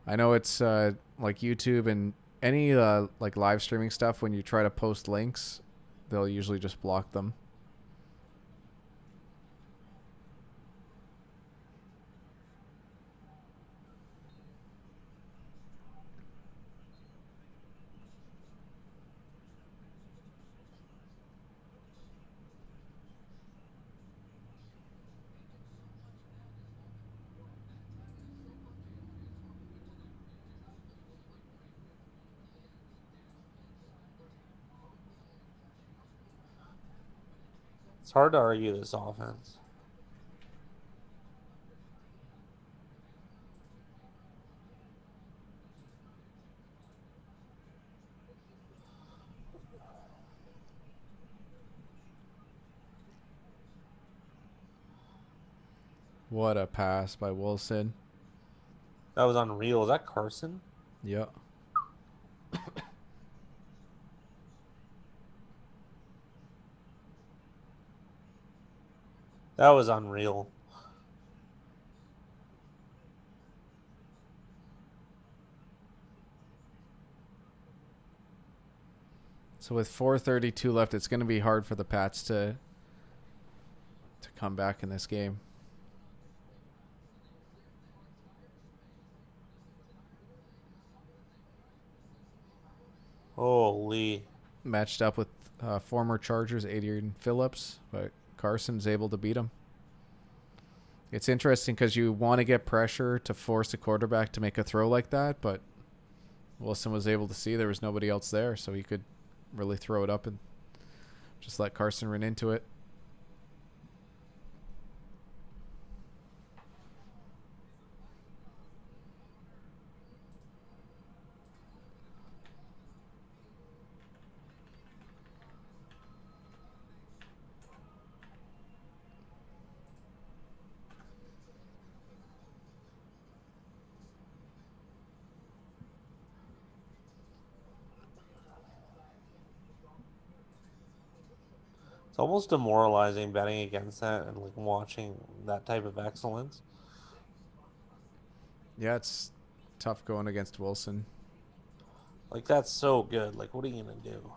I know it's like YouTube and any like live streaming stuff. When you try to post links, they'll usually just block them. It's hard to argue this offense. What a pass by Wilson. That was unreal. Is that Carson? Yep. That was unreal. So with 4:32 left, it's going to be hard for the Pats to come back in this game. Holy. Matched up with former Chargers Adrian Phillips, but Carson's able to beat him. It's interesting because you want to get pressure to force a quarterback to make a throw like that, but Wilson was able to see there was nobody else there, so he could really throw it up and just let Carson run into it. It's almost demoralizing betting against that and like watching that type of excellence. Yeah, it's tough going against Wilson. Like that's so good. Like what are you gonna do?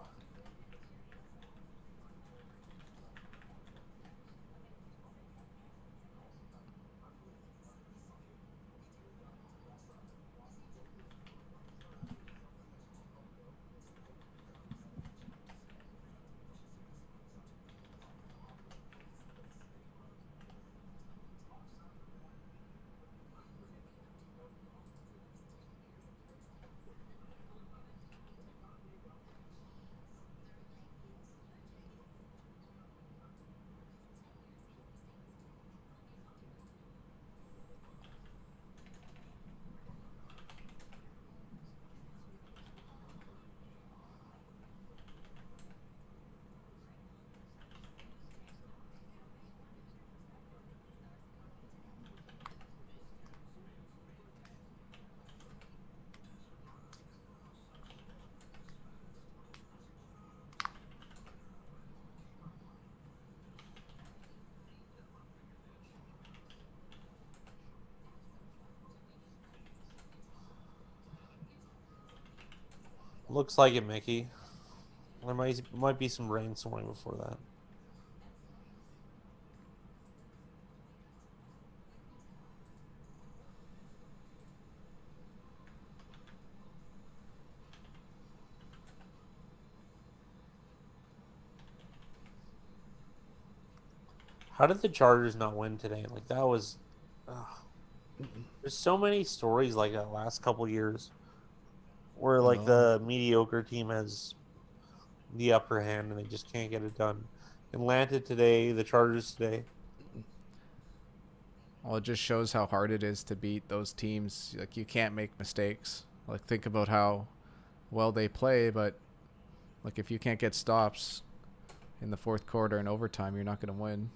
Looks like it, Mickey. There might be some rain somewhere before that. How did the Chargers not win today? Like that was. There's so many stories like that last couple years, where like Oh. the mediocre team has the upper hand and they just can't get it done. Atlanta today, the Chargers today. Well, it just shows how hard it is to beat those teams. Like, you can't make mistakes. Like, think about how well they play, but like, if you can't get stops in the fourth quarter and overtime, you're not going to win.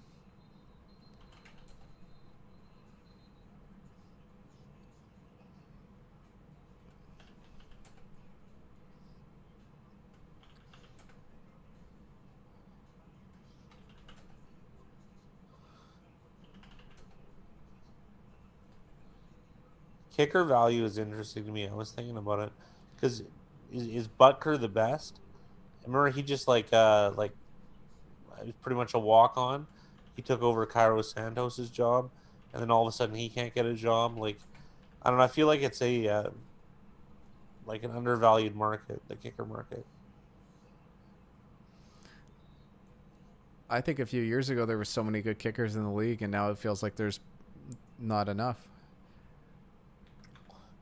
Kicker value is interesting to me. I was thinking about it because is Butker the best? I remember he just like it was pretty much a walk on. He took over Cairo Santos's job, and then all of a sudden he can't get a job. Like I don't know. I feel like it's a like an undervalued market, the kicker market. I think a few years ago there were so many good kickers in the league, and now it feels like there's not enough.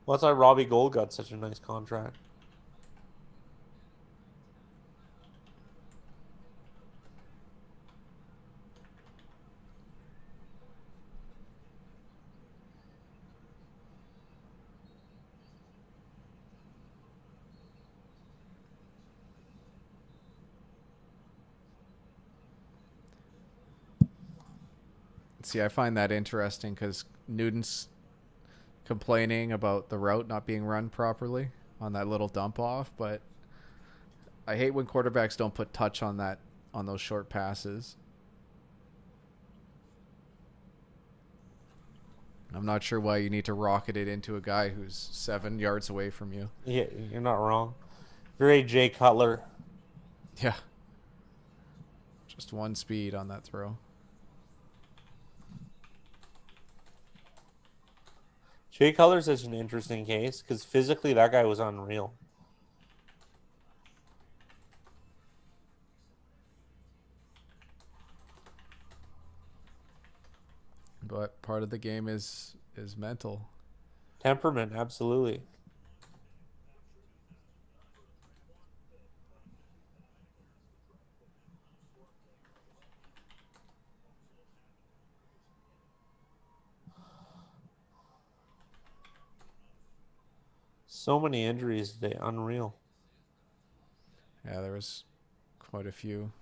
Well, that's why Robbie Gould got such a nice contract. See, I find that interesting because Newton's complaining about the route not being run properly on that little dump off, but I hate when quarterbacks don't put touch on those short passes. I'm not sure why you need to rocket it into a guy who's 7 yards away from you. Yeah, you're not wrong. Very Jay Cutler. Yeah. Just one speed on that throw. Jay Cutler's such an interesting case because physically that guy was unreal. But part of the game is mental. Temperament, absolutely. So many injuries today, unreal. Yeah, there was quite a few.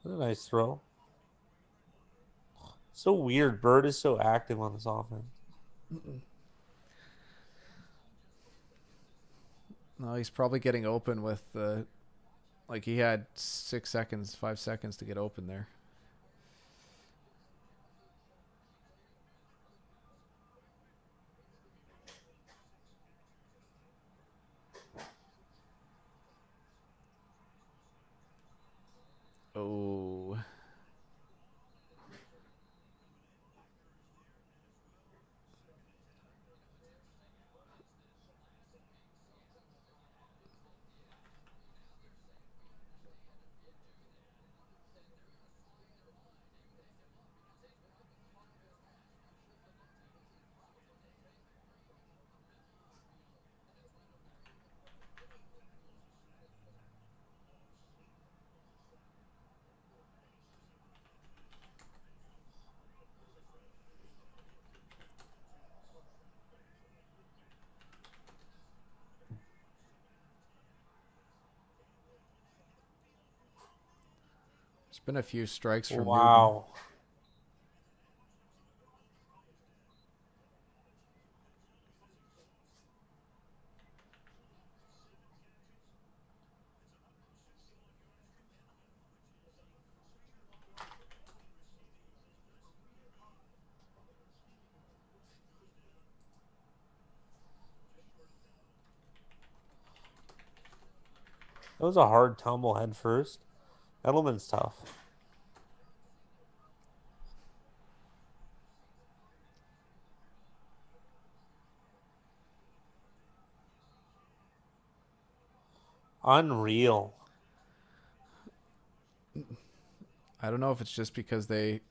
What a nice throw. So weird. Bird is so active on this offense. No, he's probably getting open with like he had 6 seconds, 5 seconds to get open there. Oh. There's been a few strikes from Newton. Wow. That was a hard tumble head first. Edelman's tough. Unreal. I don't know if it's just because they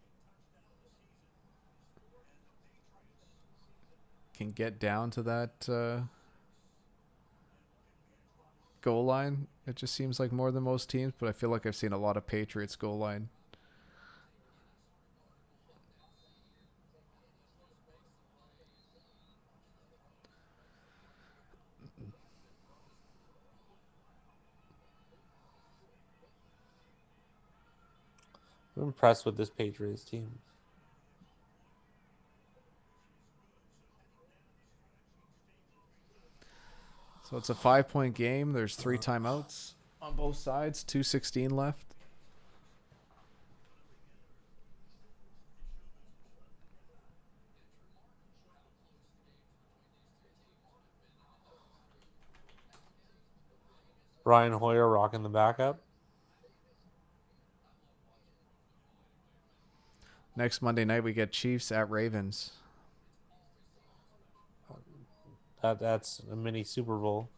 can get down to that goal line. It just seems like more than most teams, but I feel like I've seen a lot of Patriots goal line. I'm impressed with this Patriots team. So it's a 5-point game. There's 3 timeouts on both sides. 2:16 left. Brian Hoyer rocking the backup. Next Monday night we get Chiefs at Ravens. That's a mini Super Bowl.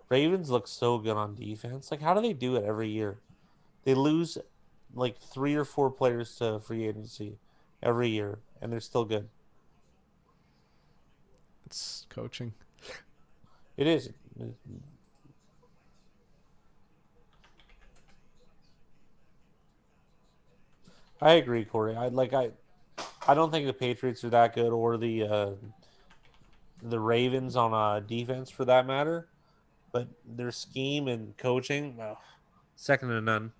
Ravens look so good on defense. Like, how do they do it every year? They lose like 3 or 4 players to free agency every year, and they're still good. It's coaching. It is. I agree, Corey. I don't think the Patriots are that good, or the Ravens on defense for that matter. But their scheme and coaching, well, second to none.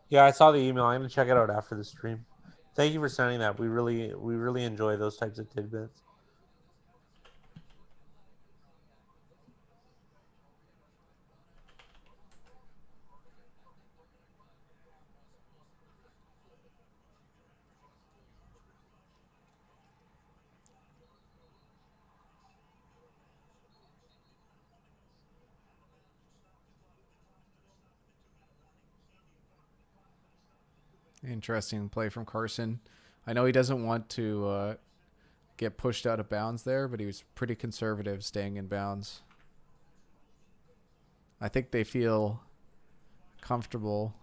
Yeah, I saw the email. I'm gonna check it out after the stream. Thank you for sending that. We really enjoy those types of tidbits. Interesting play from Carson. I know he doesn't want to get pushed out of bounds there, but he was pretty conservative staying in bounds. I think they feel comfortable.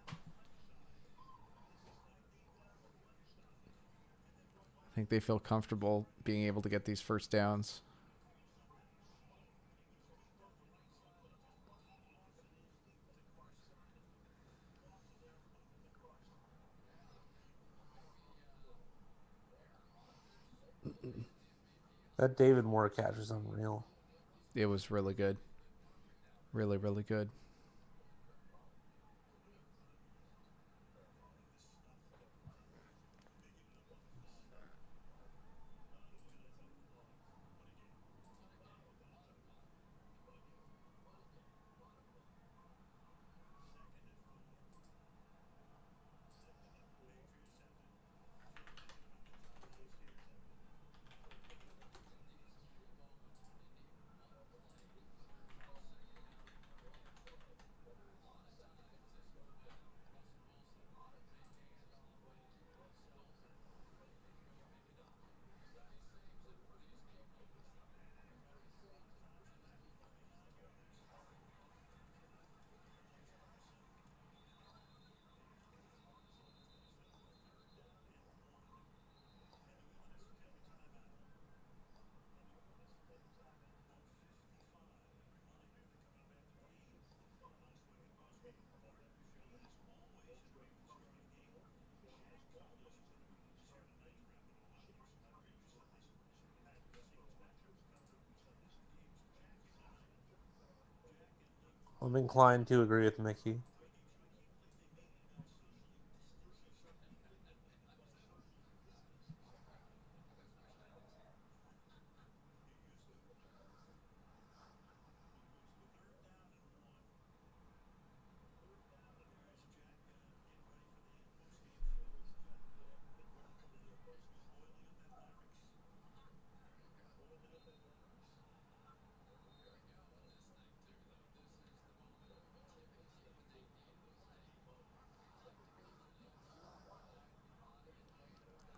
I think they feel comfortable being able to get these first downs. That David Moore catch was unreal. It was really good. Really, really good. I'm inclined to agree with Mickey.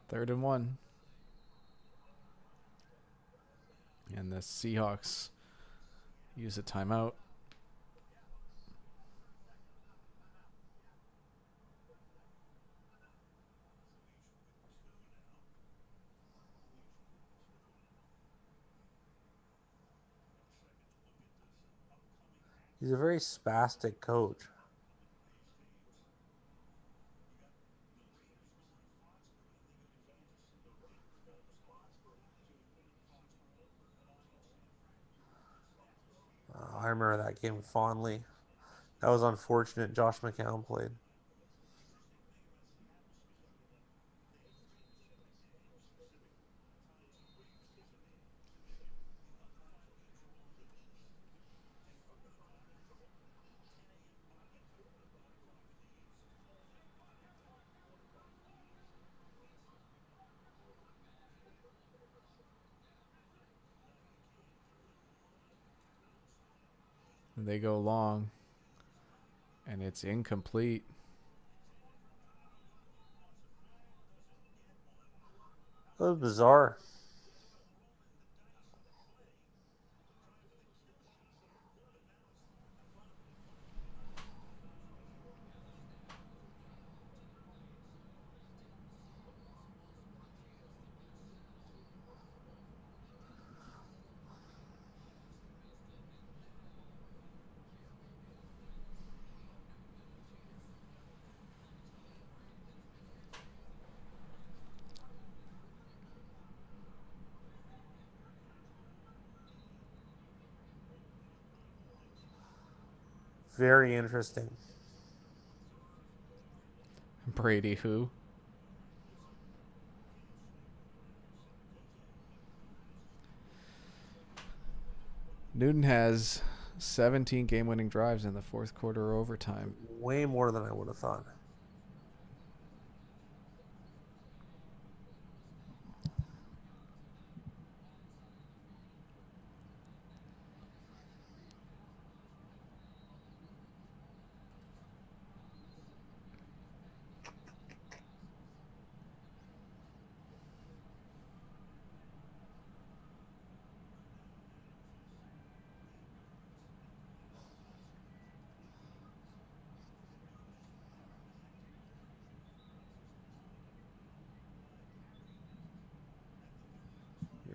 Third and 1. And the Seahawks use a timeout. He's a very spastic coach. I remember that game fondly. That was unfortunate. Josh McCown played. And they go long. And it's incomplete. That was bizarre. Very interesting. Brady who? Newton has 17 game-winning drives in the fourth quarter overtime. Way more than I would have thought.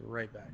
You're right back.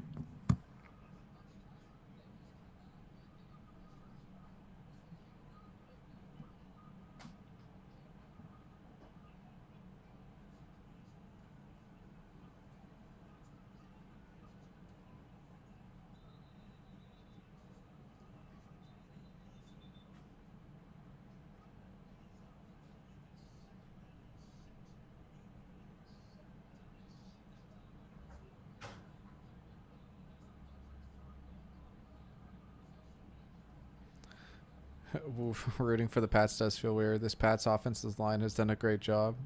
Rooting for the Pats does feel weird. This Pats offensive line has done a great job.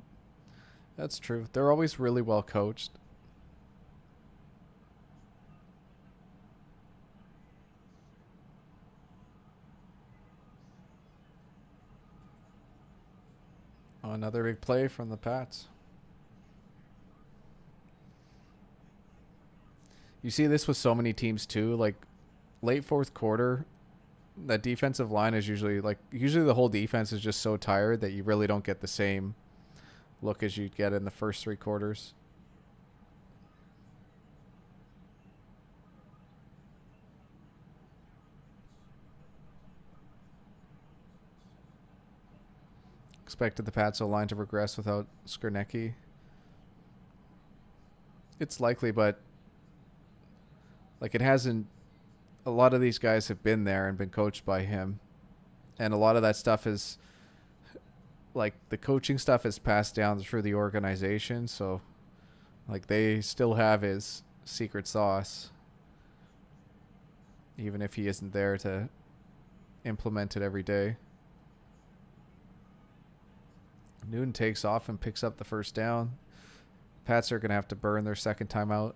That's true. They're always really well coached. Oh, another big play from the Pats. You see this with so many teams too. Like late fourth quarter, that defensive line is usually the whole defense is just so tired that you really don't get the same look as you'd get in the first three quarters. Expected the Pats O-line to regress without Skrzynecki. It's likely, but like it hasn't. A lot of these guys have been there and been coached by him. And a lot of that stuff is like the coaching stuff is passed down through the organization. So like they still have his secret sauce, even if he isn't there to implement it every day. Newton takes off and picks up the first down. Pats are going to have to burn their second timeout.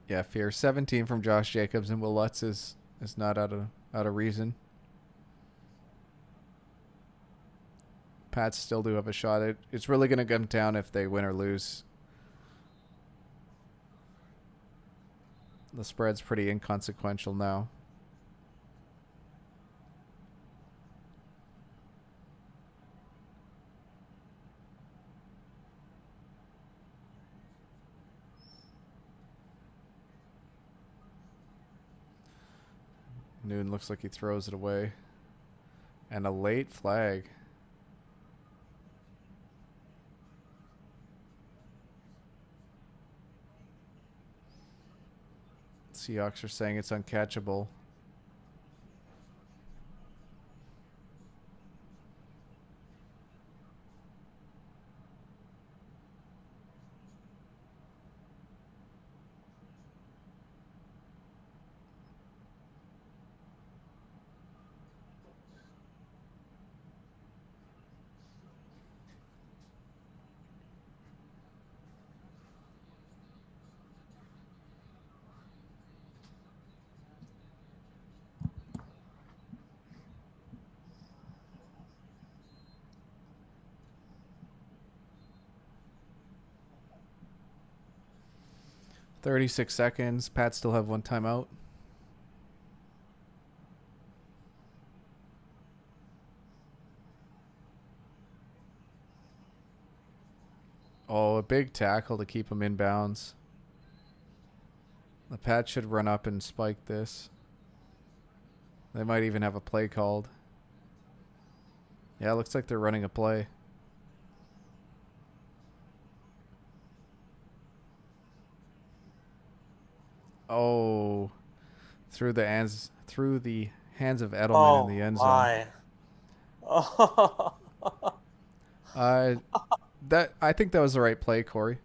Yeah, fear 17 from Josh Jacobs and Will Lutz is not out of reason. Pats still do have a shot. It's really going to come down if they win or lose. The spread's pretty inconsequential now. Newton looks like he throws it away. And a late flag. Seahawks are saying it's uncatchable. .36 seconds. Pats still have one timeout. Oh, a big tackle to keep him in bounds. The Pats should run up and spike this. They might even have a play called. Yeah, it looks like they're running a play. Oh, through the hands of Edelman in the end zone. Oh my! I think that was the right play, Corey.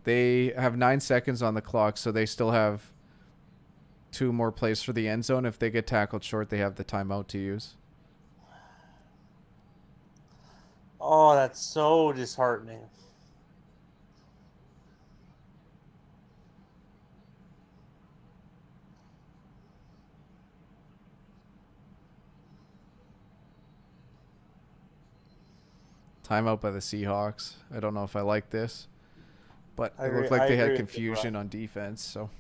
They have 9 seconds on the clock, so they still have 2 more plays for the end zone. If they get tackled short, they have the timeout to use. Oh, that's so disheartening. Timeout by the Seahawks. I don't know if I like this, but it looked like they had confusion on defense. So,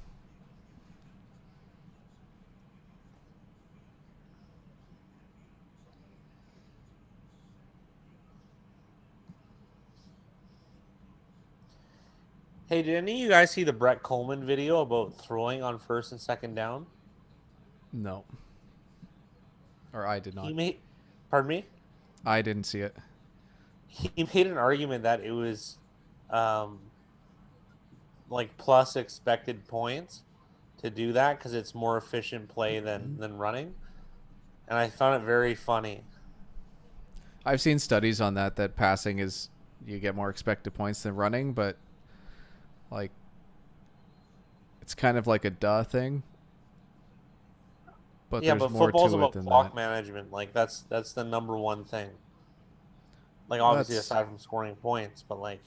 hey, did any of you guys see the Brett Coleman video about throwing on first and second down? no. Or I did not. Pardon me? I didn't see it. He made an argument that it was like plus expected points to do that because it's more efficient play than running. And I found it very funny. I've seen studies on that passing is you get more expected points than running, but like it's kind of like a duh thing. But yeah, there's but more football's to about it than clock that. management. Like that's the number one thing. Like obviously aside from scoring points, but like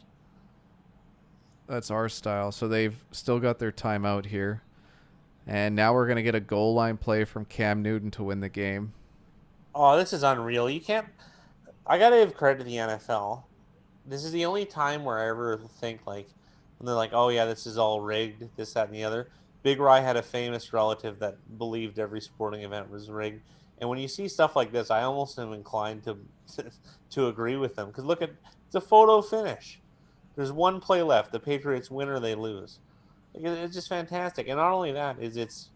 that's our style. So they've still got their timeout here. And now we're going to get a goal line play from Cam Newton to win the game. Oh, this is unreal. You can't. I gotta give credit to the NFL. This is the only time where I ever think like when they're like, "Oh yeah, this is all rigged," this, that, and the other. Big Rye had a famous relative that believed every sporting event was rigged, and when you see stuff like this, I almost am inclined to to agree with them because look at it's a photo finish. There's one play left. The Patriots win or they lose. Like, it's just fantastic, and not only that is it's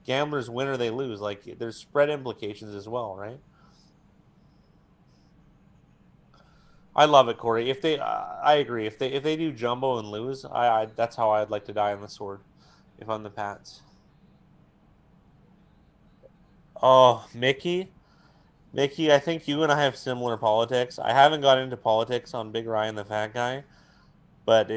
gamblers win or they lose. Like there's spread implications as well, right? I love it, Corey. If they, I agree. If they do jumbo and lose, I that's how I'd like to die on the sword, if I'm the Pats. Oh, Mickey, I think you and I have similar politics. I haven't got into politics on Big Ryan the Fat Guy, but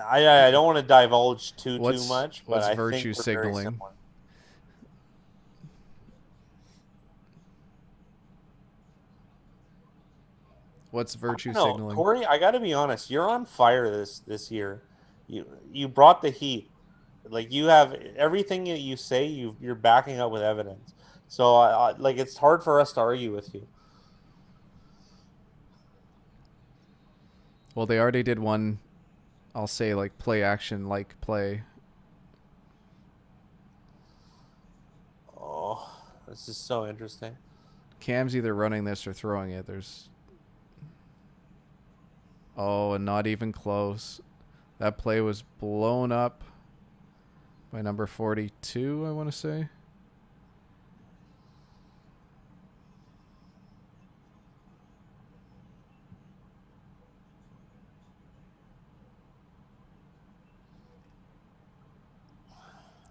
I don't want to divulge too much, but What's I think virtue we're very signaling? similar. What's virtue No, signaling? Corey, I got to be honest. You're on fire this year. You brought the heat. Like you have everything that you say, you're backing up with evidence. So like it's hard for us to argue with you. Well, they already did one, I'll say, like play action like play. Oh, this is so interesting. Cam's either running this or throwing it. Oh, and not even close. That play was blown up by number 42, I want to say.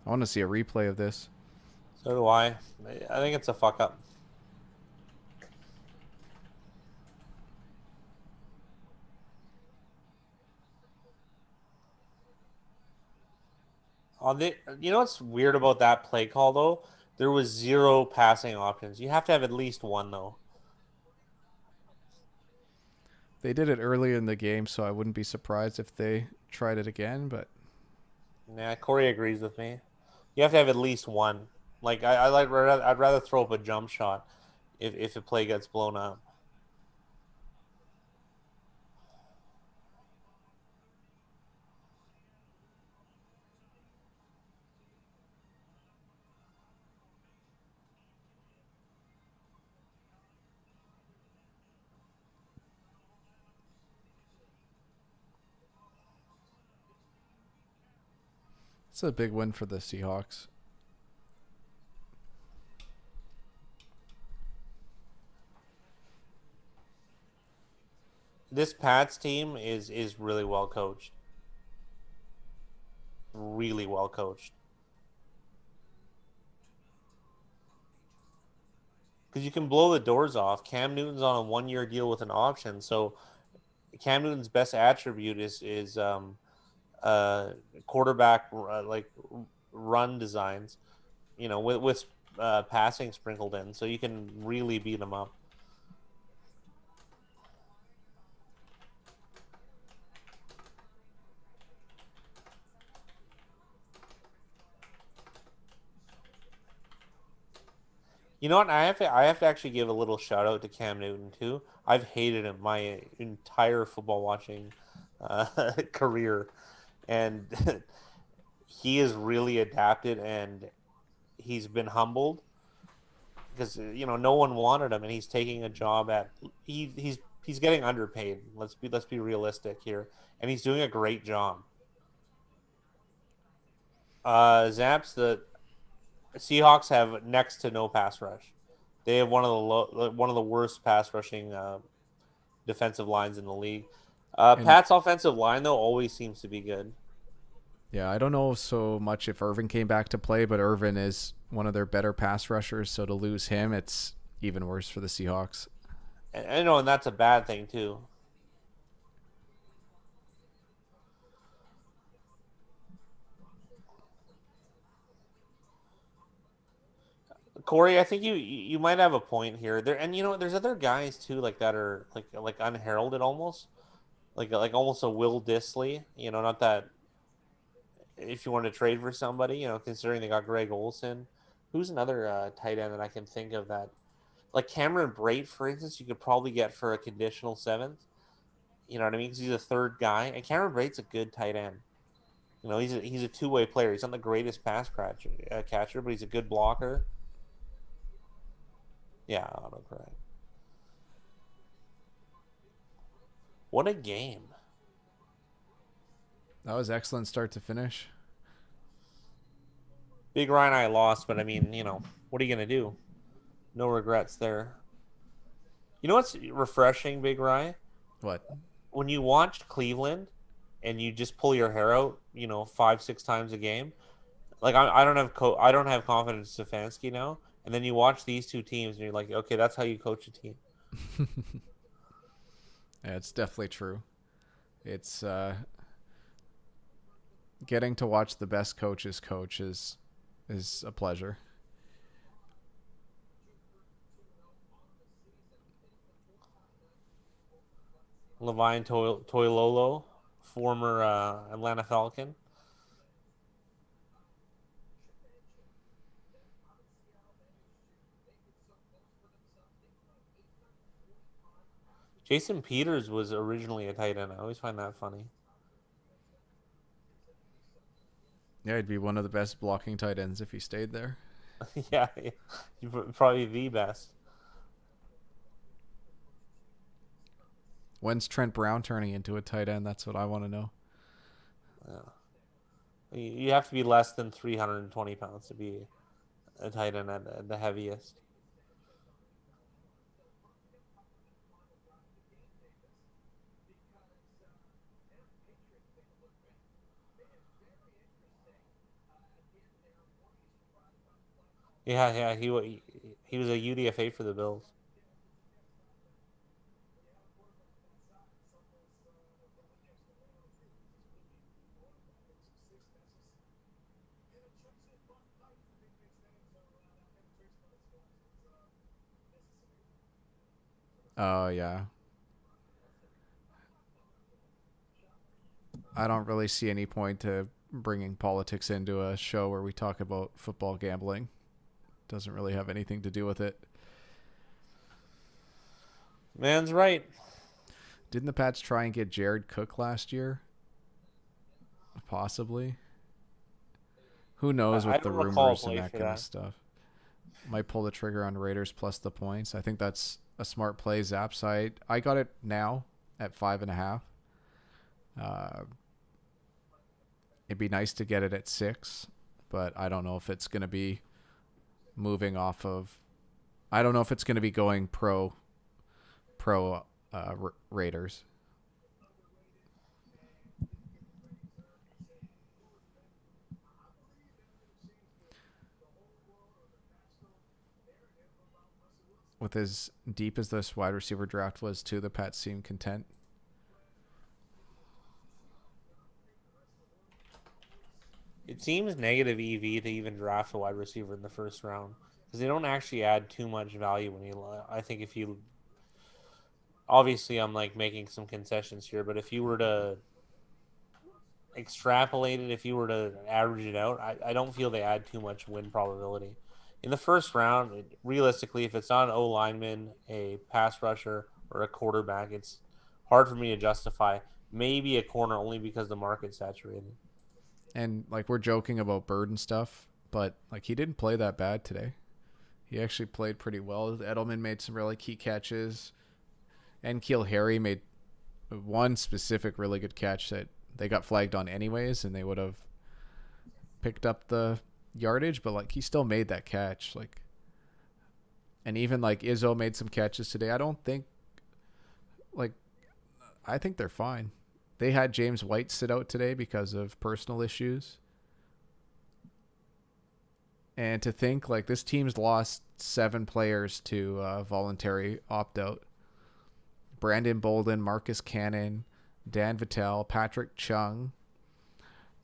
I want to see a replay of this. So do I. I think it's a fuck up. You know what's weird about that play call though? There was zero passing options. You have to have at least one though. They did it earlier in the game, so I wouldn't be surprised if they tried it again, but Yeah, Corey agrees with me. You have to have at least one. Like I'd rather throw up a jump shot if a play gets blown up. it's a big win for the Seahawks. This Pats team is really well coached. Really well coached. Because you can blow the doors off. Cam Newton's on a 1 year deal with an option, so Cam Newton's best attribute is quarterback like run designs, with passing sprinkled in, so you can really beat them up. You know what? I have to actually give a little shout out to Cam Newton too. I've hated him my entire football watching career, and he has really adapted and he's been humbled because no one wanted him and he's taking a job at he's getting underpaid. Let's be realistic here, and he's doing a great job. Zaps the Seahawks have next to no pass rush. They have one of the worst pass rushing defensive lines in the league. And Pat's offensive line though always seems to be good. yeah, I don't know so much if Irvin came back to play, but Irvin is one of their better pass rushers, so to lose him, it's even worse for the Seahawks. And I know, and that's a bad thing too. Corey, I think you might have a point here. There, and there's other guys too, like that are like unheralded almost, like almost a Will Disley. Not that if you want to trade for somebody, considering they got Greg Olsen. Who's another tight end that I can think of that, like Cameron Brate, for instance, you could probably get for a conditional seventh. You know what I mean? Because he's a third guy, and Cameron Brate's a good tight end. He's a two-way player. He's not the greatest pass catcher, but he's a good blocker. Yeah, autocorrect. What a game. That was excellent start to finish. Big Ryan and I lost, but I mean, what are you going to do? No regrets there. You know what's refreshing, Big Ryan? What? When you watch Cleveland and you just pull your hair out, 5-6 times a game. Like I don't have confidence in Stefanski now. And then you watch these two teams and you're like, okay, that's how you coach a team. Yeah, it's definitely true. It's getting to watch the best coaches coach is a pleasure. Levine Toilolo, former Atlanta Falcon. Jason Peters was originally a tight end. I always find that funny. Yeah, he'd be one of the best blocking tight ends if he stayed there. Yeah, probably the best. When's Trent Brown turning into a tight end? That's what I want to know. Yeah. You have to be less than 320 pounds to be a tight end at the heaviest. Yeah, he was a UDFA for the Bills. Oh, yeah. I don't really see any point to bringing politics into a show where we talk about football gambling. Doesn't really have anything to do with it. Man's right. Didn't the Pats try and get Jared Cook last year? Possibly. Who knows with the rumors and that kind of stuff. Might pull the trigger on Raiders plus the points. I think that's a smart play. Zaps. I got it now at 5.5. It'd be nice to get it at 6, but I don't know if it's going to be moving off of. I don't know if it's going to be going pro Raiders. With as deep as this wide receiver draft was, too, the Pats seem content. It seems negative EV to even draft a wide receiver in the first round because they don't actually add too much value when you. I think if you. Obviously, I'm like making some concessions here, but if you were to extrapolate it, if you were to average it out, I don't feel they add too much win probability. In the first round, realistically, if it's not an O lineman, a pass rusher, or a quarterback, it's hard for me to justify. Maybe a corner only because the market's saturated. And like we're joking about Bird and stuff, but like he didn't play that bad today. He actually played pretty well. Edelman made some really key catches, and N'Keal Harry made one specific really good catch that they got flagged on anyways, and they would have picked up the yardage, but like he still made that catch. Like, and even like Izzo made some catches today. I think they're fine. They had James White sit out today because of personal issues. And to think like this team's lost 7 players to voluntary opt-out. Brandon Bolden, Marcus Cannon, Dan Vitale, Patrick Chung,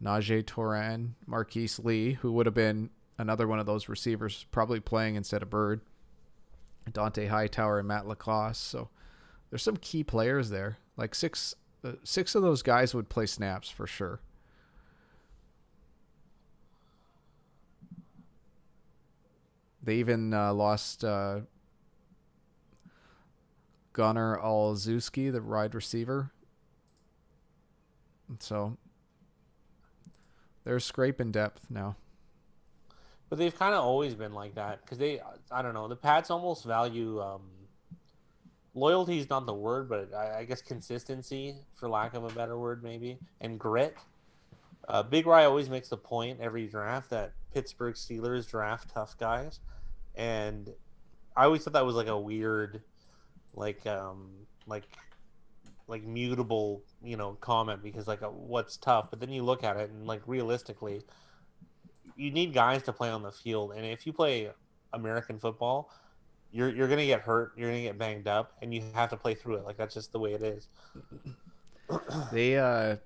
Najee Toran, Marquise Lee, who would have been another one of those receivers probably playing instead of Bird, Dante Hightower and Matt Lacoste. So there's some key players there. Like six of those guys would play snaps for sure. They even lost Gunnar Olszewski, the wide receiver. So they're scraping depth now. But they've kind of always been like that because I don't know, the Pats almost value loyalty is not the word, but I guess consistency, for lack of a better word, maybe, and grit. Big Rye always makes a point every draft that Pittsburgh Steelers draft tough guys, and I always thought that was like a weird, like like mutable, comment because like what's tough, but then you look at it and like realistically, you need guys to play on the field, and if you play American football, you're gonna get hurt, you're gonna get banged up, and you have to play through it. Like that's just the way it is. They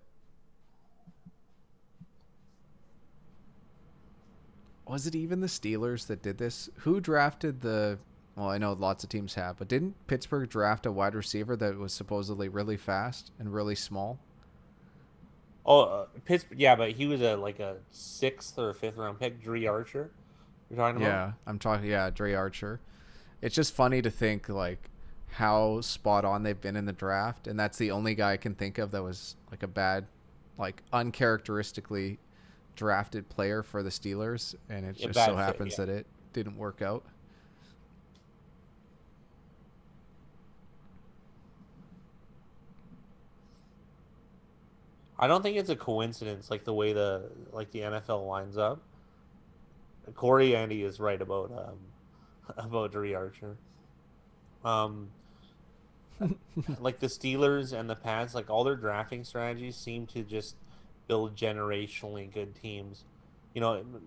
was it even the Steelers that did this? Who drafted the? Well, I know lots of teams have, but didn't Pittsburgh draft a wide receiver that was supposedly really fast and really small? Oh, Pittsburgh, yeah, but he was like a 6th or 5th round pick, Dree Archer. You're talking about? Yeah, I'm talking. Yeah, Dre Archer. It's just funny to think like how spot on they've been in the draft, and that's the only guy I can think of that was like a bad, like uncharacteristically drafted player for the Steelers, and it just so happens that it didn't work out. I don't think it's a coincidence, like the way the NFL lines up. Corey Andy is right about about Dree Archer. Um, like the Steelers and the Pats, like all their drafting strategies seem to just build generationally good teams.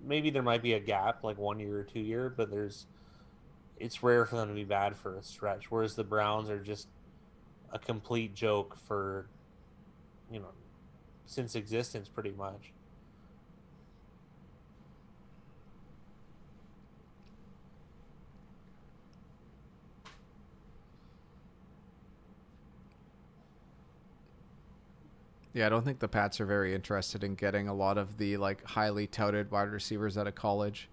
Maybe there might be a gap, like 1 year or 2 year, but it's rare for them to be bad for a stretch. Whereas the Browns are just a complete joke for, since existence, pretty much. Yeah, I don't think the Pats are very interested in getting a lot of the like highly touted wide receivers out of college.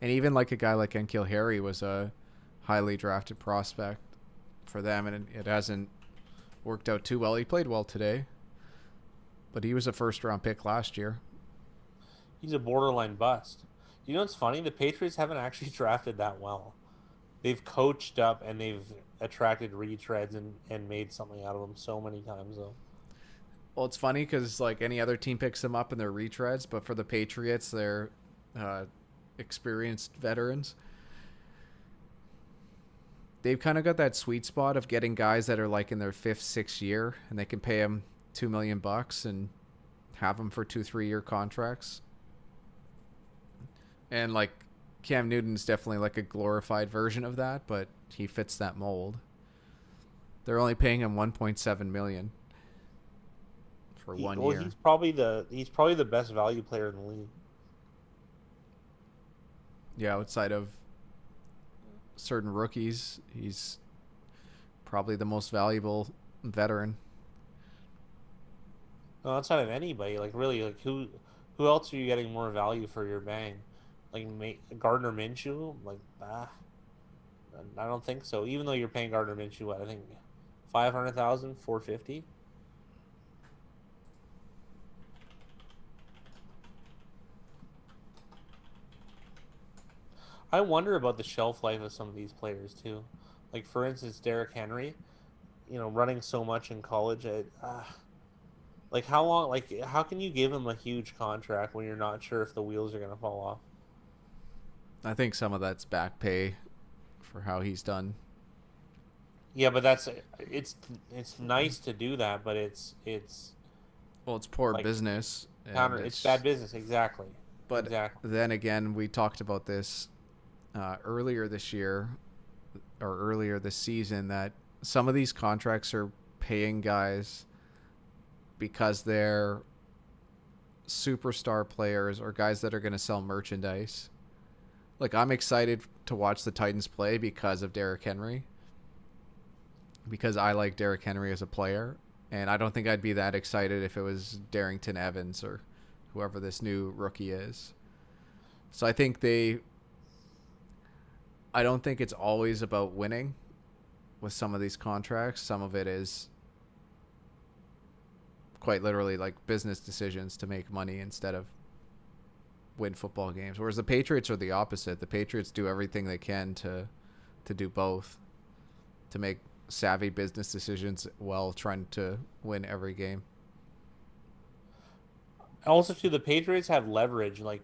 And even like a guy like N'Keal Harry was a highly drafted prospect for them, and it hasn't worked out too well. He played well today, but he was a first-round pick last year. He's a borderline bust. You know what's funny? The Patriots haven't actually drafted that well. They've coached up and they've attracted retreads and made something out of them so many times, though. Well, it's funny because like any other team picks them up and they're retreads, but for the Patriots, they're experienced veterans. They've kind of got that sweet spot of getting guys that are like in their 5th, 6th year, and they can pay them $2 million and have them for 2-3 year contracts. And like Cam Newton's definitely like a glorified version of that, but he fits that mold. They're only paying him $1.7 million for 1 year. He's probably the best value player in the league. Yeah, outside of certain rookies, he's probably the most valuable veteran. No, outside of anybody, like really, like who else are you getting more value for your bang? Like Gardner Minshew? Like I don't think so. Even though you're paying Gardner Minshew, what, I think 500,000, 450. I wonder about the shelf life of some of these players too. Like for instance, Derrick Henry, running so much in college. Like how long? Like how can you give him a huge contract when you're not sure if the wheels are gonna fall off? I think some of that's back pay for how he's done. Yeah, but it's nice to do that, but it's well, it's poor like business. It's bad business, exactly. But exactly. Then again, we talked about this earlier this year or earlier this season that some of these contracts are paying guys because they're superstar players or guys that are going to sell merchandise. Like, I'm excited to watch the Titans play because of Derrick Henry, because I like Derrick Henry as a player, and I don't think I'd be that excited if it was Darrington Evans or whoever this new rookie is. So I think they I don't think it's always about winning with some of these contracts. Some of it is quite literally like business decisions to make money instead of win football games. Whereas the Patriots are the opposite. The Patriots do everything they can to do both, to make savvy business decisions while trying to win every game. Also, too, the Patriots have leverage. Like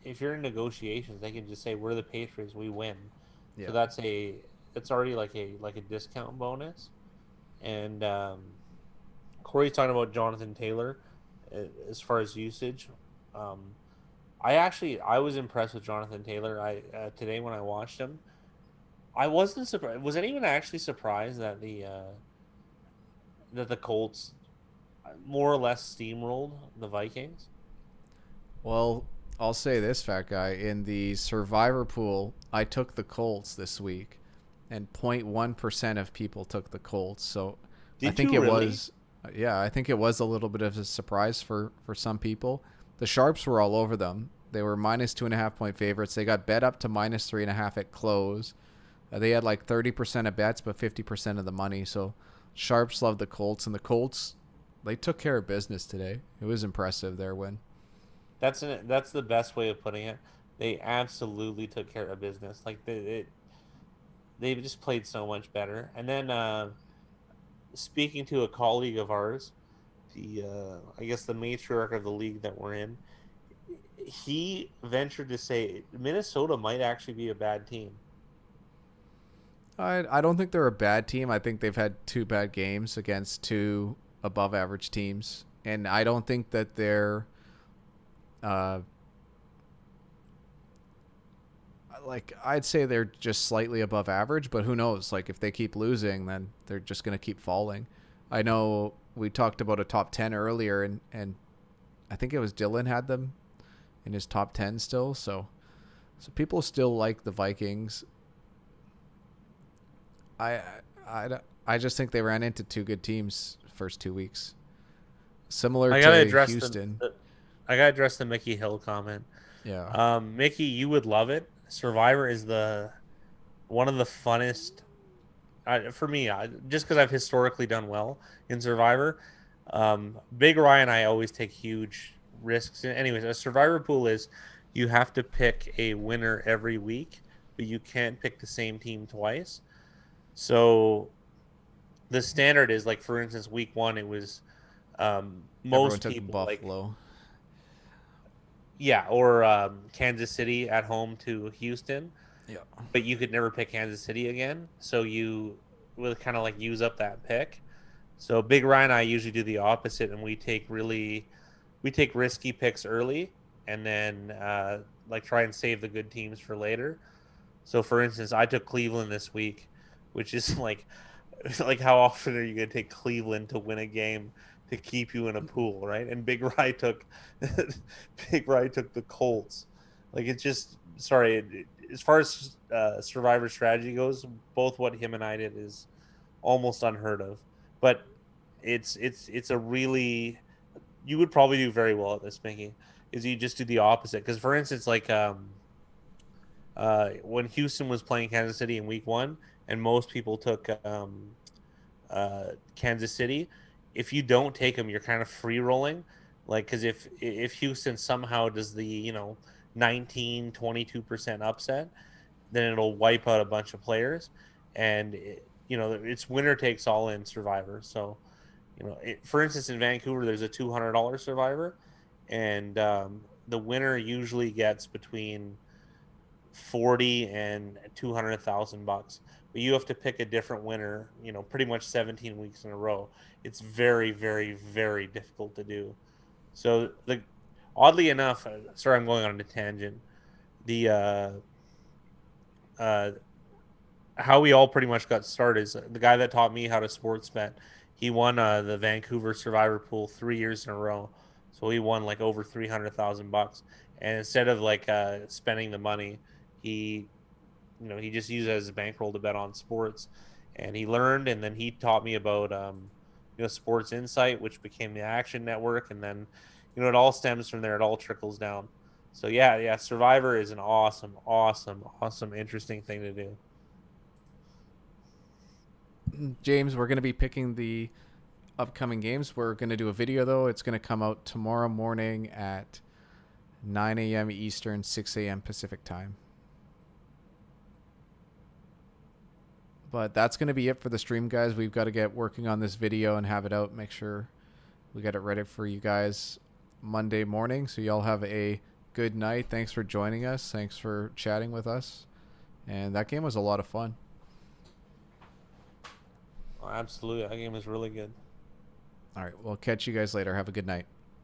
if you're in negotiations, they can just say, "We're the Patriots, we win." Yeah. So it's already like a discount bonus. And Corey's talking about Jonathan Taylor as far as usage. Um, I was impressed with Jonathan Taylor. I today when I watched him, I wasn't surprised. Was anyone actually surprised that the Colts more or less steamrolled the Vikings? Well, I'll say this, fat guy. In the survivor pool, I took the Colts this week, and 0.1% of people took the Colts. So I Did think you it really? was, yeah, I think it was a little bit of a surprise for some people. The Sharps were all over them. They were minus 2.5 point favorites. They got bet up to minus 3.5 at close. They had like 30% of bets, but 50% of the money. So Sharps loved the Colts, and the Colts, they took care of business today. It was impressive, their win. That's the best way of putting it. They absolutely took care of business. Like they just played so much better. And then speaking to a colleague of ours, the I guess the matriarch of the league that we're in, he ventured to say Minnesota might actually be a bad team. I don't think they're a bad team. I think they've had two bad games against two above average teams. And I don't think that they're uh, like, I'd say they're just slightly above average, but who knows? Like, if they keep losing, then they're just going to keep falling. I know we talked about a top 10 earlier, and I think it was Dylan had them in his top 10 still. So people still like the Vikings. I, I just think they ran into two good teams first 2 weeks. Similar I gotta to address Houston. I gotta address the Mickey Hill comment. Yeah. Mickey, you would love it. Survivor is the one of the funnest for me, just because I've historically done well in Survivor. Big Ryan, I always take huge risks. Anyways, a Survivor pool is you have to pick a winner every week, but you can't pick the same team twice. So the standard is like, for instance, week one, it was Everyone most took people like, Buffalo. yeah, or Kansas City at home to Houston, Yeah. but you could never pick Kansas City again. So you would kind of like use up that pick. So Big Ryan and I usually do the opposite, and we take risky picks early, and then like try and save the good teams for later. So for instance, I took Cleveland this week, which is like like how often are you going to take Cleveland to win a game to keep you in a pool, right? And Big Rye took Big Rye took the Colts. Like it's just as far as Survivor strategy goes, both what him and I did is almost unheard of. But it's a really you would probably do very well at this, Mickey. Is you just do the opposite because, for instance, like when Houston was playing Kansas City in Week 1, and most people took Kansas City. If you don't take them, you're kind of free rolling, like because if Houston somehow does the 19-22% upset, then it'll wipe out a bunch of players, and it's winner takes all in Survivor. So for instance, in Vancouver, there's a $200 Survivor, and the winner usually gets between 40 and 200,000 bucks, but you have to pick a different winner, pretty much 17 weeks in a row. It's very, very, very difficult to do. So oddly enough, sorry, I'm going on a tangent. The uh how we all pretty much got started is the guy that taught me how to sports bet. He won the Vancouver Survivor Pool 3 years in a row, so he won like over 300,000 bucks. And instead of like spending the money, he he just used it as a bankroll to bet on sports. And he learned, and then he taught me about Sports Insight, which became the Action Network, and then it all stems from there. It all trickles down. So yeah, Survivor is an awesome, interesting thing to do. James, we're going to be picking the upcoming games. We're going to do a video, though. It's going to come out tomorrow morning at 9 a.m. Eastern, 6 a.m. Pacific time. But that's going to be it for the stream, guys. We've got to get working on this video and have it out. Make sure we get it ready for you guys Monday morning. So y'all have a good night. Thanks for joining us. Thanks for chatting with us. And that game was a lot of fun. Oh, absolutely. That game was really good. All right. We'll catch you guys later. Have a good night.